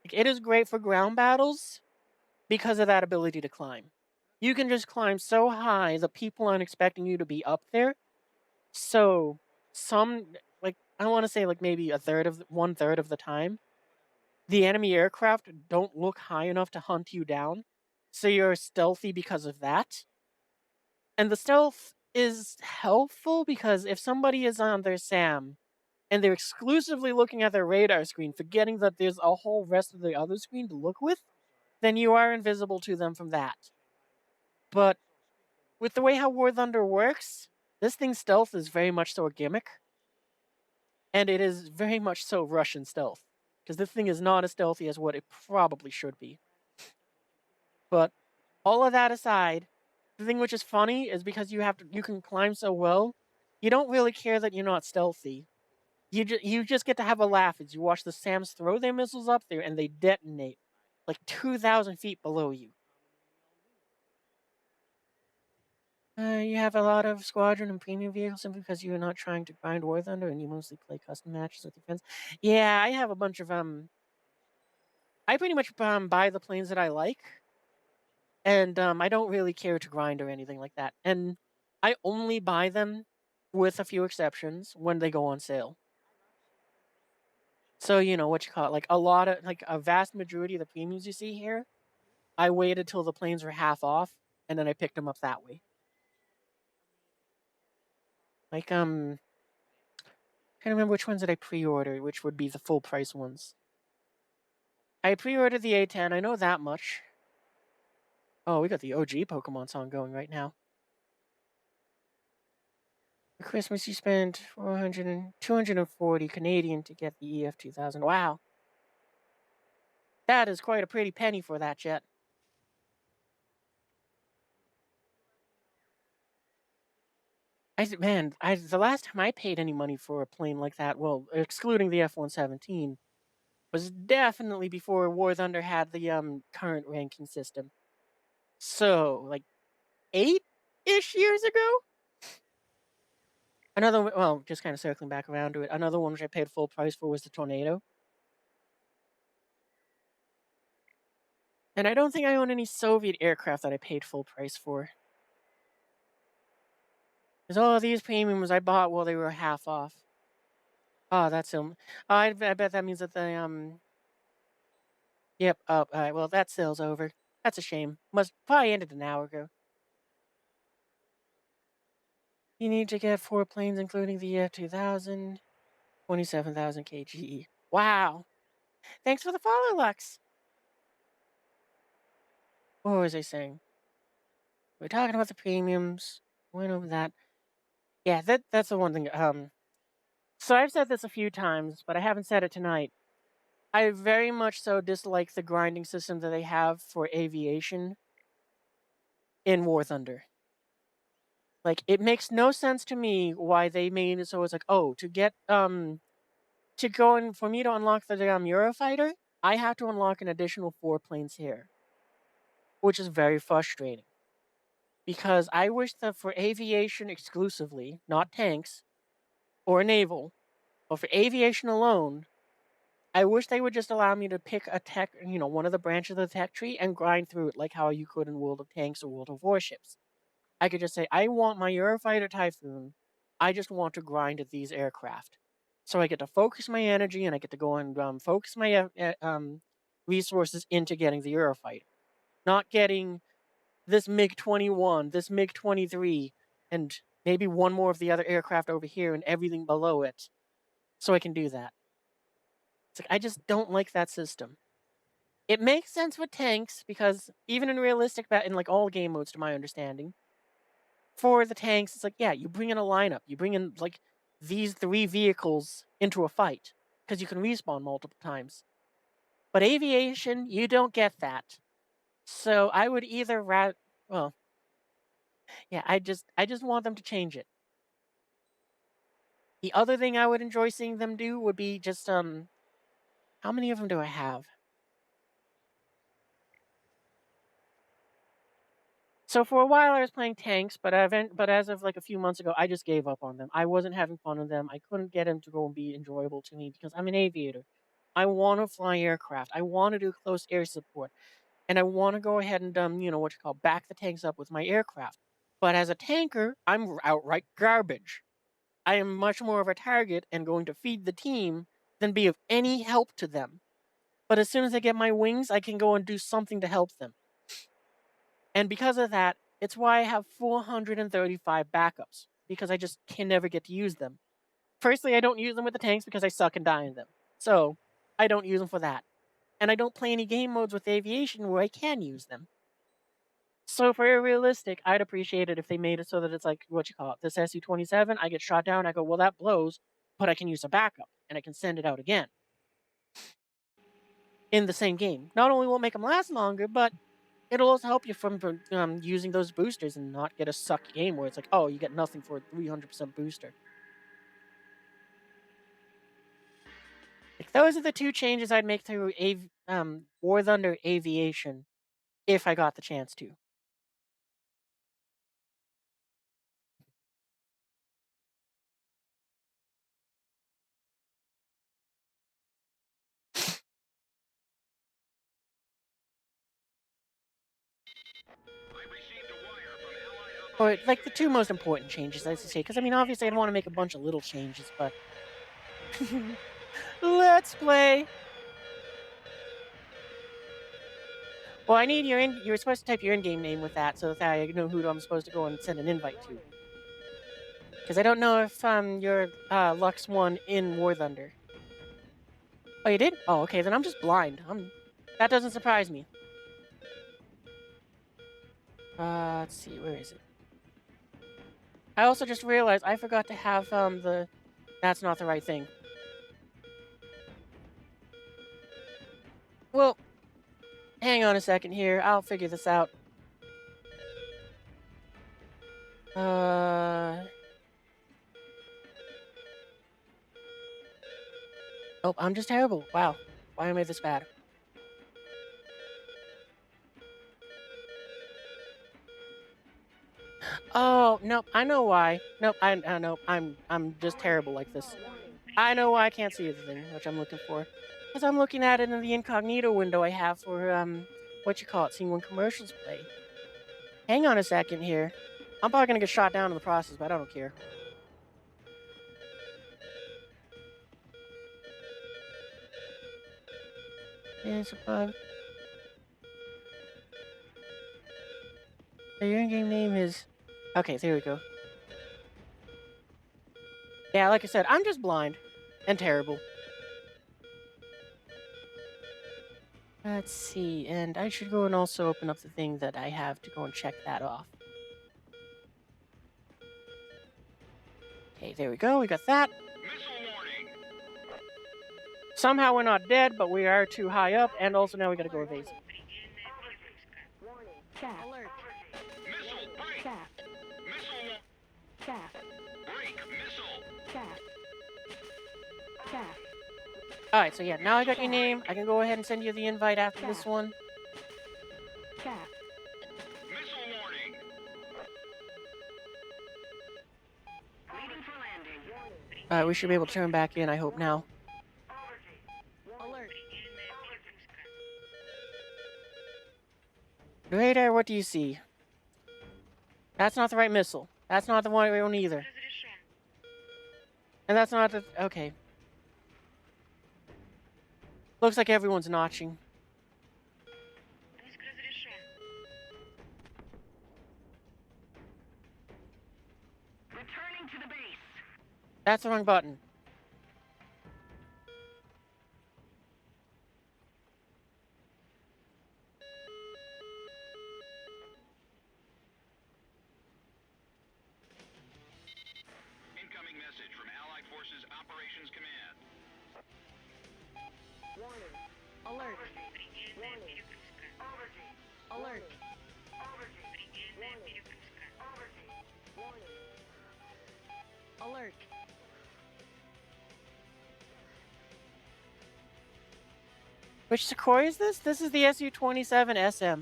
Like it is great for ground battles because of that ability to climb. You can just climb so high that people aren't expecting you to be up there. So some like I want to say like maybe 1/3 of the time, the enemy aircraft don't look high enough to hunt you down. So you're stealthy because of that. And the stealth is helpful because if somebody is on their SAM and they're exclusively looking at their radar screen, forgetting that there's a whole rest of the other screen to look with, then you are invisible to them from that. But with the way how War Thunder works, this thing's stealth is very much so a gimmick, and it is very much so Russian stealth, because this thing is not as stealthy as what it probably should be. But all of that aside, the thing which is funny is because you can climb so well, you don't really care that you're not stealthy. You just get to have a laugh as you watch the SAMs throw their missiles up there and they detonate like 2,000 feet below you. You have a lot of squadron and premium vehicles simply because you're not trying to grind War Thunder and you mostly play custom matches with your friends. Yeah, I have a bunch of I pretty much buy the planes that I like, and I don't really care to grind or anything like that. And I only buy them, with a few exceptions, when they go on sale. So you know what you call it, like a vast majority of the premiums you see here, I waited till the planes were half off, and then I picked them up that way. Like can't remember which ones did I pre-order, which would be the full price ones. I pre-ordered the A10. I know that much. Oh, we got the OG Pokemon song going right now. For Christmas, you spent 240 Canadian to get the EF2000. Wow, that is quite a pretty penny for that jet. The last time I paid any money for a plane like that, well, excluding the F-117, was definitely before War Thunder had the current ranking system. So, like 8-ish years ago. Well, just kind of circling back around to it. Another one which I paid full price for was the Tornado. And I don't think I own any Soviet aircraft that I paid full price for. Because all of these premiums I bought while they were half off. Oh, that's I bet that means that the. Yep. Oh, all right. Well, that sale's over. That's a shame. Must probably ended an hour ago. You need to get 4 planes, including the F-2000, 27,000 kg. Wow. Thanks for the follow, Lux. What was I saying? We're talking about the premiums. Went over that. Yeah, that's the one thing. So I've said this a few times, but I haven't said it tonight. I very much so dislike the grinding system that they have for aviation in War Thunder. Like, it makes no sense to me why they made it so it's like, oh, to go and for me to unlock the Eurofighter, I have to unlock an additional 4 planes here, which is very frustrating. Because I wish that for aviation exclusively, not tanks or naval, but for aviation alone, I wish they would just allow me to pick a tech, one of the branches of the tech tree and grind through it like how you could in World of Tanks or World of Warships. I could just say, I want my Eurofighter Typhoon. I just want to grind at these aircraft. So I get to focus my energy and I get to go and focus my resources into getting the Eurofighter. Not getting this MiG-21, this MiG-23, and maybe one more of the other aircraft over here and everything below it. So I can do that. It's like, I just don't like that system. It makes sense with tanks because even in realistic in like all game modes, to my understanding, for the tanks, it's like, yeah, you bring in a lineup, you bring in like these 3 vehicles into a fight because you can respawn multiple times. But aviation, you don't get that. So I would either well, yeah, I just want them to change it. The other thing I would enjoy seeing them do would be just how many of them do I have? So for a while I was playing tanks, but as of like a few months ago, I just gave up on them. I wasn't having fun with them. I couldn't get them to go and be enjoyable to me because I'm an aviator. I want to fly aircraft. I want to do close air support, and I want to go ahead and back the tanks up with my aircraft. But as a tanker, I'm outright garbage. I am much more of a target and going to feed the team than be of any help to them. But as soon as I get my wings, I can go and do something to help them. And because of that, it's why I have 435 backups, because I just can never get to use them. Personally, I don't use them with the tanks because I suck and die in them. So, I don't use them for that. And I don't play any game modes with aviation where I can use them. So, for realistic, I'd appreciate it if they made it so that it's like, what you call it, this SU-27, I get shot down, I go, well, that blows, but I can use a backup, and I can send it out again in the same game. Not only will it make them last longer, but it'll also help you from using those boosters and not get a sucky game where it's like, oh, you get nothing for a 300% booster. Like, those are the two changes I'd make to War Thunder Aviation if I got the chance to. I received a wire from Allied Or, operations like, the two command. most important changes, I should say. Because, I mean, obviously, I'd want to make a bunch of little changes, but... Let's play! Well, I need you're supposed to type your in-game name with that, so that I know who I'm supposed to go and send an invite to. Because I don't know if you're Lux 1 in War Thunder. Oh, you did? Oh, okay, then I'm just blind. That doesn't surprise me. Let's see, where is it? I also just realized I forgot to have the... That's not the right thing. Well, hang on a second here. I'll figure this out. Oh, I'm just terrible. Wow. Why am I this bad? Oh, nope. I know why. Nope. I know. I'm just terrible like this. I know why I can't see the thing, which I'm looking for. Because I'm looking at it in the incognito window I have for, what you call it, seeing when commercials play. Hang on a second here. I'm probably gonna get shot down in the process, but I don't care. It's above. Your in-game name is... Okay, there we go. Yeah, like I said, I'm just blind. And terrible. Let's see, and I should go and also open up the thing that I have to go and check that off. Okay, there we go, we got that. Missile warning. Somehow we're not dead, but we are too high up, and also now we gotta go evasive. Warning. Chaff. Alert. Missile break. Chaff. Missile Chaff. break. Missile. Chaff. Chaff. Alright, so yeah, now I got your name. I can go ahead and send you the invite after this one. Chaff. Missile warning. Leaving for landing. Alright, we should be able to turn back in, I hope now. Alert. Radar, what do you see? That's not the right missile. That's not the one either. Разрешен. And that's not the... Okay. Looks like everyone's notching. Пуск разрешен. Returning to the base. That's the wrong button. Incoming message from Allied Forces Operations Command. Alert. Предельная перегрузка. Alert. Предельная перегрузка. Alert. Which Sequoia is this? This is the SU-27 SM.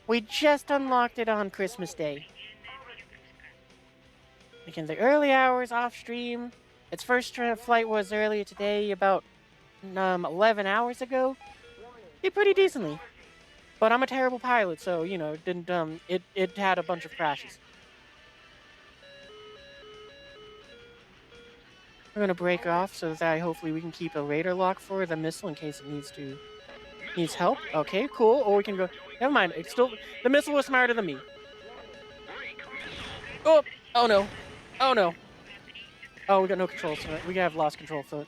We just unlocked it on Christmas Day. Like in the early hours off stream. Its first flight was earlier today, about 11 hours ago. Did pretty decently. But I'm a terrible pilot, so, you know, it didn't, it had a bunch of crashes. We're gonna break off so that hopefully we can keep a radar lock for the missile in case it needs help. Okay, cool. Or we can go. Never mind. It's still the missile was smarter than me. Oh, oh no, oh no. Oh, we got no control, so we have lost control for it.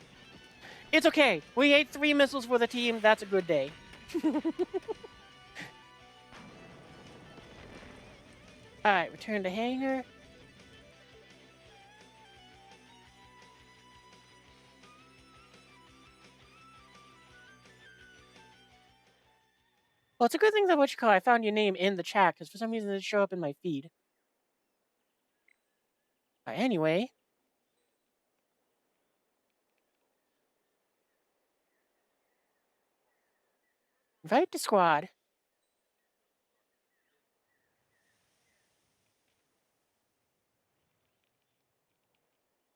It's okay. We ate 3 missiles for the team. That's a good day. Alright, return to hangar. Well, it's a good thing that I found your name in the chat, because for some reason it didn't show up in my feed. Anyway. Invite the squad.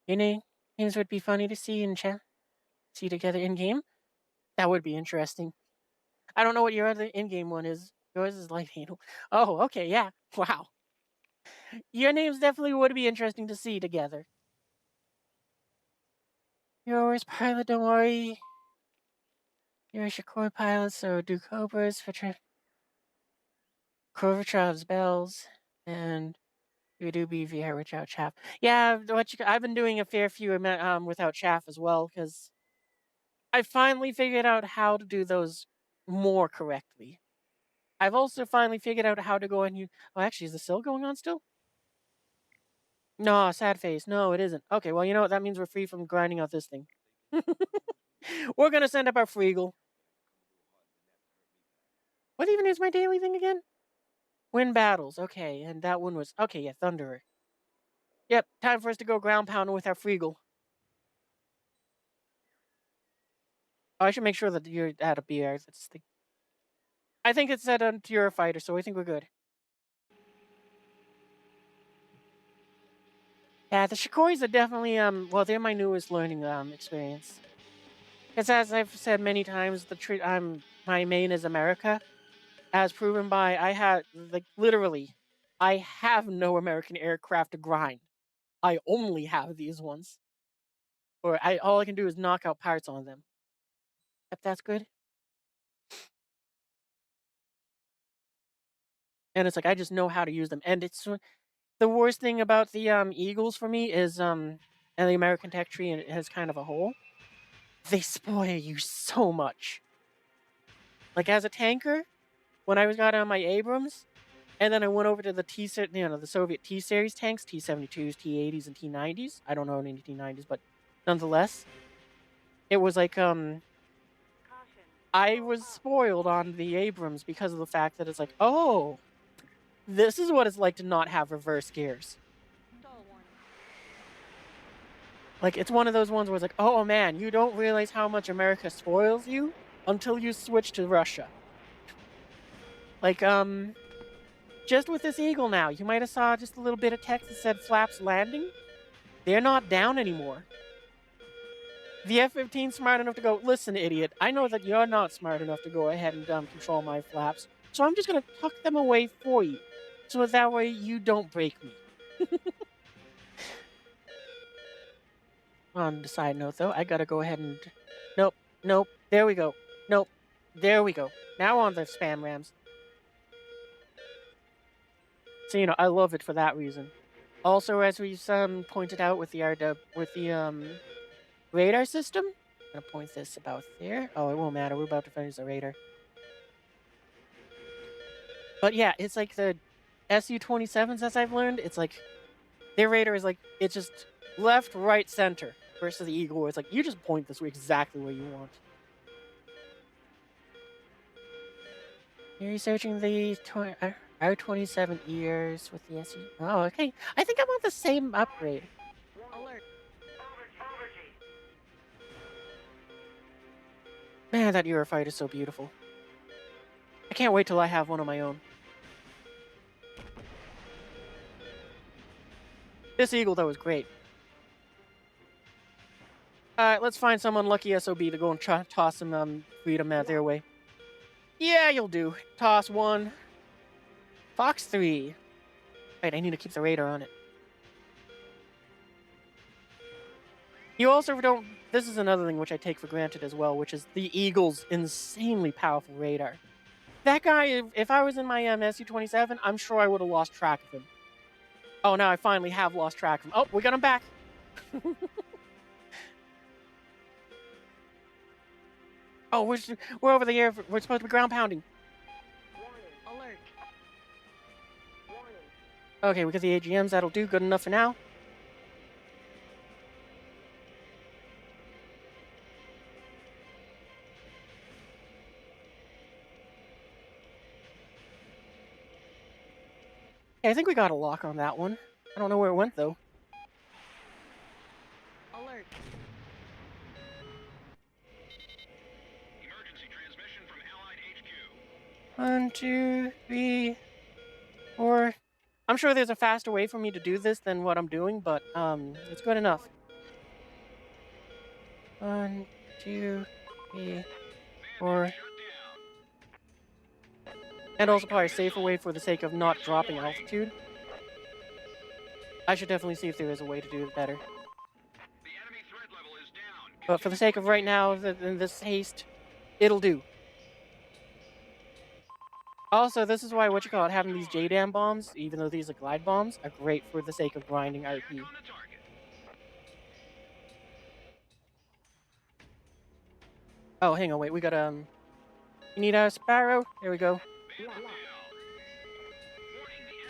Your names would be funny to see in chat. See together in game. That would be interesting. I don't know what your other in-game one is. Yours is Light Handle. Oh, okay, yeah. Wow. Your names definitely would be interesting to see together. You're always pilot, don't worry. You're a Shakur pilot, so do Cobras for Kovatrov's bells, and you do BV without chaff. Yeah, I've been doing a fair few without chaff as well, because I finally figured out how to do those more correctly. I've also finally figured out how to go and use... Oh, actually, is the still going on still? No, sad face. No, it isn't. Okay, well, you know what? That means we're free from grinding out this thing. We're gonna send up our Freegal. What even is my daily thing again? Win battles. Okay, and that one was... Okay, yeah, Thunderer. Yep, time for us to go ground pounding with our Freegal. Oh, I should make sure that you're at a BR. That's the... I think it's set onto your fighter, so I think we're good. Yeah, the Shikoris are definitely, well, they're my newest learning, experience. Because as I've said many times, my main is America. As proven by, literally, I have no American aircraft to grind. I only have these ones. All I can do is knock out parts on them. If that's good. And it's like, I just know how to use them. And it's... The worst thing about the, Eagles for me is, and the American tech tree as kind of a whole, they spoil you so much. Like, as a tanker, when I got on my Abrams, and then I went over to the the Soviet T-series tanks, T-72s, T-80s, and T-90s. I don't know any T-90s, but nonetheless, it was like, I was spoiled on the Abrams because of the fact that it's like, oh, this is what it's like to not have reverse gears. Like, it's one of those ones where it's like, oh man, you don't realize how much America spoils you until you switch to Russia. Like, just with this Eagle now, you might have saw just a little bit of text that said flaps landing. They're not down anymore. The F-15's smart enough to go, listen, idiot, I know that you're not smart enough to go ahead and control my flaps, so I'm just going to tuck them away for you, so that way you don't break me. On the side note, though, I gotta go ahead and... Nope, there we go. Nope, there we go. Now on the spam rams. So, you know, I love it for that reason. Also, as we've pointed out with the radar system, I'm gonna point this about there. Oh, it won't matter. We're about to finish the radar. But yeah, it's like the Su-27s, as I've learned. It's like their radar is like, it's just left, right, center. Versus the Eagle, where it's like you just point this way exactly where you want. You're researching the R-27 ears with the SU. Oh, okay. I think I'm on the same upgrade. Alert. Man, that Eurofighter is so beautiful. I can't wait till I have one of my own. This Eagle, though, is great. Alright, let's find some unlucky SOB to go and toss some freedom their way. Yeah, you'll do. Toss one. Fox 3. Wait, I need to keep the radar on it. You also don't... This is another thing which I take for granted as well, which is the Eagle's insanely powerful radar. That guy, if I was in my Su-27, I'm sure I would have lost track of him. Oh, now I finally have lost track of him. Oh, we got him back. Oh, we're over the air. We're supposed to be ground pounding. Alert. Okay, we got the AGMs. That'll do. Good enough for now. Yeah, I think we got a lock on that one. I don't know where it went, though. Alert. Emergency transmission from Allied HQ. 1, 2, 3, 4. I'm sure there's a faster way for me to do this than what I'm doing, but it's good enough. 1, 2, 3, 4. Shut down. And also probably a safer way for the sake of not dropping altitude. I should definitely see if there is a way to do it better. The enemy threat level is down. But for the sake of right now, in this haste, it'll do. Also, this is why, having these JDAM bombs, even though these are glide bombs, are great for the sake of grinding RP. On the target. Oh, hang on, wait, we got, you need a Sparrow? There we go.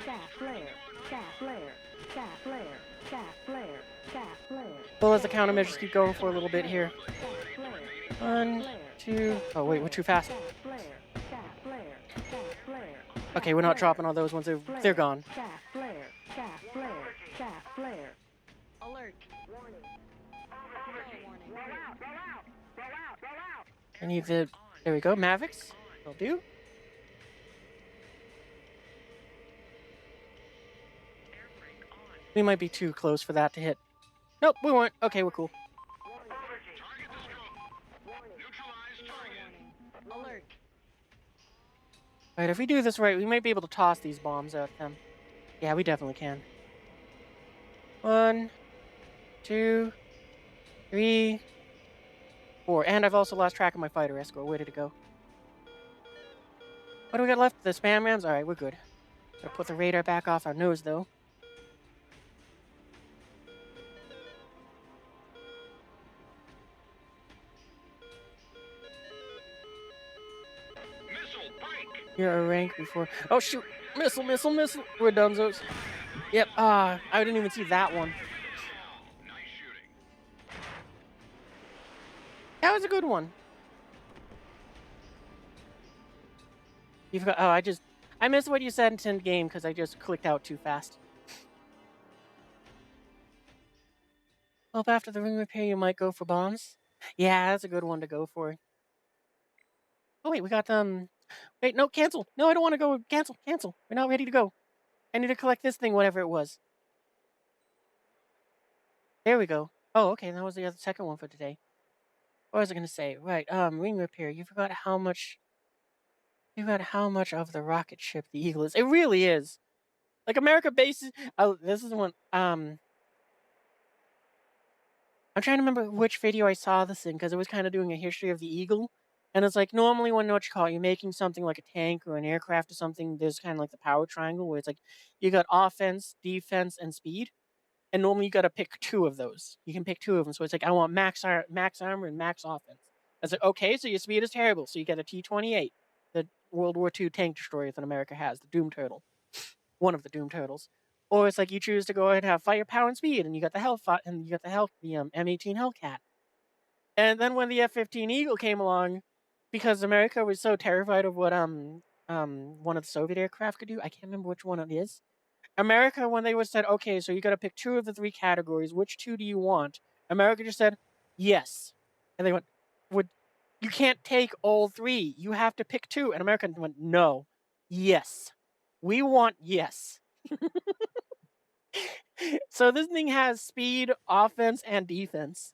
Shaft flare. Shaft flare. Shaft flare. Shaft flare. Shaft flare. We'll let the countermeasures keep going for a little bit here. Shaft flare. 1, 2. Oh, wait, we're too fast. Shaft flare. Shaft flare. Shaft flare. Okay, we're not dropping all those ones. They're gone. Shaft flare. Shaft flare. Shaft flare. Alert. Warning. Roll out. I need the... There we go, Mavics. Will do. We might be too close for that to hit. Nope, we weren't. Okay, we're cool. Target destroyed. Neutralize target. Alert. Alright, if we do this right, we might be able to toss these bombs at them. Yeah, we definitely can. 1, 2, 3, 4. And I've also lost track of my fighter escort. Where did it go? What do we got left? The spam rams? Alright, we're good. Gotta put the radar back off our nose, though. Missile break. You're a rank before. Oh, shoot! Missile, missile, missile! We're donezo's. Yep, I didn't even see that one. Nice shooting. That was a good one. You've got. Oh, I missed what you said in game because I just clicked out too fast. Hope after the ring repair you might go for bombs. Yeah, that's a good one to go for. Oh wait, we got Wait, no, cancel. No, I don't want to go. Cancel, cancel. We're not ready to go. I need to collect this thing, whatever it was. There we go. Oh, okay, that was the second one for today. What was I gonna say? Right, ring repair. You forgot how much. You forgot how much of the rocket ship the Eagle is. It really is. Like America bases. Oh, this is one. I'm trying to remember which video I saw this in because it was kind of doing a history of the Eagle. And it's like normally when you're making something like a tank or an aircraft or something, there's kind of like the power triangle where it's like you got offense, defense, and speed. And normally you got to pick 2 of those. You can pick 2 of them. So it's like I want max armor and max offense. It's like okay, so your speed is terrible. So you get a T-28, the World War II tank destroyer that America has, the Doom Turtle, one of the Doom Turtles. Or it's like you choose to go ahead and have firepower and speed, and you got the M18 Hellcat. And then when the F-15 Eagle came along, because America was so terrified of what one of the Soviet aircraft could do, I can't remember which one it is. America, when they said, okay, so you got to pick 2 of the 3 categories, which 2 do you want? America just said, yes. And they went, you can't take all 3. You have to pick 2. And America went, no, yes. We want yes. So this thing has speed, offense, and defense.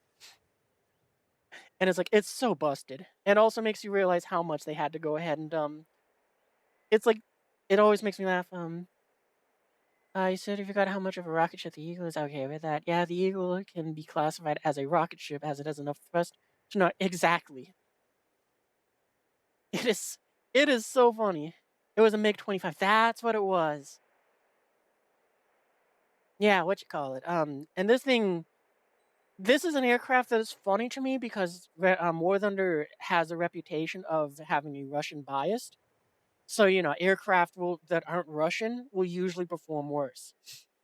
And it's like, it's so busted. And also makes you realize how much they had to go ahead and, it's like, it always makes me laugh. You said you forgot how much of a rocket ship the Eagle is. Okay, with that. Yeah, the Eagle can be classified as a rocket ship as it has enough thrust to not exactly. It is so funny. It was a MiG-25. That's what it was. Yeah, what you call it. And this thing, This is an aircraft that is funny to me because War Thunder has a reputation of having a Russian bias. So, aircraft that aren't Russian will usually perform worse.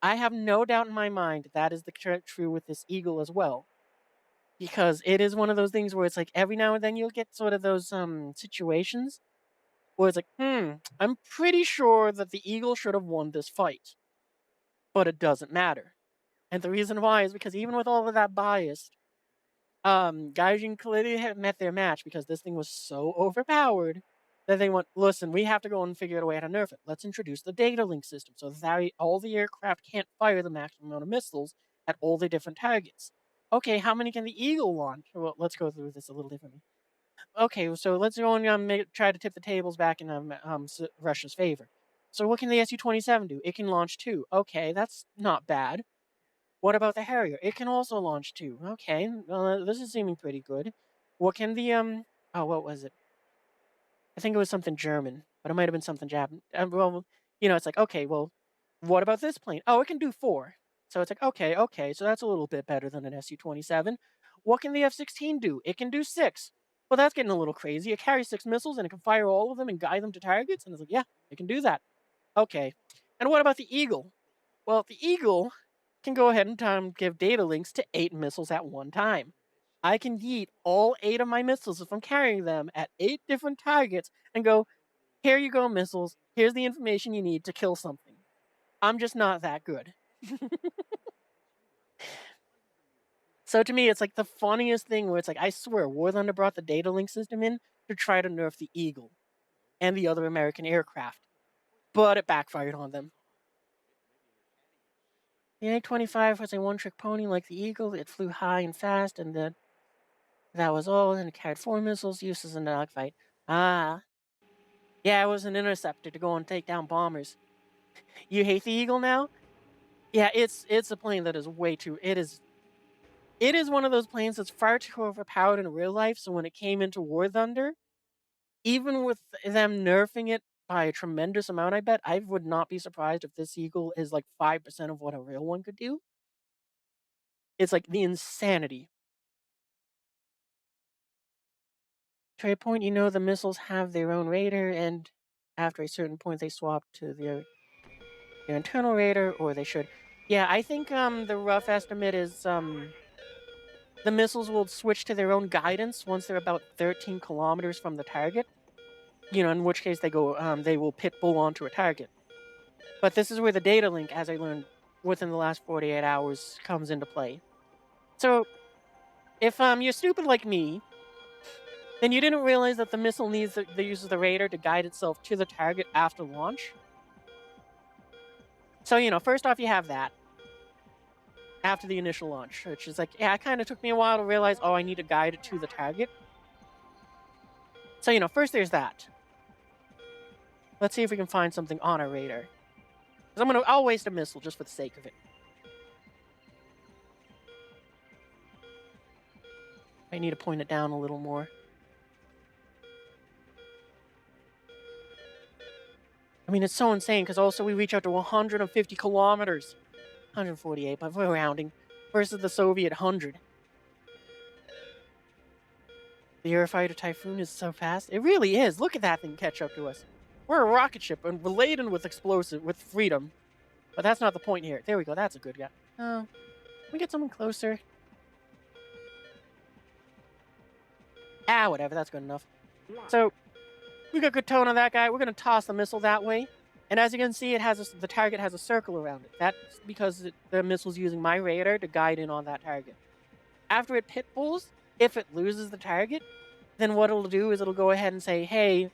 I have no doubt in my mind that is the true with this Eagle as well. Because it is one of those things where it's like every now and then you'll get sort of those situations where it's like, I'm pretty sure that the Eagle should have won this fight, but it doesn't matter. And the reason why is because even with all of that bias, Gaijin clearly had met their match because this thing was so overpowered that they went, listen, we have to go and figure out a way how to nerf it. Let's introduce the data link system so that all the aircraft can't fire the maximum amount of missiles at all the different targets. Okay, how many can the Eagle launch? Well, let's go through this a little differently. Okay, so let's go and try to tip the tables back in Russia's favor. So what can the Su-27 do? It can launch 2. Okay, that's not bad. What about the Harrier? It can also launch 2. Okay, this is seeming pretty good. What can the oh, what was it? I think it was something German, but it might have been something Japanese. Well, it's like, okay, well, what about this plane? Oh, it can do 4. So it's like, okay, so that's a little bit better than an Su-27. What can the F-16 do? It can do 6. Well, that's getting a little crazy. It carries 6 missiles and it can fire all of them and guide them to targets. And it's like, yeah, it can do that. Okay. And what about the Eagle? Well, the Eagle can go ahead and give data links to 8 missiles at one time. I can yeet all 8 of my missiles if I'm carrying them at 8 different targets and go, here you go, missiles. Here's the information you need to kill something. I'm just not that good. So to me, it's like the funniest thing where it's like, I swear, War Thunder brought the data link system in to try to nerf the Eagle and the other American aircraft, but it backfired on them. The A-25 was a one-trick pony like the Eagle. It flew high and fast, and that was all, and it carried 4 missiles used as a dogfight. Ah. Yeah, it was an interceptor to go and take down bombers. You hate the Eagle now? Yeah, it's a plane that is way too... It is one of those planes that's far too overpowered in real life, so when it came into War Thunder, even with them nerfing it by a tremendous amount, I bet, I would not be surprised if this Eagle is like 5% of what a real one could do. It's like the insanity. Trade point, the missiles have their own radar, and after a certain point, they swap to their internal radar, or they should. Yeah, I think the rough estimate is the missiles will switch to their own guidance once they're about 13 kilometers from the target. In which case they will pit bull onto a target. But this is where the data link, as I learned within the last 48 hours, comes into play. So, if you're stupid like me, then you didn't realize that the missile needs the use of the radar to guide itself to the target after launch. So, first off, you have that after the initial launch, which is like, yeah, it kind of took me a while to realize, oh, I need to guide it to the target. So, first there's that. Let's see if we can find something on our radar. Because I'll waste a missile just for the sake of it. I need to point it down a little more. I mean, it's so insane because also we reach out to 150 kilometers. 148, but we're rounding. Versus the Soviet 100. The Eurofighter Typhoon is so fast. It really is. Look at that thing catch up to us. We're a rocket ship and we're laden with freedom. But that's not the point here. There we go. That's a good guy. Oh, can we get someone closer? Ah, whatever. That's good enough. So, we got good tone on that guy. We're going to toss the missile that way. And as you can see, the target has a circle around it. That's because the missile's using my radar to guide in on that target. After it pit bulls, if it loses the target, then what it'll do is it'll go ahead and say, hey,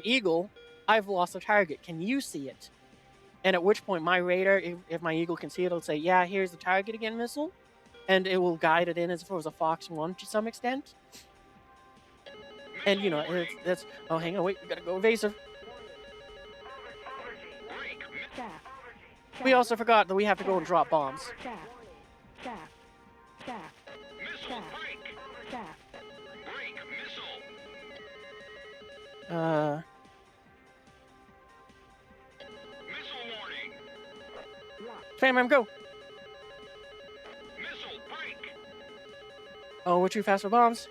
Eagle, I've lost the target. Can you see it? And at which point my radar, if my Eagle can see it, it'll say, yeah, here's the target again, missile. And it will guide it in as if it was a Fox 1 to some extent. And, that's... Oh, hang on, wait, we gotta go evasive. We also forgot that we have to go and drop bombs. Missile break. Break missile. Missile warning. Fam, go. Missile break. Oh, we're too fast for bombs.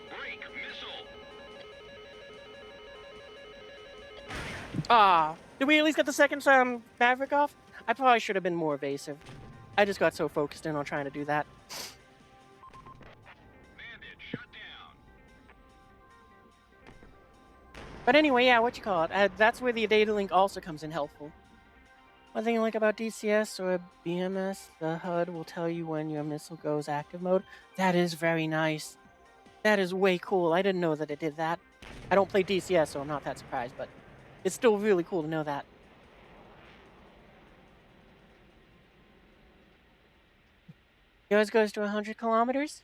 Break missile. Ah, did we at least get the second Maverick off? I probably should have been more evasive. I just got so focused in on trying to do that. Bandit shut down. But anyway, yeah, what you call it? That's where the data link also comes in helpful. One thing I like about DCS or BMS, the HUD will tell you when your missile goes active mode. That is very nice. That is way cool. I didn't know that it did that. I don't play DCS, so I'm not that surprised, but it's still really cool to know that. Yours goes to 100 kilometers?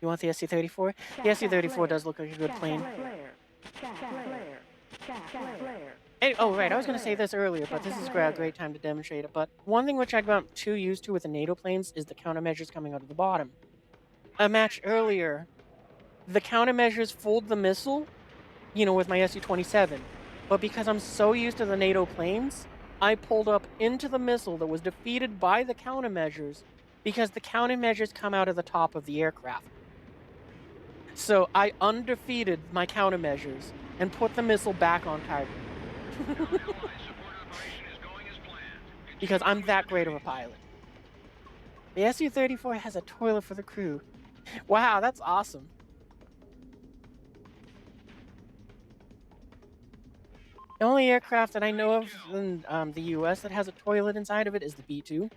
You want the SC-34? The SC-34 does look like a good plane. Oh, right, I was going to say this earlier, but this is a great time to demonstrate it. But one thing which I got too used to with the NATO planes is the countermeasures coming out of the bottom. A match earlier, the countermeasures fooled the missile, with my SU-27. But because I'm so used to the NATO planes, I pulled up into the missile that was defeated by the countermeasures because the countermeasures come out of the top of the aircraft. So I undefeated my countermeasures and put the missile back on target. Allied support operation is going as planned. Because I'm that great of a pilot. The Su-34 has a toilet for the crew. Wow, that's awesome. The only aircraft that I know of in the US that has a toilet inside of it is the B-2.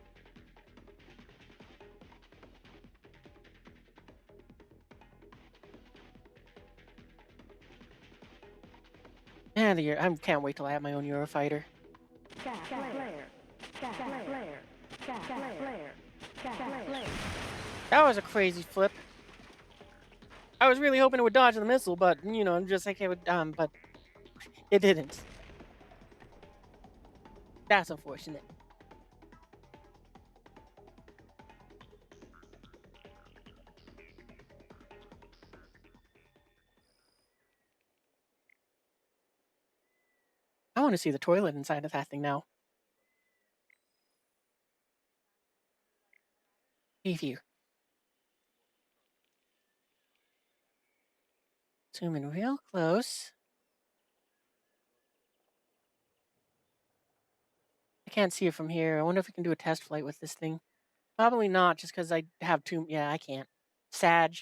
And I can't wait till I have my own Eurofighter. That was a crazy flip. I was really hoping it would dodge the missile, but I'm just like it would, but it didn't. That's unfortunate. I want to see the toilet inside of that thing now. Preview. Zoom in real close. I can't see it from here. I wonder if we can do a test flight with this thing. Probably not, just because I have too... Yeah, I can't. Sag.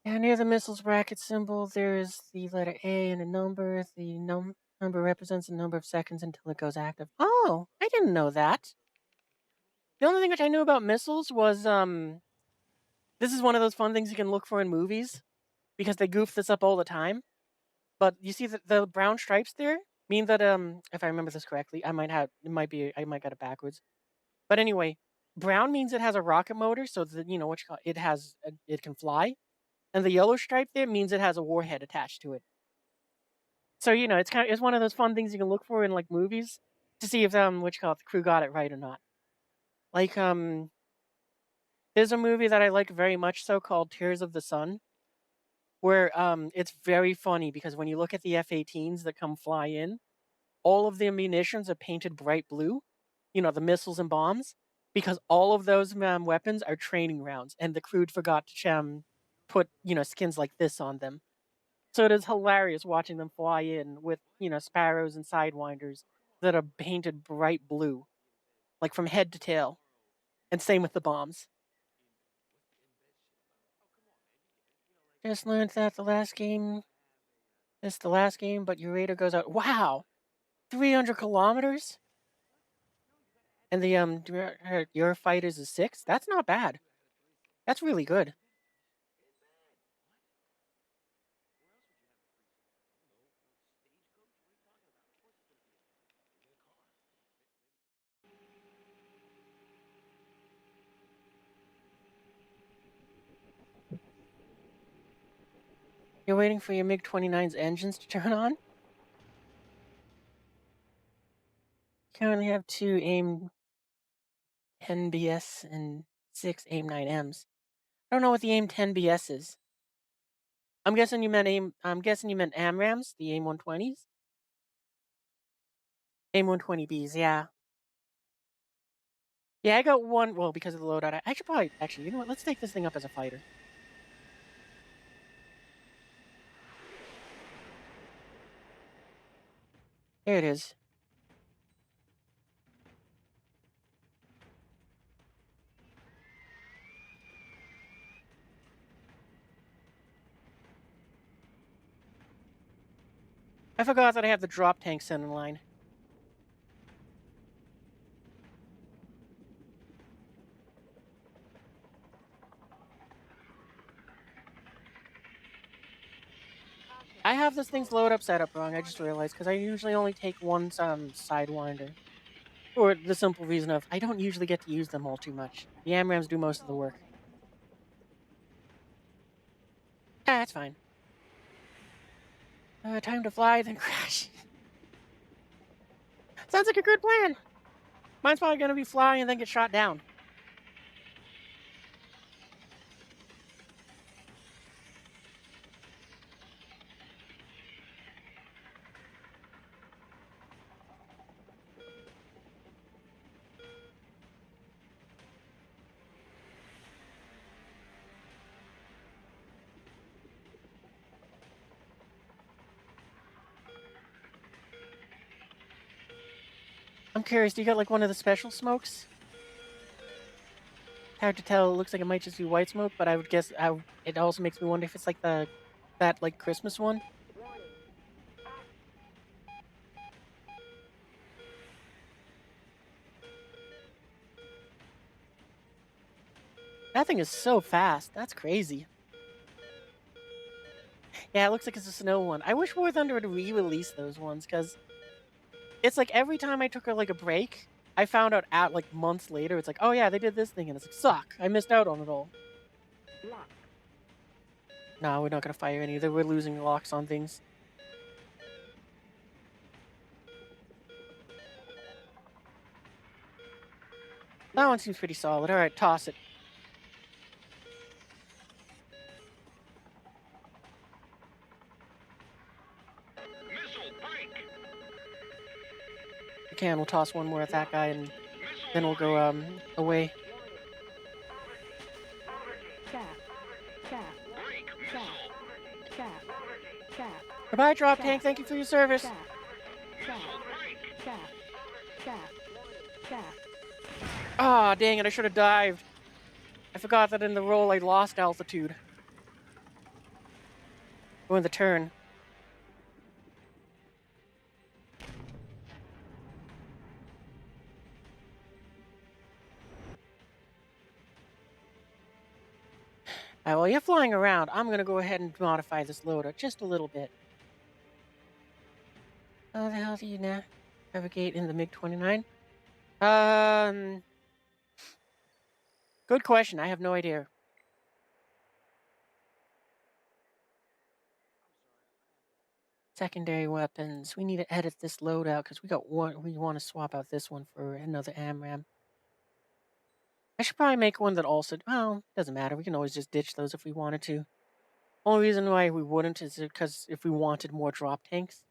Yeah, near the missile's bracket symbol, there is the letter A and a number. The number represents the number of seconds until it goes active. Oh, I didn't know that. The only thing which I knew about missiles was, this is one of those fun things you can look for in movies, because they goof this up all the time. But you see that the brown stripes there mean that, if I remember this correctly, I might get it backwards. But anyway, brown means it has a rocket motor, so that, it can fly. And the yellow stripe there means it has a warhead attached to it. So, it's one of those fun things you can look for in like movies to see if the crew got it right or not. Like, there's a movie that I like very much so called Tears of the Sun, where it's very funny because when you look at the F-18s that come fly in, all of their munitions are painted bright blue, the missiles and bombs, because all of those weapons are training rounds, and the crew forgot to put skins like this on them. So it is hilarious watching them fly in with sparrows and sidewinders that are painted bright blue, like from head to tail, and same with the bombs. Just learned that the last game. It's the last game, but your radar goes out. Wow, 300 kilometers, and the your fighters is 6. That's not bad. That's really good. You're waiting for your MiG-29's engines to turn on? Currently have 2 AIM 10BS and 6 AIM 9Ms. I don't know what the AIM 10BS is. I'm guessing you meant AMRAAMs, the AIM 120s? AIM-120Bs, yeah. Yeah, I got one, well, because of the loadout, I should probably, actually, you know what, let's take this thing up as a fighter. Here it is. I forgot that I have the drop tank set in line. I have this thing's load up set up wrong, I just realized, because I usually only take one Sidewinder. For the simple reason of, I don't usually get to use them all too much. The AMRAMs do most of the work. Ah, that's fine. Time to fly, then crash. Sounds like a good plan. Mine's probably gonna be flying and then get shot down. I'm curious, do you got like one of the special smokes? Hard to tell. It looks like it might just be white smoke, but I would guess it also makes me wonder if it's like that like Christmas one. That thing is so fast. That's crazy. Yeah, it looks like it's a snow one. I wish War Thunder would re-release those ones, because it's like every time I took like a break, I found out at like months later, it's like, oh yeah, they did this thing, and it's like, suck. I missed out on it all. Lock. No, we're not gonna fire any. We're losing locks on things. That one seems pretty solid. All right, toss it. Missile break. We can. We'll toss one more at that guy, and Missile then we'll go warning. away. Chaff. Chaff. Break. Chaff. Missile. Chaff. Chaff. Goodbye, drop Chaff. tank. Thank you for your service. Chaff. Chaff. Missile break. Chaff. Chaff. Chaff. Ah, dang it! I should have dived. I forgot that in the roll I lost altitude. Or in the turn. While you're flying around, I'm gonna go ahead and modify this loader just a little bit. How the hell do you navigate in the MiG-29? Good question. I have no idea. Secondary weapons. We need to edit this loadout because we got one. We want to swap out this one for another AMRAM. I should probably make one that also. Well, doesn't matter. We can always just ditch those if we wanted to. Only reason why we wouldn't is because if we wanted more drop tanks.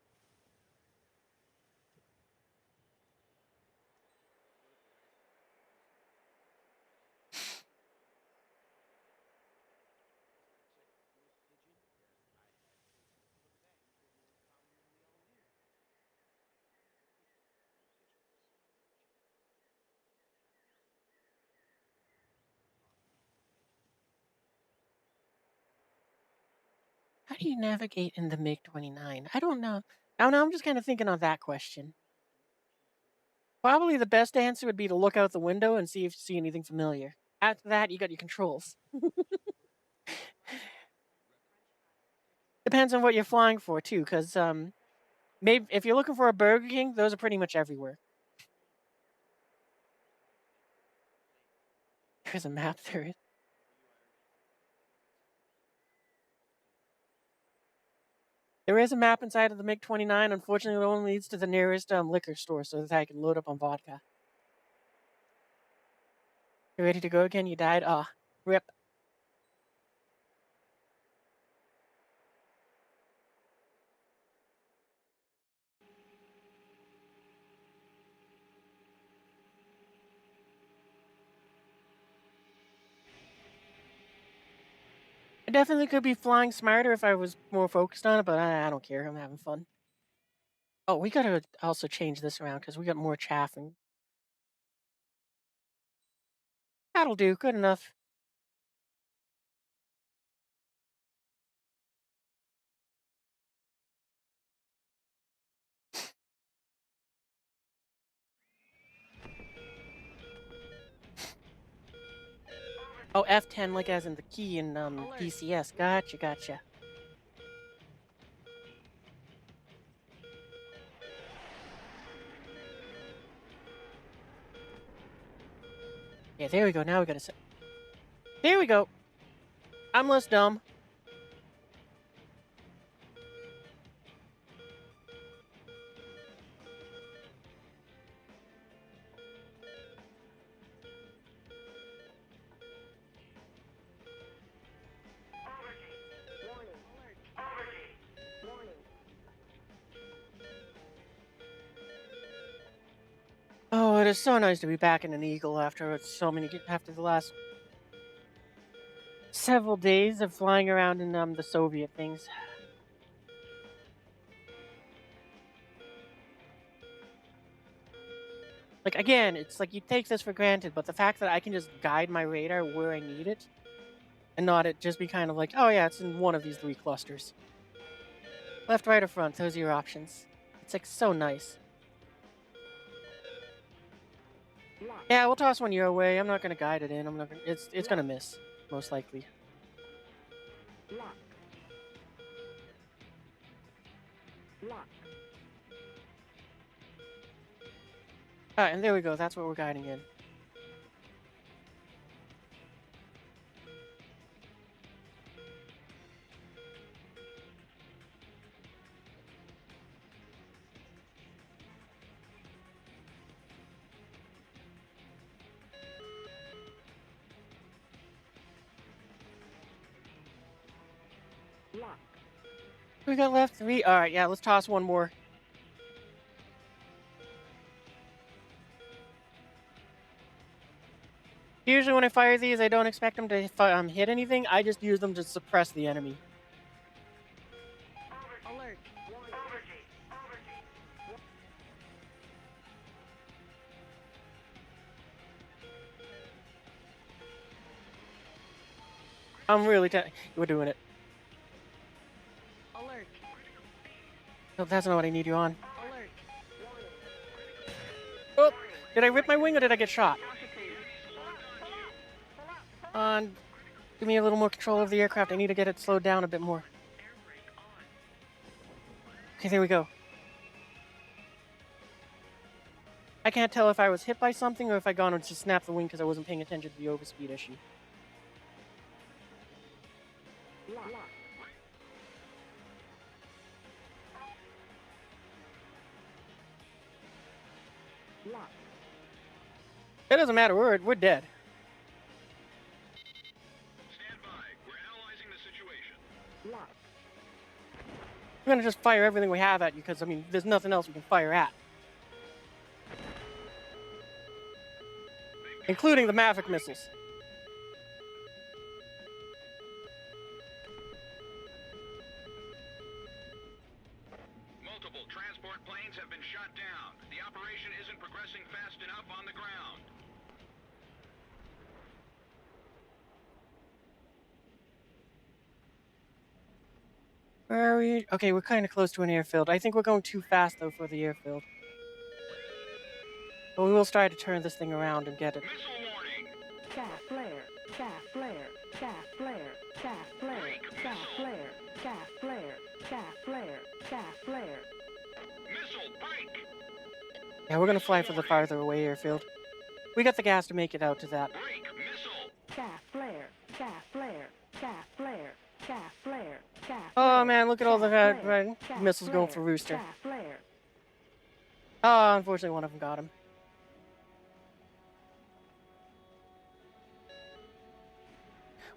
How do you navigate in the MiG-29? I don't know. Now I'm just kind of thinking on that question. Probably the best answer would be to look out the window and see if you see anything familiar. After that, you got your controls. Depends on what you're flying for too, because maybe if you're looking for a Burger King, those are pretty much everywhere. There's a map there. There is a map inside of the MiG-29. Unfortunately, it only leads to the nearest liquor store so that I can load up on vodka. You ready to go again? You died? Ah, rip. definitely could be flying smarter if I was more focused on it, but I don't care. I'm having fun. Oh, we gotta also change this around because we got more chaffing. That'll do. Good enough. Oh, F10, like as in the key in Alert. DCS. Gotcha, gotcha. Yeah, there we go. Now we gotta set. There we go. I'm less dumb. Oh, it is so nice to be back in an Eagle after after the last several days of flying around in the Soviet things. Like again, it's like you take this for granted, but the fact that I can just guide my radar where I need it and not it just be kind of like, oh yeah, it's in one of these 3 clusters. Left, right, or front, those are your options. It's like so nice. Yeah, we'll toss one your way. I'm not gonna guide it in. I'm not gonna it's gonna miss, most likely. Lock. Lock. Alright, and there we go. That's what we're guiding in. Lock. We got left 3. Alright, yeah, let's toss one more. Usually when I fire these, I don't expect them to hit anything. I just use them to suppress the enemy. Alert. I'm really we're doing it. Alert. No, that's not what I need you on. Alert. Oh, did I rip my wing or did I get shot? Give me a little more control of the aircraft. I need to get it slowed down a bit more. Okay, there we go. I can't tell if I was hit by something or if I gone and just snapped the wing because I wasn't paying attention to the overspeed issue. Lock. Lock. It doesn't matter. We're dead. Stand by. We're analyzing the situation. Lock. We're gonna just fire everything we have at you because I mean, there's nothing else we can fire at, including the Maverick missiles. Multiple transport planes have been shot down. The operation isn't progressing fast enough on the ground. Where are we? Okay, we're kind of close to an airfield. I think we're going too fast though for the airfield. But we will try to turn this thing around and get it. Missile warning. Shaft flare. Shaft flare. Shaft flare. Shaft flare. Shaft flare. Shaft flare. Shaft flare. Shaft flare. Missile break. Yeah, we're gonna fly for the farther away airfield. We got the gas to make it out to that. Break. Missile. Shaft flare. Shaft flare. Shaft flare. Shaft flare. Shaft Oh flare. man, look at all the Shaft flare. red Shaft missiles going flare. for Rooster. Shaft flare. Oh, unfortunately, one of them got him.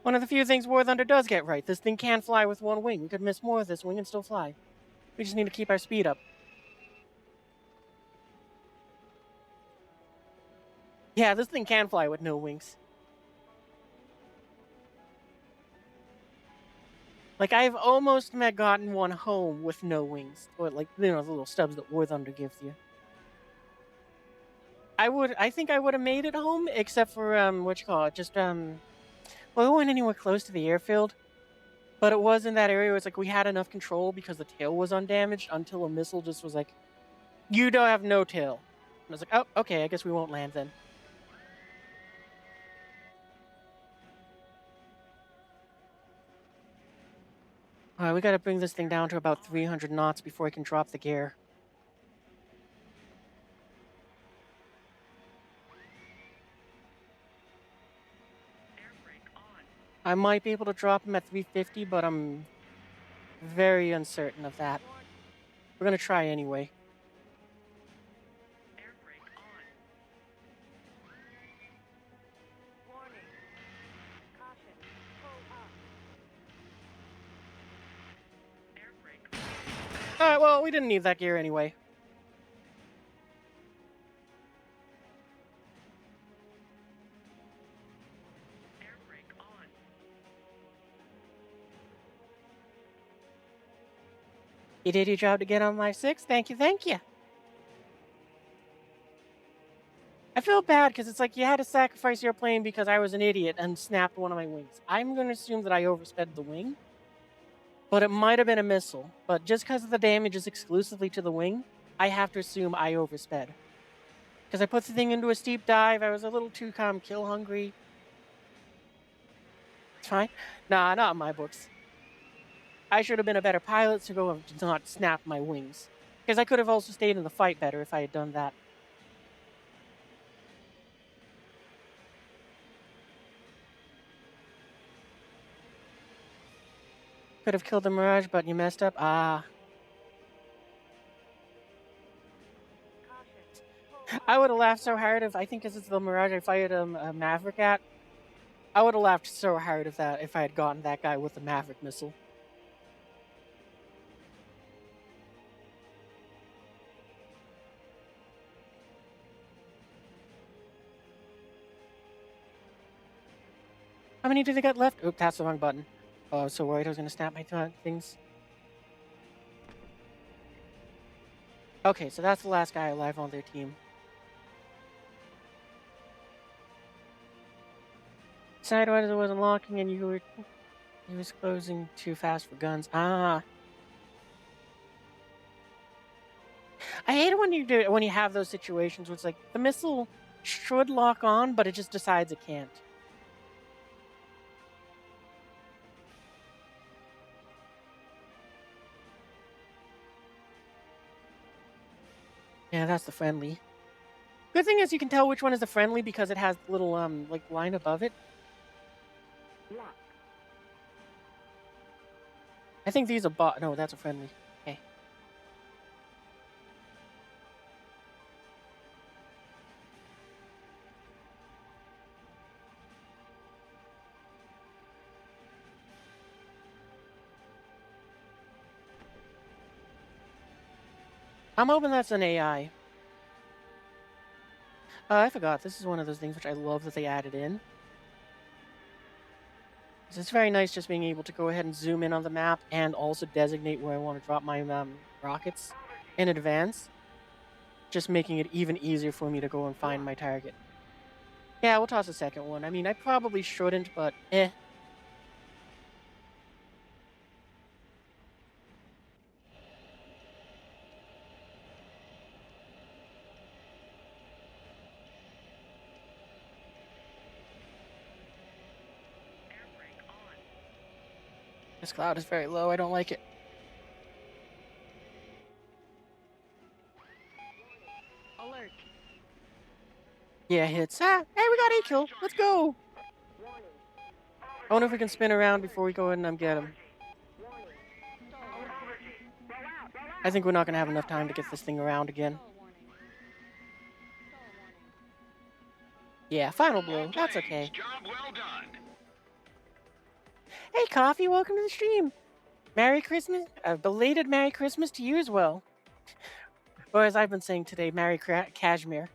One of the few things War Thunder does get right. This thing can fly with one wing. We could miss more of this wing and still fly. We just need to keep our speed up. Yeah, this thing can fly with no wings. Like, I've almost gotten one home with no wings. Or, like, the little stubs that War Thunder gives you. I think I would have made it home, except for, what you call it, just, well, we weren't anywhere close to the airfield. But it was in that area where it's like we had enough control because the tail was undamaged until a missile just was like, you don't have no tail. And I was like, oh, okay, I guess we won't land then. Alright, we gotta bring this thing down to about 300 knots before I can drop the gear. I might be able to drop him at 350, but I'm very uncertain of that. We're gonna try anyway. Alright, well, we didn't need that gear anyway. You did your job to get on Life 6? Thank you, thank you. I feel bad because it's like you had to sacrifice your plane because I was an idiot and snapped one of my wings. I'm going to assume that I oversped the wing, but it might have been a missile. But just because the damage is exclusively to the wing, I have to assume I oversped. Because I put the thing into a steep dive, I was a little too kill hungry. It's fine. Nah, not in my books. I should have been a better pilot to go and not snap my wings. Because I could have also stayed in the fight better if I had done that. Could have killed the Mirage, but you messed up. Ah. I would have laughed so hard if, I think because it's the Mirage I fired a Maverick at. I would have laughed so hard if I had gotten that guy with the Maverick missile. How many do they got left? Oop, that's the wrong button. Oh, I was so worried I was going to snap my things. Okay, so that's the last guy alive on their team. Sideways wasn't locking and he was closing too fast for guns. Ah. I hate it when you have those situations where it's like the missile should lock on, but it just decides it can't. Yeah, that's the friendly. Good thing is you can tell which one is the friendly because it has the little like line above it. I think these are bot. No, that's a friendly. Okay. I'm hoping that's an AI. I forgot. This is one of those things which I love that they added in. It's very nice just being able to go ahead and zoom in on the map and also designate where I want to drop my rockets in advance. Just making it even easier for me to go and find my target. Yeah, we'll toss a second one. I mean, I probably shouldn't, but eh. This cloud is very low. I don't like it. Alert. Yeah, hits. Ah, hey, we got a kill. Let's go. I wonder if we can spin around before we go ahead and get him. I think we're not going to have enough time to get this thing around again. Yeah, final blow. That's okay. Job well done. Hey, Coffee, welcome to the stream. Merry Christmas. Belated Merry Christmas to you as well. Or as I've been saying today, Merry Cashmere.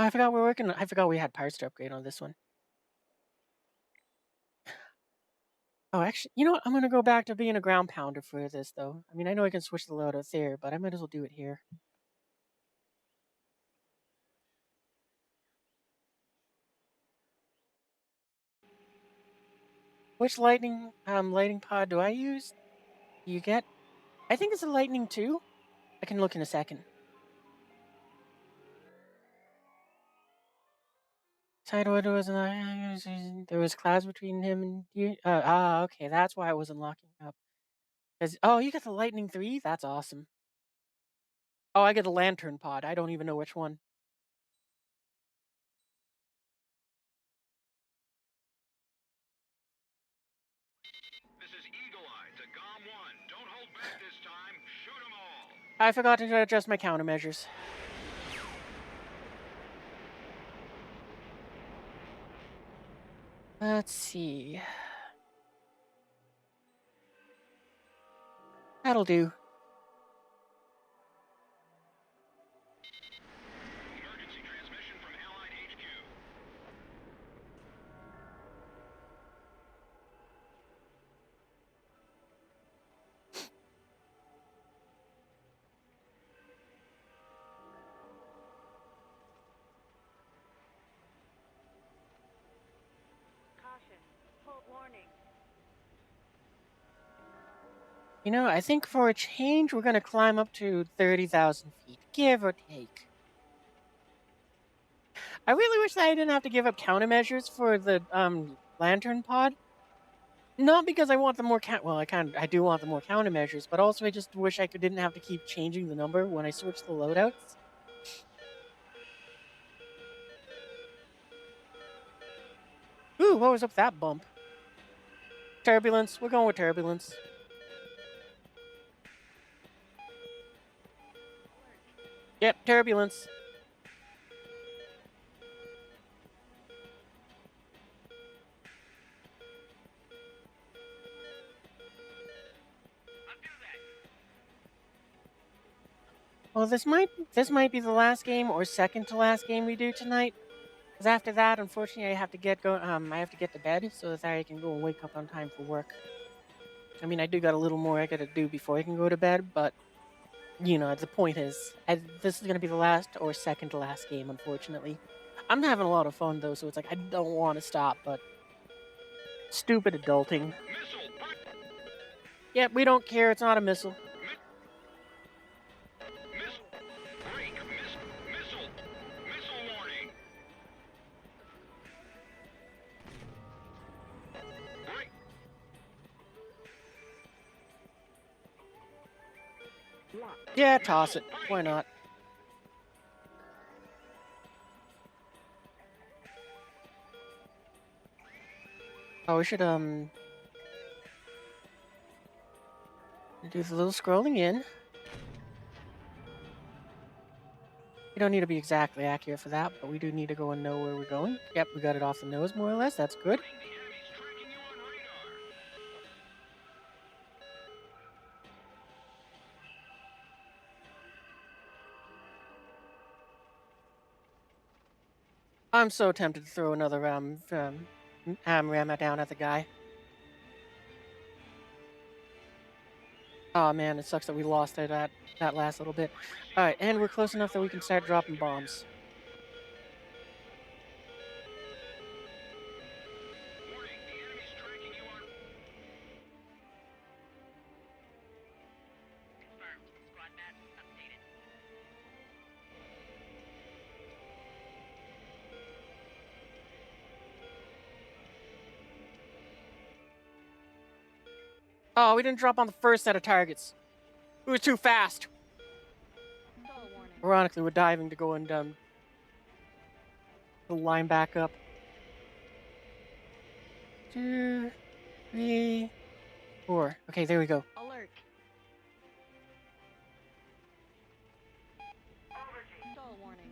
I forgot we're working. I forgot we had parts to upgrade on this one. Oh, actually, you know what? I'm gonna go back to being a ground pounder for this, though. I mean, I know I can switch the loadout there, but I might as well do it here. Which lightning pod do I use? Do you get? I think it's a lightning 2. I can look in a second. Sidewood was there was clouds between him and you. Okay, that's why I wasn't locking up. Cause you get the lightning 3. That's awesome. Oh, I get a lantern pod. I don't even know which one. This is Eagle Eye to GOM 1. Don't hold back this time. Shoot 'em all. I forgot to adjust my countermeasures. Let's see. That'll do. Emergency transmission from Allied HQ. Caution. Full warning. You know, I think for a change, we're gonna climb up to 30,000 feet, give or take. I really wish that I didn't have to give up countermeasures for the lantern pod. Not because I want the more I do want the more countermeasures, but also I just wish didn't have to keep changing the number when I switch the loadouts. Ooh, what was up that bump? Turbulence. We're going with turbulence. Yep, turbulence. Well, this might be the last game or second to last game we do tonight. Because after that, unfortunately, I have to get to bed so that I can go and wake up on time for work. I mean, I do got a little more I gotta do before I can go to bed, but the point is, this is gonna be the last or second to last game, unfortunately. I'm having a lot of fun though, so it's like I don't want to stop, but stupid adulting. Missile. Yep, we don't care. It's not a missile. Missile. Break. Missile. Missile warning. Break. Lock. Yeah, toss it. Why not? Oh, we should do the little scrolling in. We don't need to be exactly accurate for that, but we do need to go and know where we're going. Yep, we got it off the nose more or less. That's good. The enemy's tracking you on radar. I'm so tempted to throw another ram down at the guy. Oh man, it sucks that we lost it at that last little bit. All right, and we're close enough that we can start dropping bombs. Warning. The enemy's tracking you on. Confirmed. Squad map updated. Oh, we didn't drop on the first set of targets. We were too fast. Stall warning. Ironically, we're diving to go and the line back up. 2, 3, 4. Okay, there we go. Alert. Stall warning.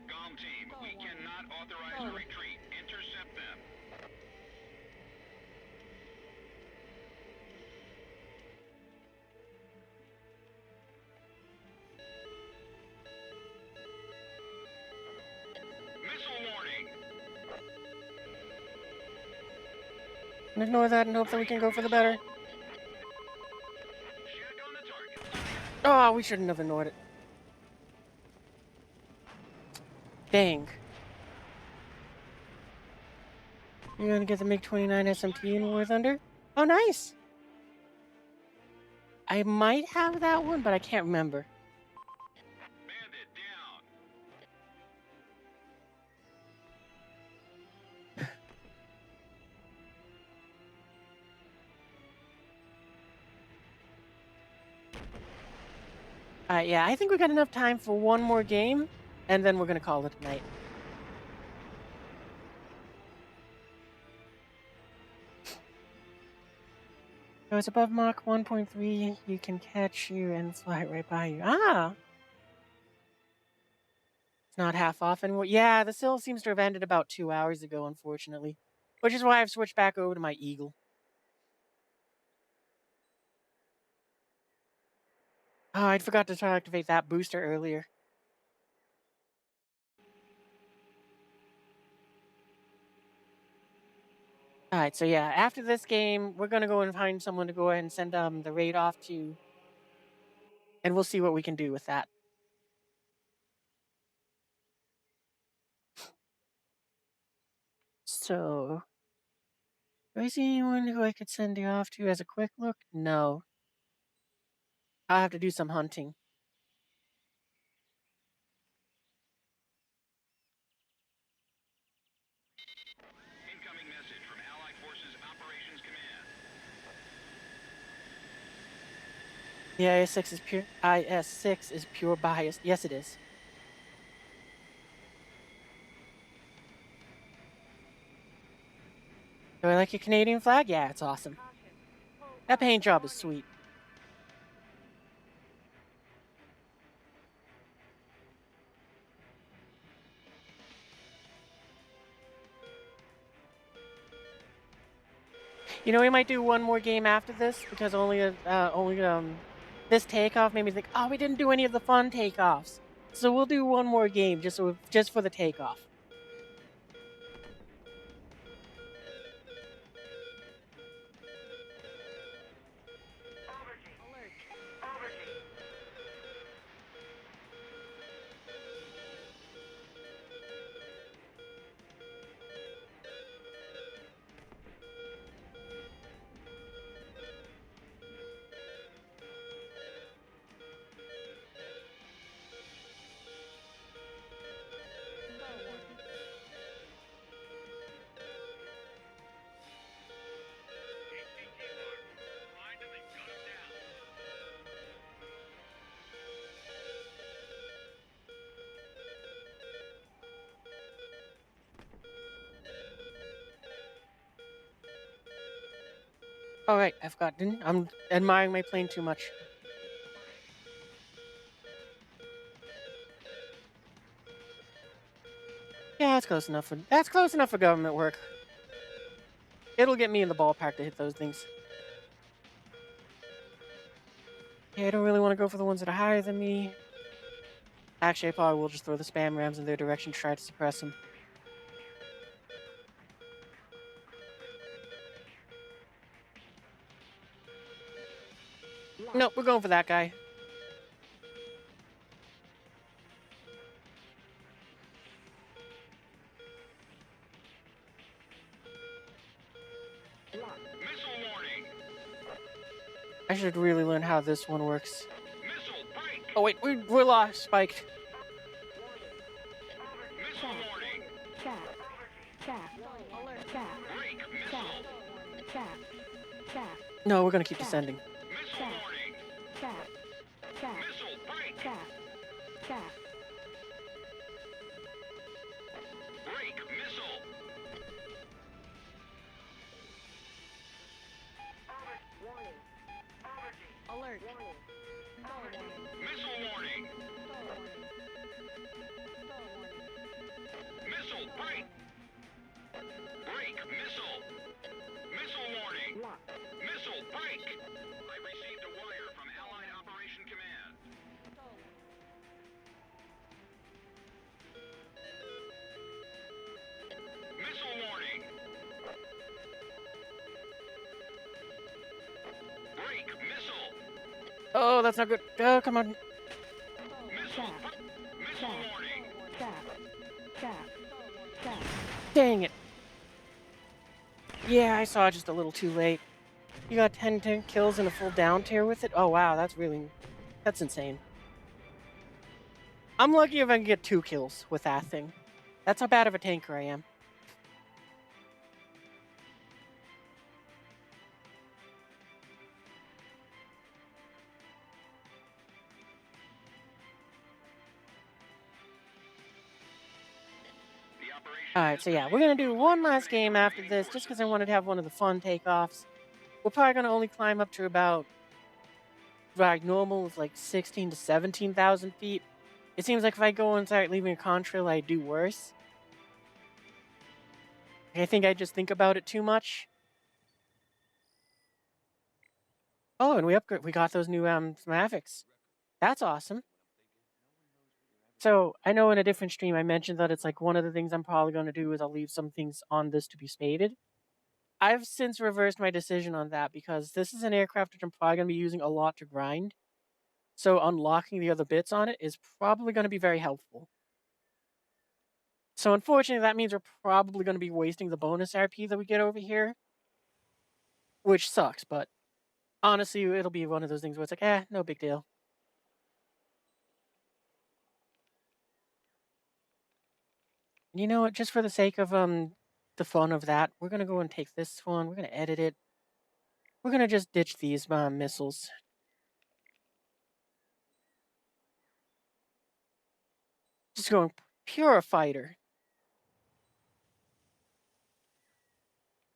GOM team. We cannot authorize a retreat. Intercept them. Ignore that and hope that we can go for the better. Check on the target. Oh, we shouldn't have ignored it. Dang. You're gonna get the MiG-29 SMT in War Thunder? Oh, nice! I might have that one, but I can't remember. Bandit down. Yeah, I think we got enough time for one more game, and then we're gonna call it a night. So it's above Mach 1.3, you can catch you and fly it right by you. Ah! It's not half off anymore. Yeah, the SIL seems to have ended about 2 hours ago, unfortunately. Which is why I've switched back over to my Eagle. Oh, I forgot to try to activate that booster earlier. Alright, so yeah, after this game, we're gonna go and find someone to go ahead and send the raid off to, and we'll see what we can do with that. So, do I see anyone who I could send you off to as a quick look? No. I'll have to do some hunting. Incoming message from Allied Forces Operations Command. The IS-6 is pure. IS-6 is pure bias. Yes, it is. Do I like your Canadian flag? Yeah, it's awesome. That paint job is sweet. You know, we might do one more game after this because this takeoff made me think, oh, we didn't do any of the fun takeoffs. So we'll do one more game just for the takeoff. Find them and gun them down. All right, I've gotten. I'm admiring my plane too much. Yeah, that's close enough for government work. It'll get me in the ballpark to hit those things. Yeah, I don't really want to go for the ones that are higher than me. Actually, I probably will just throw the spam rams in their direction to try to suppress them. Nope, we're going for that guy. Missile warning. I should really learn how this one works. Missile break. Oh wait, we're lost, spiked. Missile warning. Chaff. Chaff. Chaff. Break. Chaff. Missile. Chaff. Chaff. No, we're gonna keep descending. Missile warning. Chaff. Chaff. Missile break. Chaff. Chaff. Break. Missile. Alert. Missile warning. Missile break. Break. Missile. Missile warning. Missile break. I received a wire from Allied Operation Command. that's not good. Oh, come on. Shaft. Shaft. Shaft. Shaft. Shaft. Dang it. Yeah, I saw just a little too late. You got 10 kills and a full down tier with it? Oh, wow, that's insane. I'm lucky if I can get 2 kills with that thing. That's how bad of a tanker I am. Alright, so yeah, we're gonna do one last game after this, just because I wanted to have one of the fun takeoffs. We're probably gonna only climb up to about, like, normal is like 16 to 17,000 feet. It seems like if I go and start leaving a contrail, I do worse. I think I just think about it too much. Oh, and we got those new Mavics. That's awesome. So I know in a different stream I mentioned that it's like one of the things I'm probably going to do is I'll leave some things on this to be spaded. I've since reversed my decision on that because this is an aircraft which I'm probably going to be using a lot to grind. So unlocking the other bits on it is probably going to be very helpful. So unfortunately, that means we're probably going to be wasting the bonus RP that we get over here, which sucks. But honestly, it'll be one of those things where it's like, no big deal. You know what? Just for the sake of the fun of that, we're gonna go and take this one. We're gonna edit it. We're gonna just ditch these missiles. Just going pure fighter.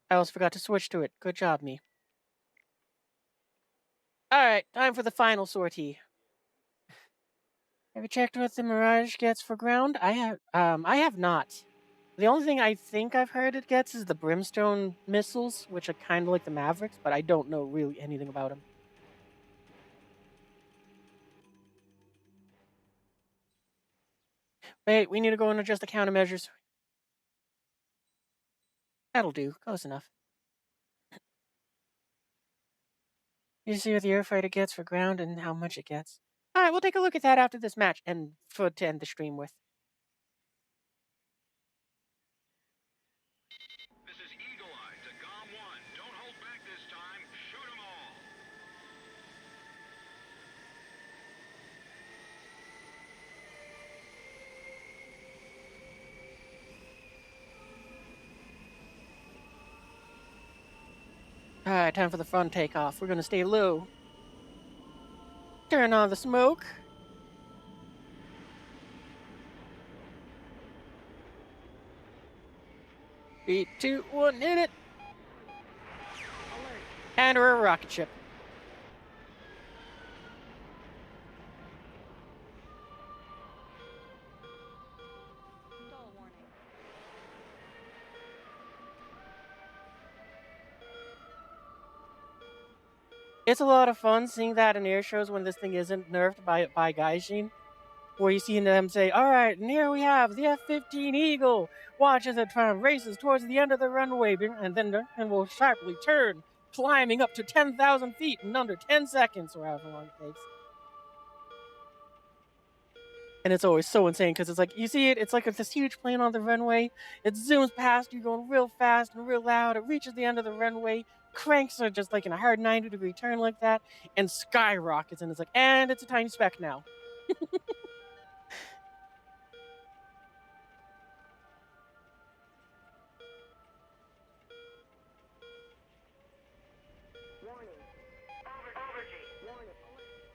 I also forgot to switch to it. Good job, me. All right, time for the final sortie. Have you checked what the Mirage gets for ground? I have not. The only thing I think I've heard it gets is the Brimstone missiles, which are kind of like the Mavericks, but I don't know really anything about them. Wait, we need to go and adjust the countermeasures. That'll do. Close enough. You see what the airfighter gets for ground and how much it gets. All right, we'll take a look at that after this match and to end the stream with. This is Eagle Eye to GOM 1. Don't hold back this time. Shoot 'em all. All right, time for the front takeoff. We're gonna stay low. Turn on the smoke. 3, 2, 1, in it. And we're a rocket ship. Stall warning. It's a lot of fun seeing that in air shows when this thing isn't nerfed by Gaijin, where you see them say, "All right, and here we have the F-15 Eagle. Watch as it races towards the end of the runway, and will sharply turn, climbing up to 10,000 feet in under 10 seconds, or however long it takes." And it's always so insane because it's like you see it. It's like this huge plane on the runway. It zooms past you, going real fast and real loud. It reaches the end of the runway, cranks are just like in a hard 90-degree turn like that, and skyrockets. And it's like, and it's a tiny speck now.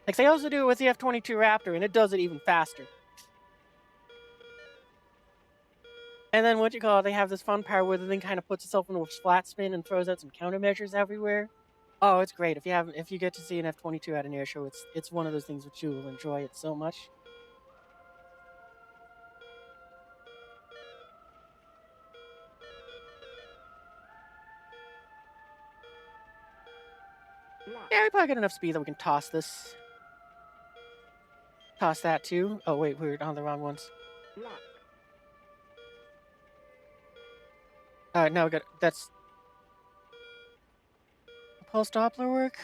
Like they also do it with the F-22 Raptor, and it does it even faster. And then what you call it, they have this fun part where the thing kind of puts itself into a flat spin and throws out some countermeasures everywhere. Oh, it's great. If you get to see an F-22 at an air show, it's one of those things which you will enjoy it so much. Yeah, we probably got enough speed that we can toss this. Toss that too. Oh wait, we're on the wrong ones. Now we got that's pulse Doppler work.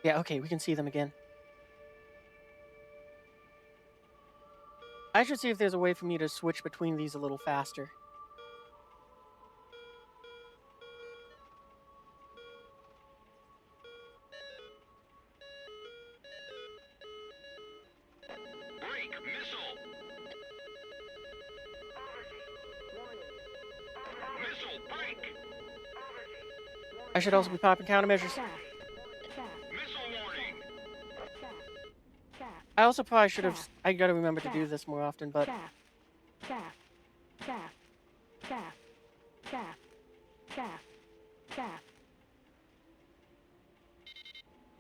Yeah, okay, we can see them again. I should see if there's a way for me to switch between these a little faster. Break missile. Missile break. I should also be popping countermeasures. Shaft. Shaft. Missile warning. Shaft. Shaft. I also probably should have. I gotta remember to do this more often, but Shaft. Shaft. Shaft. Shaft. Shaft. Shaft. Shaft.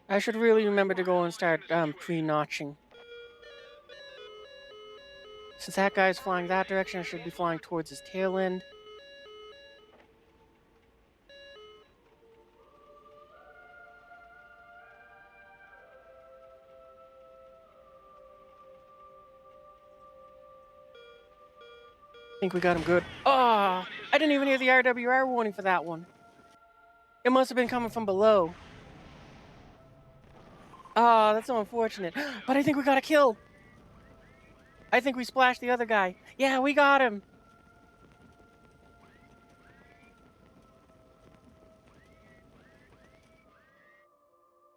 I should really remember to go and start pre-notching. Since that guy's flying that direction, I should be flying towards his tail end. I think we got him good. Ah, I didn't even hear the RWR warning for that one. It must have been coming from below. Ah, that's so unfortunate. But I think we got a kill. I think we splashed the other guy. Yeah, we got him.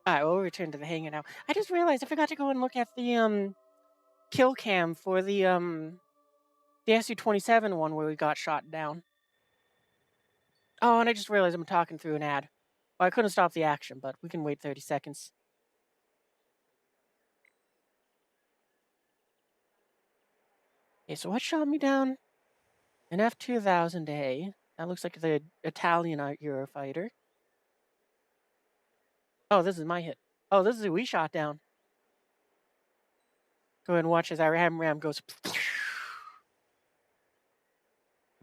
Alright, we'll return to the hangar now. I just realized I forgot to go and look at the kill cam for the SU-27 one where we got shot down. Oh, and I just realized I'm talking through an ad. Well, I couldn't stop the action, but we can wait 30 seconds. Okay, so what shot me down? An F-2000A. That looks like the Italian Eurofighter. Oh, this is my hit. Oh, this is who we shot down. Go ahead and watch as our ram goes.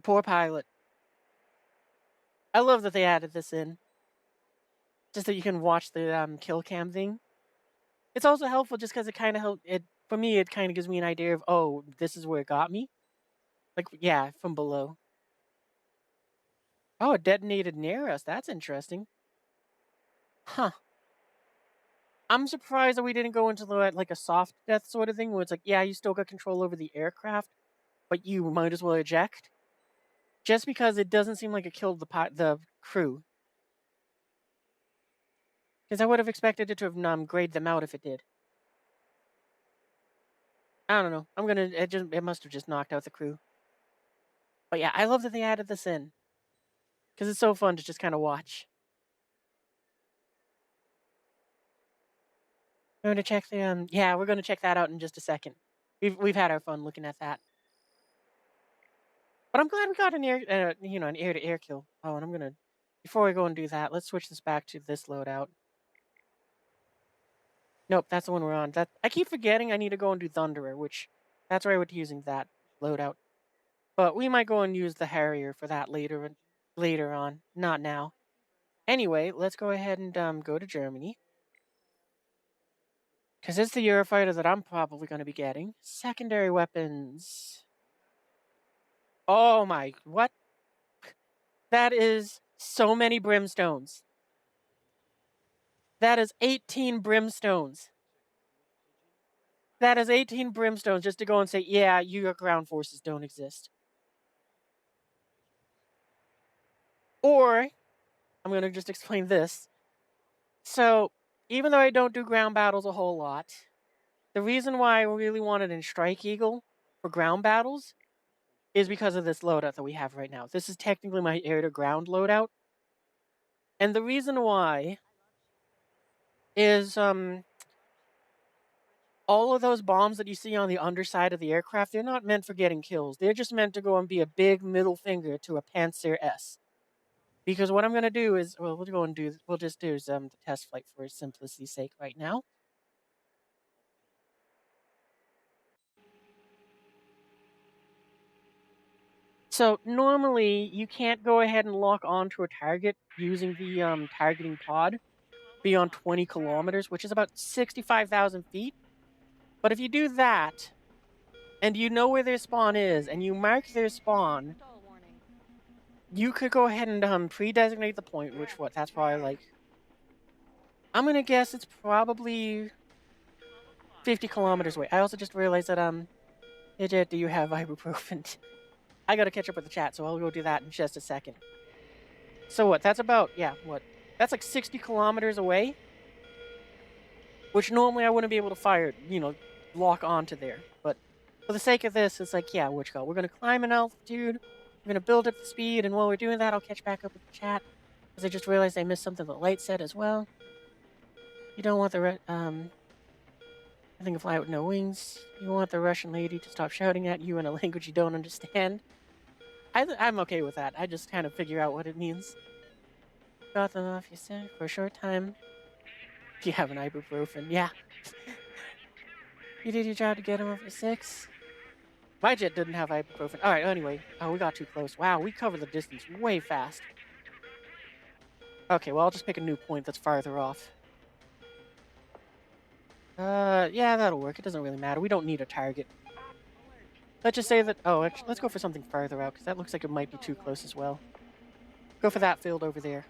Poor pilot. I love that they added this in. Just that you can watch the kill cam thing. It's also helpful just because it kind of helps. For me, it kind of gives me an idea of, oh, this is where it got me. Like, yeah, from below. Oh, it detonated near us. That's interesting. Huh. I'm surprised that we didn't go into like a soft death sort of thing where it's like, yeah, you still got control over the aircraft, but you might as well eject. Just because it doesn't seem like it killed the crew. Because I would have expected it to have grayed them out if it did. I don't know. It must have just knocked out the crew. But yeah, I love that they added this in. Because it's so fun to just kind of watch. We're going to check the, yeah, we're going to check that out in just a second. We've had our fun looking at that. But I'm glad we got an air-to-air kill. Oh, and I'm going to, before we go and do that, let's switch this back to this loadout. Nope, that's the one we're on. I keep forgetting I need to go and do Thunderer, which, that's where I would be using that loadout. But we might go and use the Harrier for that later on, not now. Anyway, let's go ahead and go to Germany. Because it's the Eurofighter that I'm probably going to be getting. Secondary weapons. Oh my, what? That is so many brimstones. That is 18 brimstones. That is 18 brimstones just to go and say, yeah, your ground forces don't exist. Or, I'm going to just explain this. So, even though I don't do ground battles a whole lot, the reason why I really wanted in Strike Eagle for ground battles is because of this loadout that we have right now. This is technically my air-to-ground loadout. And the reason why is, all of those bombs that you see on the underside of the aircraft, they're not meant for getting kills. They're just meant to go and be a big middle finger to a Panzer S. Because what I'm going to do is, well, we'll just do the test flight for simplicity's sake right now. So normally you can't go ahead and lock onto a target using the targeting pod beyond 20 kilometers, which is about 65,000 feet. But if you do that, and you know where their spawn is, and you mark their spawn, Stall warning. you could go ahead and pre-designate the point, that's probably like, I'm gonna guess it's probably 50 kilometers away. I also just realized that Hey, Jet, do you have ibuprofen? I gotta catch up with the chat, so I'll go do that in just a second. So what? That's about, yeah, what? That's like 60 kilometers away, which normally I wouldn't be able to fire, lock onto there. But for the sake of this, it's like, yeah, which go? We're gonna climb an altitude, we're gonna build up the speed, and while we're doing that, I'll catch back up with the chat because I just realized I missed something that Light said as well. You don't want I think a fly with no wings. You want the Russian lady to stop shouting at you in a language you don't understand. I'm okay with that. I just kind of figure out what it means. Got them off your scent for a short time. If you have an ibuprofen, yeah. You did your job to get him off your six. My jet didn't have ibuprofen. All right, anyway. Oh, we got too close. Wow, we covered the distance way fast. Okay, well, I'll just pick a new point that's farther off. Yeah, that'll work. It doesn't really matter. We don't need a target. Let's just say that... Oh, actually, let's go for something farther out, because that looks like it might be too close as well. Go for that field over there.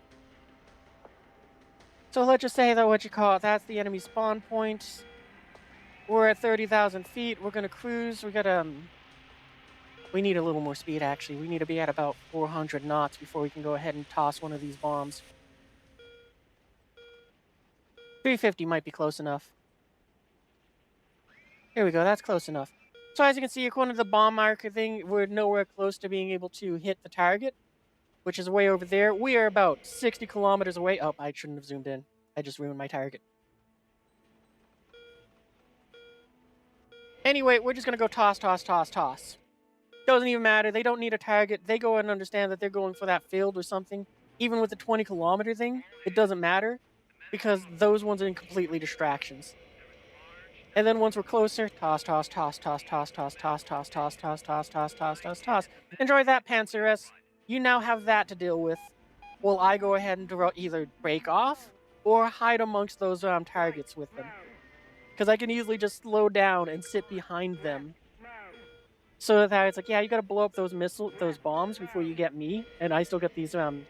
So let's just say that that's the enemy spawn point. We're at 30,000 feet. We're gonna cruise. We need a little more speed, actually. We need to be at about 400 knots before we can go ahead and toss one of these bombs. 350 might be close enough. Here we go. That's close enough. So as you can see, according to the bomb marker thing, we're nowhere close to being able to hit the target, which is way over there. We are about 60 kilometers away. Oh, I shouldn't have zoomed in. I just ruined my target. Anyway, we're just going to go toss, toss, toss, toss. Doesn't even matter. They don't need a target. They go and understand that they're going for that field or something. Even with the 20-kilometer thing, it doesn't matter because those ones are completely distractions. And then once we're closer, toss, toss, toss, toss, toss, toss, toss, toss, toss, toss, toss, toss, toss, toss, toss. Enjoy that, Panzer S. You now have that to deal with. While I go ahead and either break off or hide amongst those targets with them. Because I can easily just slow down and sit behind them. So that it's like, yeah, you gotta blow up those bombs before you get me, and I still get these, and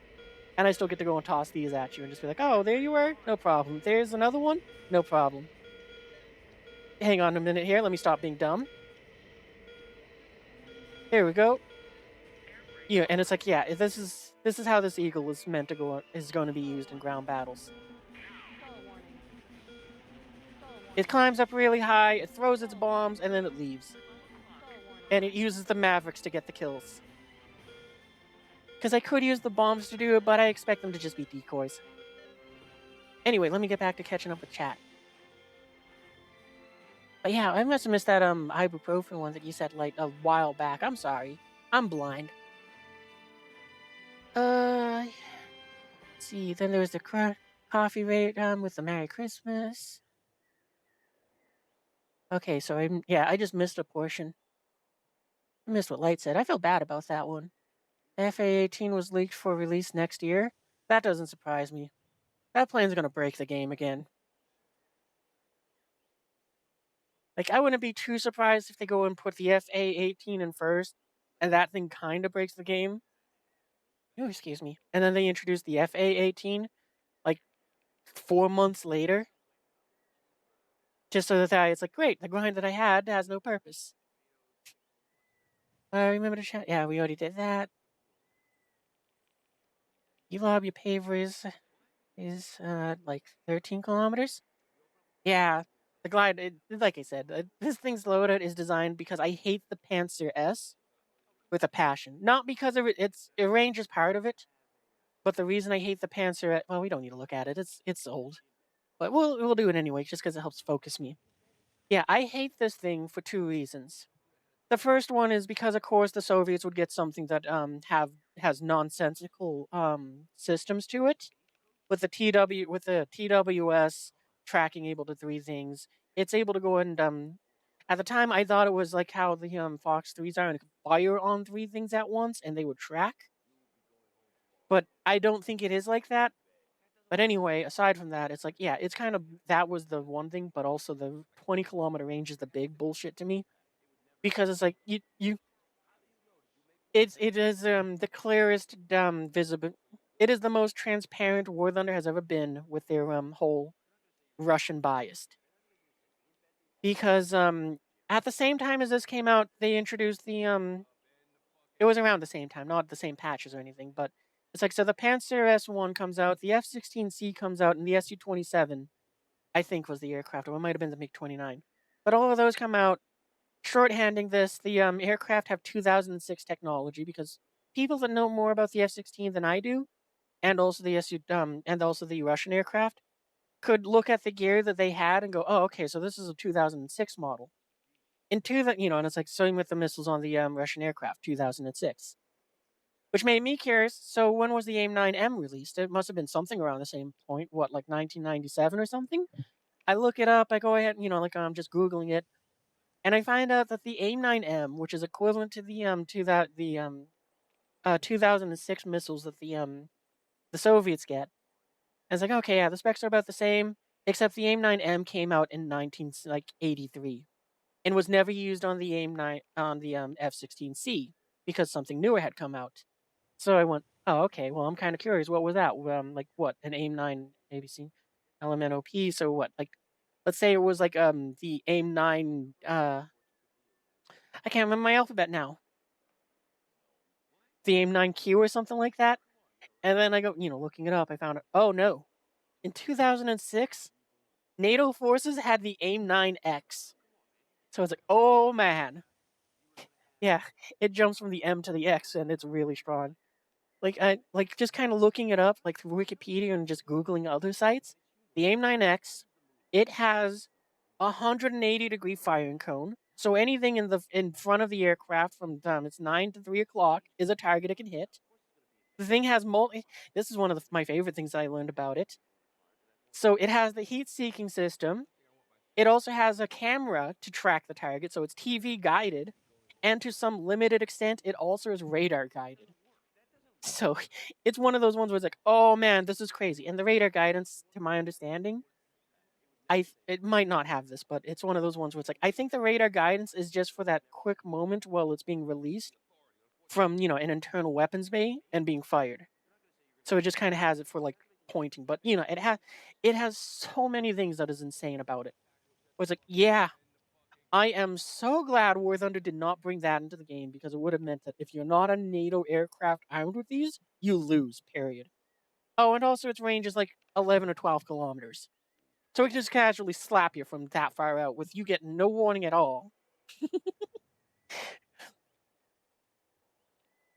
I still get to go and toss these at you and just be like, oh, there you were? No problem. There's another one? No problem. Hang on a minute here, let me stop being dumb. Here we go. Yeah, and it's like, yeah, this is how this eagle is meant to is going to be used in ground battles. It climbs up really high, it throws its bombs, and then it leaves. And it uses the Mavericks to get the kills. Because I could use the bombs to do it, but I expect them to just be decoys. Anyway, let me get back to catching up with chat. But yeah, I must have missed that ibuprofen one that you said like a while back. I'm sorry. I'm blind. Let's see. Then there was the coffee rate with the Merry Christmas. Okay, so I just missed a portion. I missed what Light said. I feel bad about that one. FA-18 was leaked for release next year. That doesn't surprise me. That plane's gonna break the game again. Like, I wouldn't be too surprised if they go and put the FA-18 in first, and that thing kind of breaks the game. Oh, excuse me. And then they introduce the FA-18, like, 4 months later. Just so that it's like, great, the grind that I had has no purpose. Remember to chat? Yeah, we already did that. ELOB you pay for is like 13 kilometers? Yeah, the glide, like I said, this thing's loaded is designed because I hate the Panzer S with a passion. Not because of it range is part of it, but the reason I hate the Panzer, well, we don't need to look at it. It's old, but we'll do it anyway, just because it helps focus me. Yeah, I hate this thing for two reasons. The first one is because, of course, the Soviets would get something that has nonsensical systems to it, with the TWS tracking able to three things. It's able to go and at the time I thought it was like how the Fox 3s are and could fire on three things at once and they would track. But I don't think it is like that. But anyway, aside from that, it's like, yeah, it's kind of, that was the one thing, but also the 20-kilometer range is the big bullshit to me. Because it's like, it is the clearest visible, it is the most transparent War Thunder has ever been with their whole Russian biased. Because At the same time as this came out, they introduced the. It was around the same time, not the same patches or anything, but it's like so the Panzer S1 comes out, the F-16C comes out, and the Su-27 I think was the aircraft, or it might have been the MiG-29. But all of those come out. Shorthanding this, the aircraft have 2006 technology because people that know more about the F-16 than I do, and also the and also the Russian aircraft, could look at the gear that they had and go, "Oh, okay, so this is a 2006 model." And it's like same with the missiles on the Russian aircraft, 2006. Which made me curious. So when was the AIM-9M released? It must have been something around the same point. What, like 1997 or something? I look it up. I go ahead, like I'm just googling it, and I find out that the AIM-9M, which is equivalent to the 2006 missiles that the Soviets get. I was like, okay, yeah, the specs are about the same, except the AIM-9M came out in 1983 and was never used on the AIM-9 on the F-16C because something newer had come out. So I went, oh, okay. Well, I'm kind of curious. What was that? Like what? An AIM-9 ABC LMNOP. So what? Like, let's say it was like the AIM-9. I can't remember my alphabet now. The AIM-9Q or something like that. And then I go, looking it up. I found it. Oh no! In 2006, NATO forces had the AIM-9X. So it's like, oh man, yeah, it jumps from the M to the X, and it's really strong. Like I like just kind of looking it up, like through Wikipedia and just googling other sites. The AIM-9X, it has a 180-degree firing cone. So anything in front of the aircraft from its 9 to 3 o'clock is a target it can hit. The thing has multi. This is one of my favorite things I learned about it. So it has the heat-seeking system. It also has a camera to track the target, so it's TV guided, and to some limited extent, it also is radar guided. So it's one of those ones where it's like, oh man, this is crazy. And the radar guidance, to my understanding, it might not have this, but it's one of those ones where it's like, I think the radar guidance is just for that quick moment while it's being released from an internal weapons bay and being fired. So it just kind of has it for like pointing, but it has so many things that is insane about it. Where it's like, yeah, I am so glad War Thunder did not bring that into the game because it would have meant that if you're not a NATO aircraft armed with these, you lose. Period. Oh, and also its range is like 11 or 12 kilometers. So it can just casually slap you from that far out with you getting no warning at all.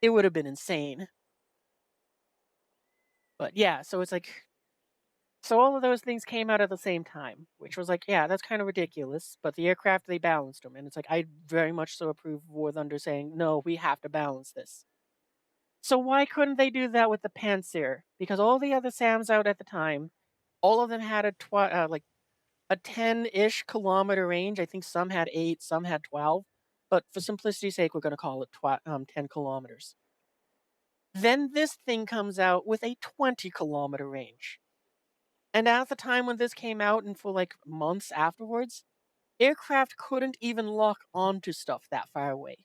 It would have been insane. But yeah, so it's like, so all of those things came out at the same time, which was like, yeah, that's kind of ridiculous. But the aircraft, they balanced them. And it's like, I very much so approve of War Thunder saying, no, we have to balance this. So why couldn't they do that with the Panzer? Because all the other SAMs out at the time, all of them had like a 10-ish kilometer range. I think some had 8, some had 12. But for simplicity's sake, we're going to call it 10 kilometers. Then this thing comes out with a 20-kilometer range. And at the time when this came out and for like months afterwards, aircraft couldn't even lock onto stuff that far away.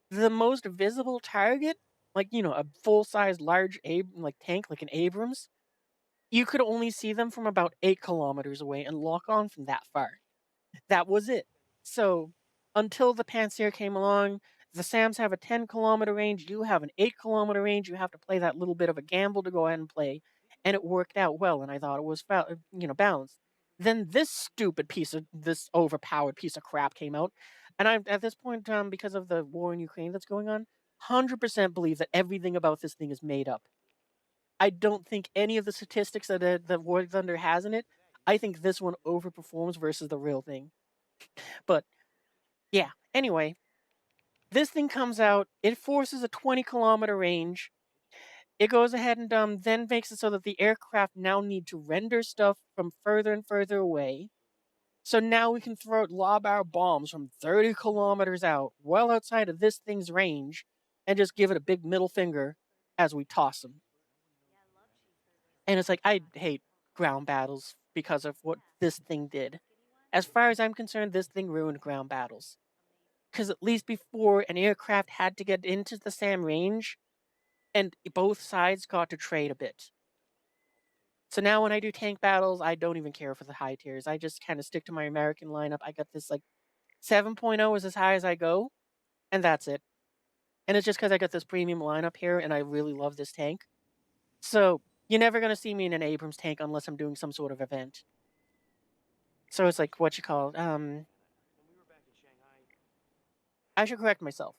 The most visible target, like, a full-size large like tank, like an Abrams, you could only see them from about 8 kilometers away and lock on from that far. That was it. So until the Panzer came along, the SAMs have a 10-kilometer range. You have an 8-kilometer range. You have to play that little bit of a gamble to go ahead and play, and it worked out well. And I thought it was balanced. Then this overpowered piece of crap came out, and I'm at this point, because of the war in Ukraine that's going on, 100% believe that everything about this thing is made up. I don't think any of the statistics that the War Thunder has in it. I think this one overperforms versus the real thing. But yeah, anyway, this thing comes out. It forces a 20-kilometer range. It goes ahead and then makes it so that the aircraft now need to render stuff from further and further away. So now we can throw out lob our bombs from 30 kilometers out, well outside of this thing's range, and just give it a big middle finger as we toss them. And it's like, I hate ground battles because of what this thing did. As far as I'm concerned, this thing ruined ground battles. Because at least before, an aircraft had to get into the SAM range, and both sides got to trade a bit. So now when I do tank battles, I don't even care for the high tiers. I just kind of stick to my American lineup. I got this like 7.0 is as high as I go, and that's it. And it's just because I got this premium lineup here, and I really love this tank. So you're never gonna see me in an Abrams tank unless I'm doing some sort of event. So it's like what you call it, I should correct myself.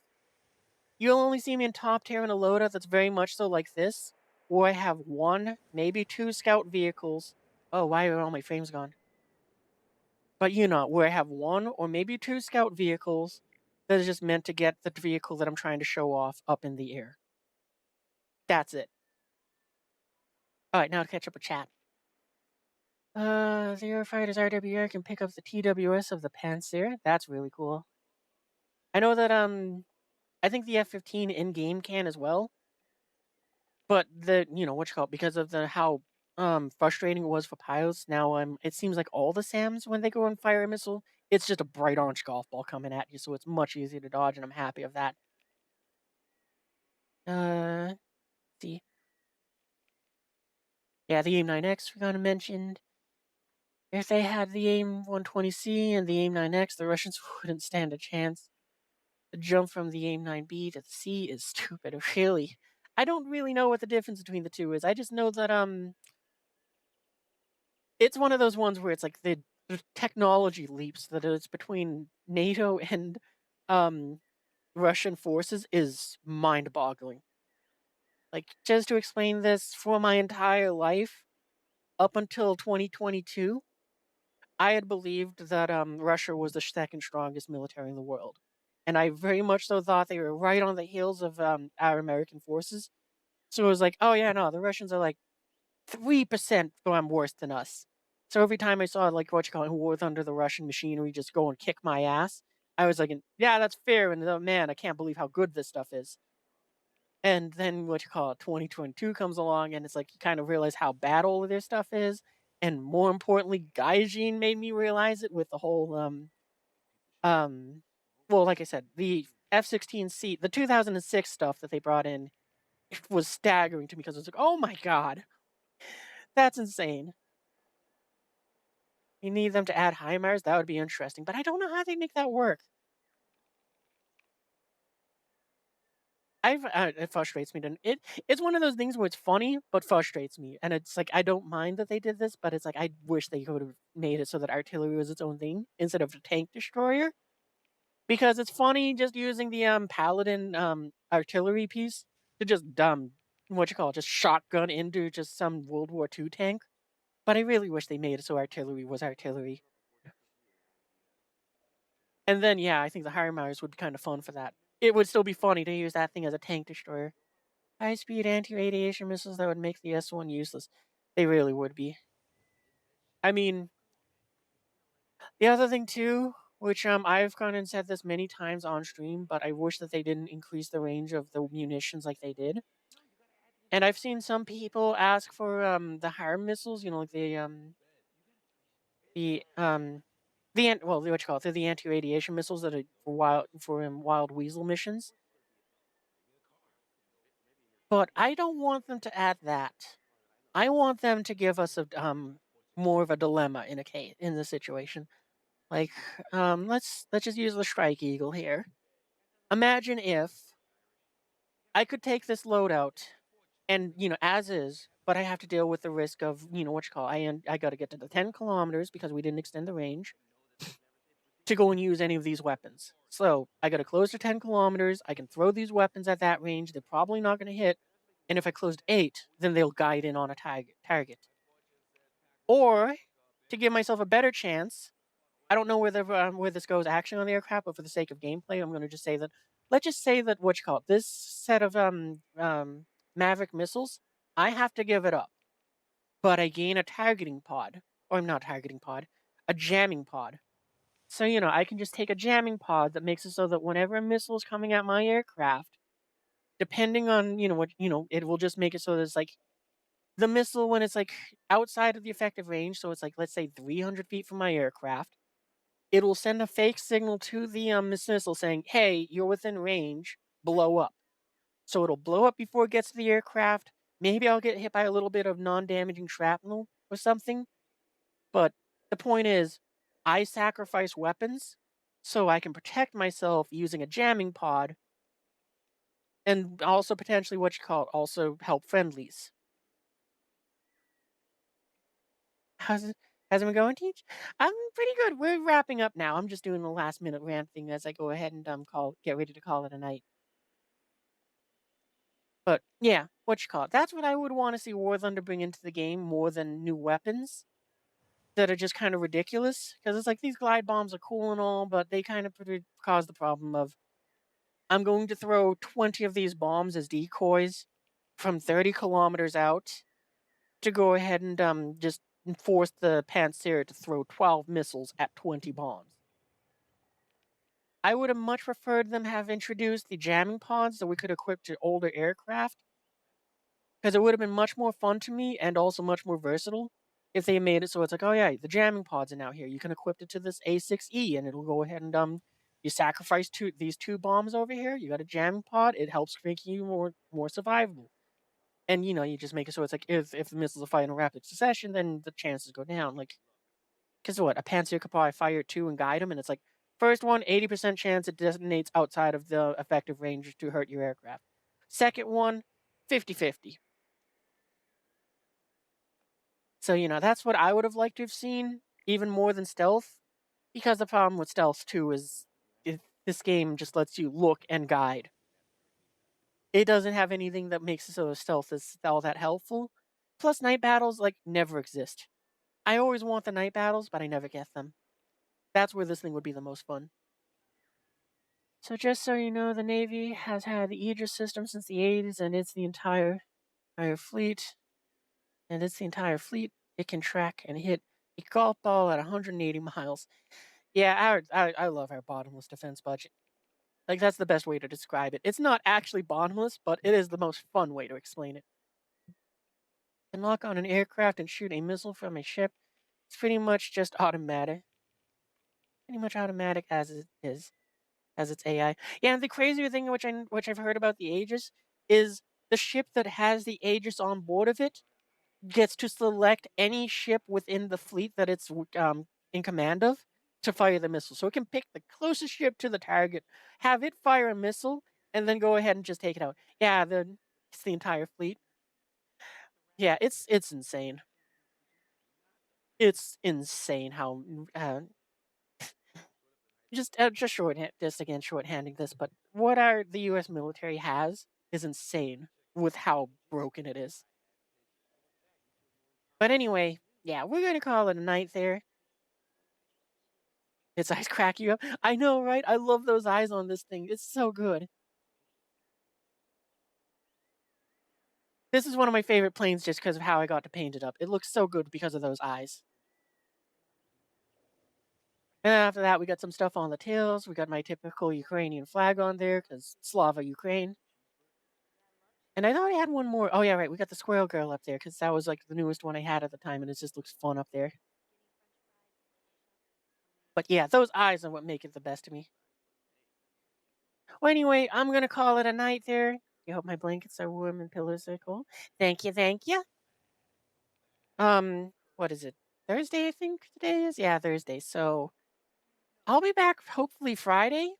You'll only see me in top tier in a loadout that's very much so like this, where I have one, maybe two scout vehicles. Oh, why are all my frames gone? But you know, where I have one or maybe two scout vehicles that is just meant to get the vehicle that I'm trying to show off up in the air. That's it. Alright, now to catch up with chat. The Eurofighter's RWR can pick up the TWS of the Panzer. That's really cool. I know that, I think the F-15 in-game can as well. But what you call it, because of how frustrating it was for pilots, now it seems like all the SAMs when they go and fire a missile, it's just a bright orange golf ball coming at you, so it's much easier to dodge, and I'm happy of that. Uh, see, yeah, the AIM-9X we gotta mention. If they had the AIM-120C and the AIM-9X, the Russians wouldn't stand a chance. The jump from the AIM-9B to the C is stupid, really. I don't really know what the difference between the two is. I just know that it's one of those ones where it's like the technology leaps that is between NATO and um Russian forces is mind-boggling. Like just to explain this, for my entire life up until 2022, I had believed that Russia was the second strongest military in the world. And I very much so thought they were right on the heels of our American forces. So it was like, oh yeah, no, the Russians are like 3% worse than us. So every time I saw like what you call it, War Thunder, the Russian machinery just go and kick my ass, I was like, yeah, that's fair. And man, I can't believe how good this stuff is. And then what you call it, 2022 comes along, and it's like you kind of realize how bad all of their stuff is. And more importantly, Gaijin made me realize it with the whole um well, like I said, the F-16C, the 2006 stuff that they brought in was staggering to me because it was like, oh my god, that's insane. You need them to add HIMARS? That would be interesting, but I don't know how they make that work. It frustrates me. It's one of those things where it's funny but frustrates me, and it's like I don't mind that they did this, but it's like I wish they could have made it so that artillery was its own thing instead of a tank destroyer. Because it's funny just using the paladin artillery piece to just what you call it, just shotgun into just some World War II tank. But I really wish they made it so artillery was artillery. And then, yeah, I think the HIMARS would be kind of fun for that. It would still be funny to use that thing as a tank destroyer. High-speed anti-radiation missiles that would make the S-1 useless. They really would be. I mean, the other thing too, which I've gone and said this many times on stream, but I wish that they didn't increase the range of the munitions like they did. And I've seen some people ask for the harm missiles, like what you call it, they're the anti-radiation missiles that are for wild weasel missions. But I don't want them to add that. I want them to give us a more of a dilemma in the situation. Like let's just use the Strike Eagle here. Imagine if I could take this loadout and as is, but I have to deal with the risk of what you call I got to get to the 10 kilometers because we didn't extend the range to go and use any of these weapons. So I got to close to 10 kilometers. I can throw these weapons at that range. They're probably not going to hit. And if I closed 8, then they'll guide in on a target. Or to give myself a better chance, I don't know where this goes actually on the aircraft, but for the sake of gameplay, I'm going to just say that. Let's just say that what you call it, this set of Maverick missiles, I have to give it up, but I gain a targeting pod, or not targeting pod, a jamming pod. So I can just take a jamming pod that makes it so that whenever a missile is coming at my aircraft, depending on what it will just make it so that it's like the missile when it's like outside of the effective range. So it's like let's say 300 feet from my aircraft. It'll send a fake signal to the missile saying, "Hey, you're within range. Blow up." So it'll blow up before it gets to the aircraft. Maybe I'll get hit by a little bit of non-damaging shrapnel or something. But the point is, I sacrifice weapons so I can protect myself using a jamming pod and also potentially what you call it, also help friendlies. How's it how's it been going, Teach? I'm pretty good. We're wrapping up now. I'm just doing the last minute rant thing as I go ahead and get ready to call it a night. But yeah, what you call it? That's what I would want to see War Thunder bring into the game more than new weapons that are just kind of ridiculous. Because it's like these glide bombs are cool and all, but they kind of cause the problem of I'm going to throw 20 of these bombs as decoys from 30 kilometers out to go ahead and just force the Panzer to throw 12 missiles at 20 bombs. I would have much preferred them have introduced the jamming pods that we could equip to older aircraft, because it would have been much more fun to me and also much more versatile if they made it so it's like, oh yeah, the jamming pods are now here. You can equip it to this A6E, and it'll go ahead and you sacrifice these two bombs over here. You got a jamming pod. It helps make you more survivable. And you just make it so it's like if the missiles are fired in rapid succession, then the chances go down. Like, because what a Panzer could probably fire two and guide them, and it's like first one, 80% chance it detonates outside of the effective range to hurt your aircraft. Second one, 50-50. So, that's what I would have liked to have seen, even more than stealth. Because the problem with stealth, too, is this game just lets you look and guide. It doesn't have anything that makes it so stealth is all that helpful. Plus, night battles, like, never exist. I always want the night battles, but I never get them. That's where this thing would be the most fun. So, just so you know, the Navy has had the Aegis system since the 80s, and it's the entire fleet. And it's the entire fleet. It can track and hit a golf ball at 180 miles. Yeah, I love our bottomless defense budget. Like, that's the best way to describe it. It's not actually bottomless, but it is the most fun way to explain it. Can lock on an aircraft and shoot a missile from a ship. It's pretty much just automatic. Pretty much automatic as it is, as its AI. Yeah, and the crazier thing which I've heard about the Aegis is the ship that has the Aegis on board of it gets to select any ship within the fleet that it's in command of to fire the missile. So it can pick the closest ship to the target, have it fire a missile, and then go ahead and just take it out. Yeah, it's the entire fleet. Yeah, it's insane. It's insane how shorthanding this, but what the U.S. military has is insane with how broken it is. But anyway, yeah, we're gonna call it a night there. Its eyes crack you up. I know, right? I love those eyes on this thing. It's so good. This is one of my favorite planes just because of how I got to paint it up. It looks so good because of those eyes. And after that, we got some stuff on the tails. We got my typical Ukrainian flag on there because Slava Ukraine. And I thought I had one more. Oh, yeah, right. We got the squirrel girl up there because that was like the newest one I had at the time, and it just looks fun up there. But yeah, those eyes are what make it the best to me. Well, anyway, I'm going to call it a night there. I hope my blankets are warm and pillows are cool. Thank you, thank you. What is it? Thursday, I think today is? Yeah, Thursday. So I'll be back hopefully Friday.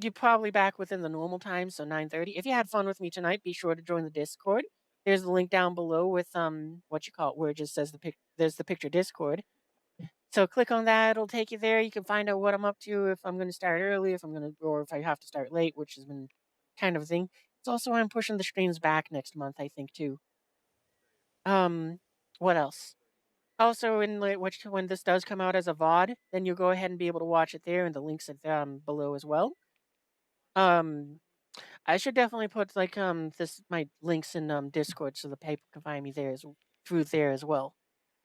You're probably back within the normal time, so 9:30. If you had fun with me tonight, be sure to join the Discord. There's the link down below with what you call it, where it just says there's the picture Discord. So click on that, it'll take you there. You can find out what I'm up to, if I'm gonna start early, or if I have to start late, which has been kind of a thing. It's also why I'm pushing the streams back next month, I think too. Um, what else? Also, when this does come out as a VOD, then you'll go ahead and be able to watch it there, and the links are below as well. Um, I should definitely put like my links in Discord so the people can find me through there as well.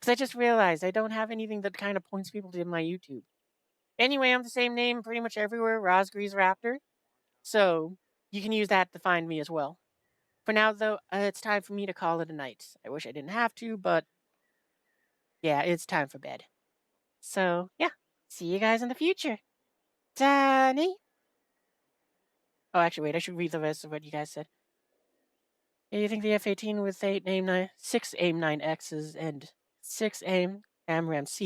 Because I just realized I don't have anything that kind of points people to my YouTube. Anyway, I'm the same name pretty much everywhere, Rosgrees Raptor. So you can use that to find me as well. For now, though, it's time for me to call it a night. I wish I didn't have to, but yeah, it's time for bed. So, yeah. See you guys in the future. Danny. Oh, actually, wait. I should read the rest of what you guys said. Yeah, you think the F-18 with 6 AIM-9Xs and 6 AIM AMRAAM-Cs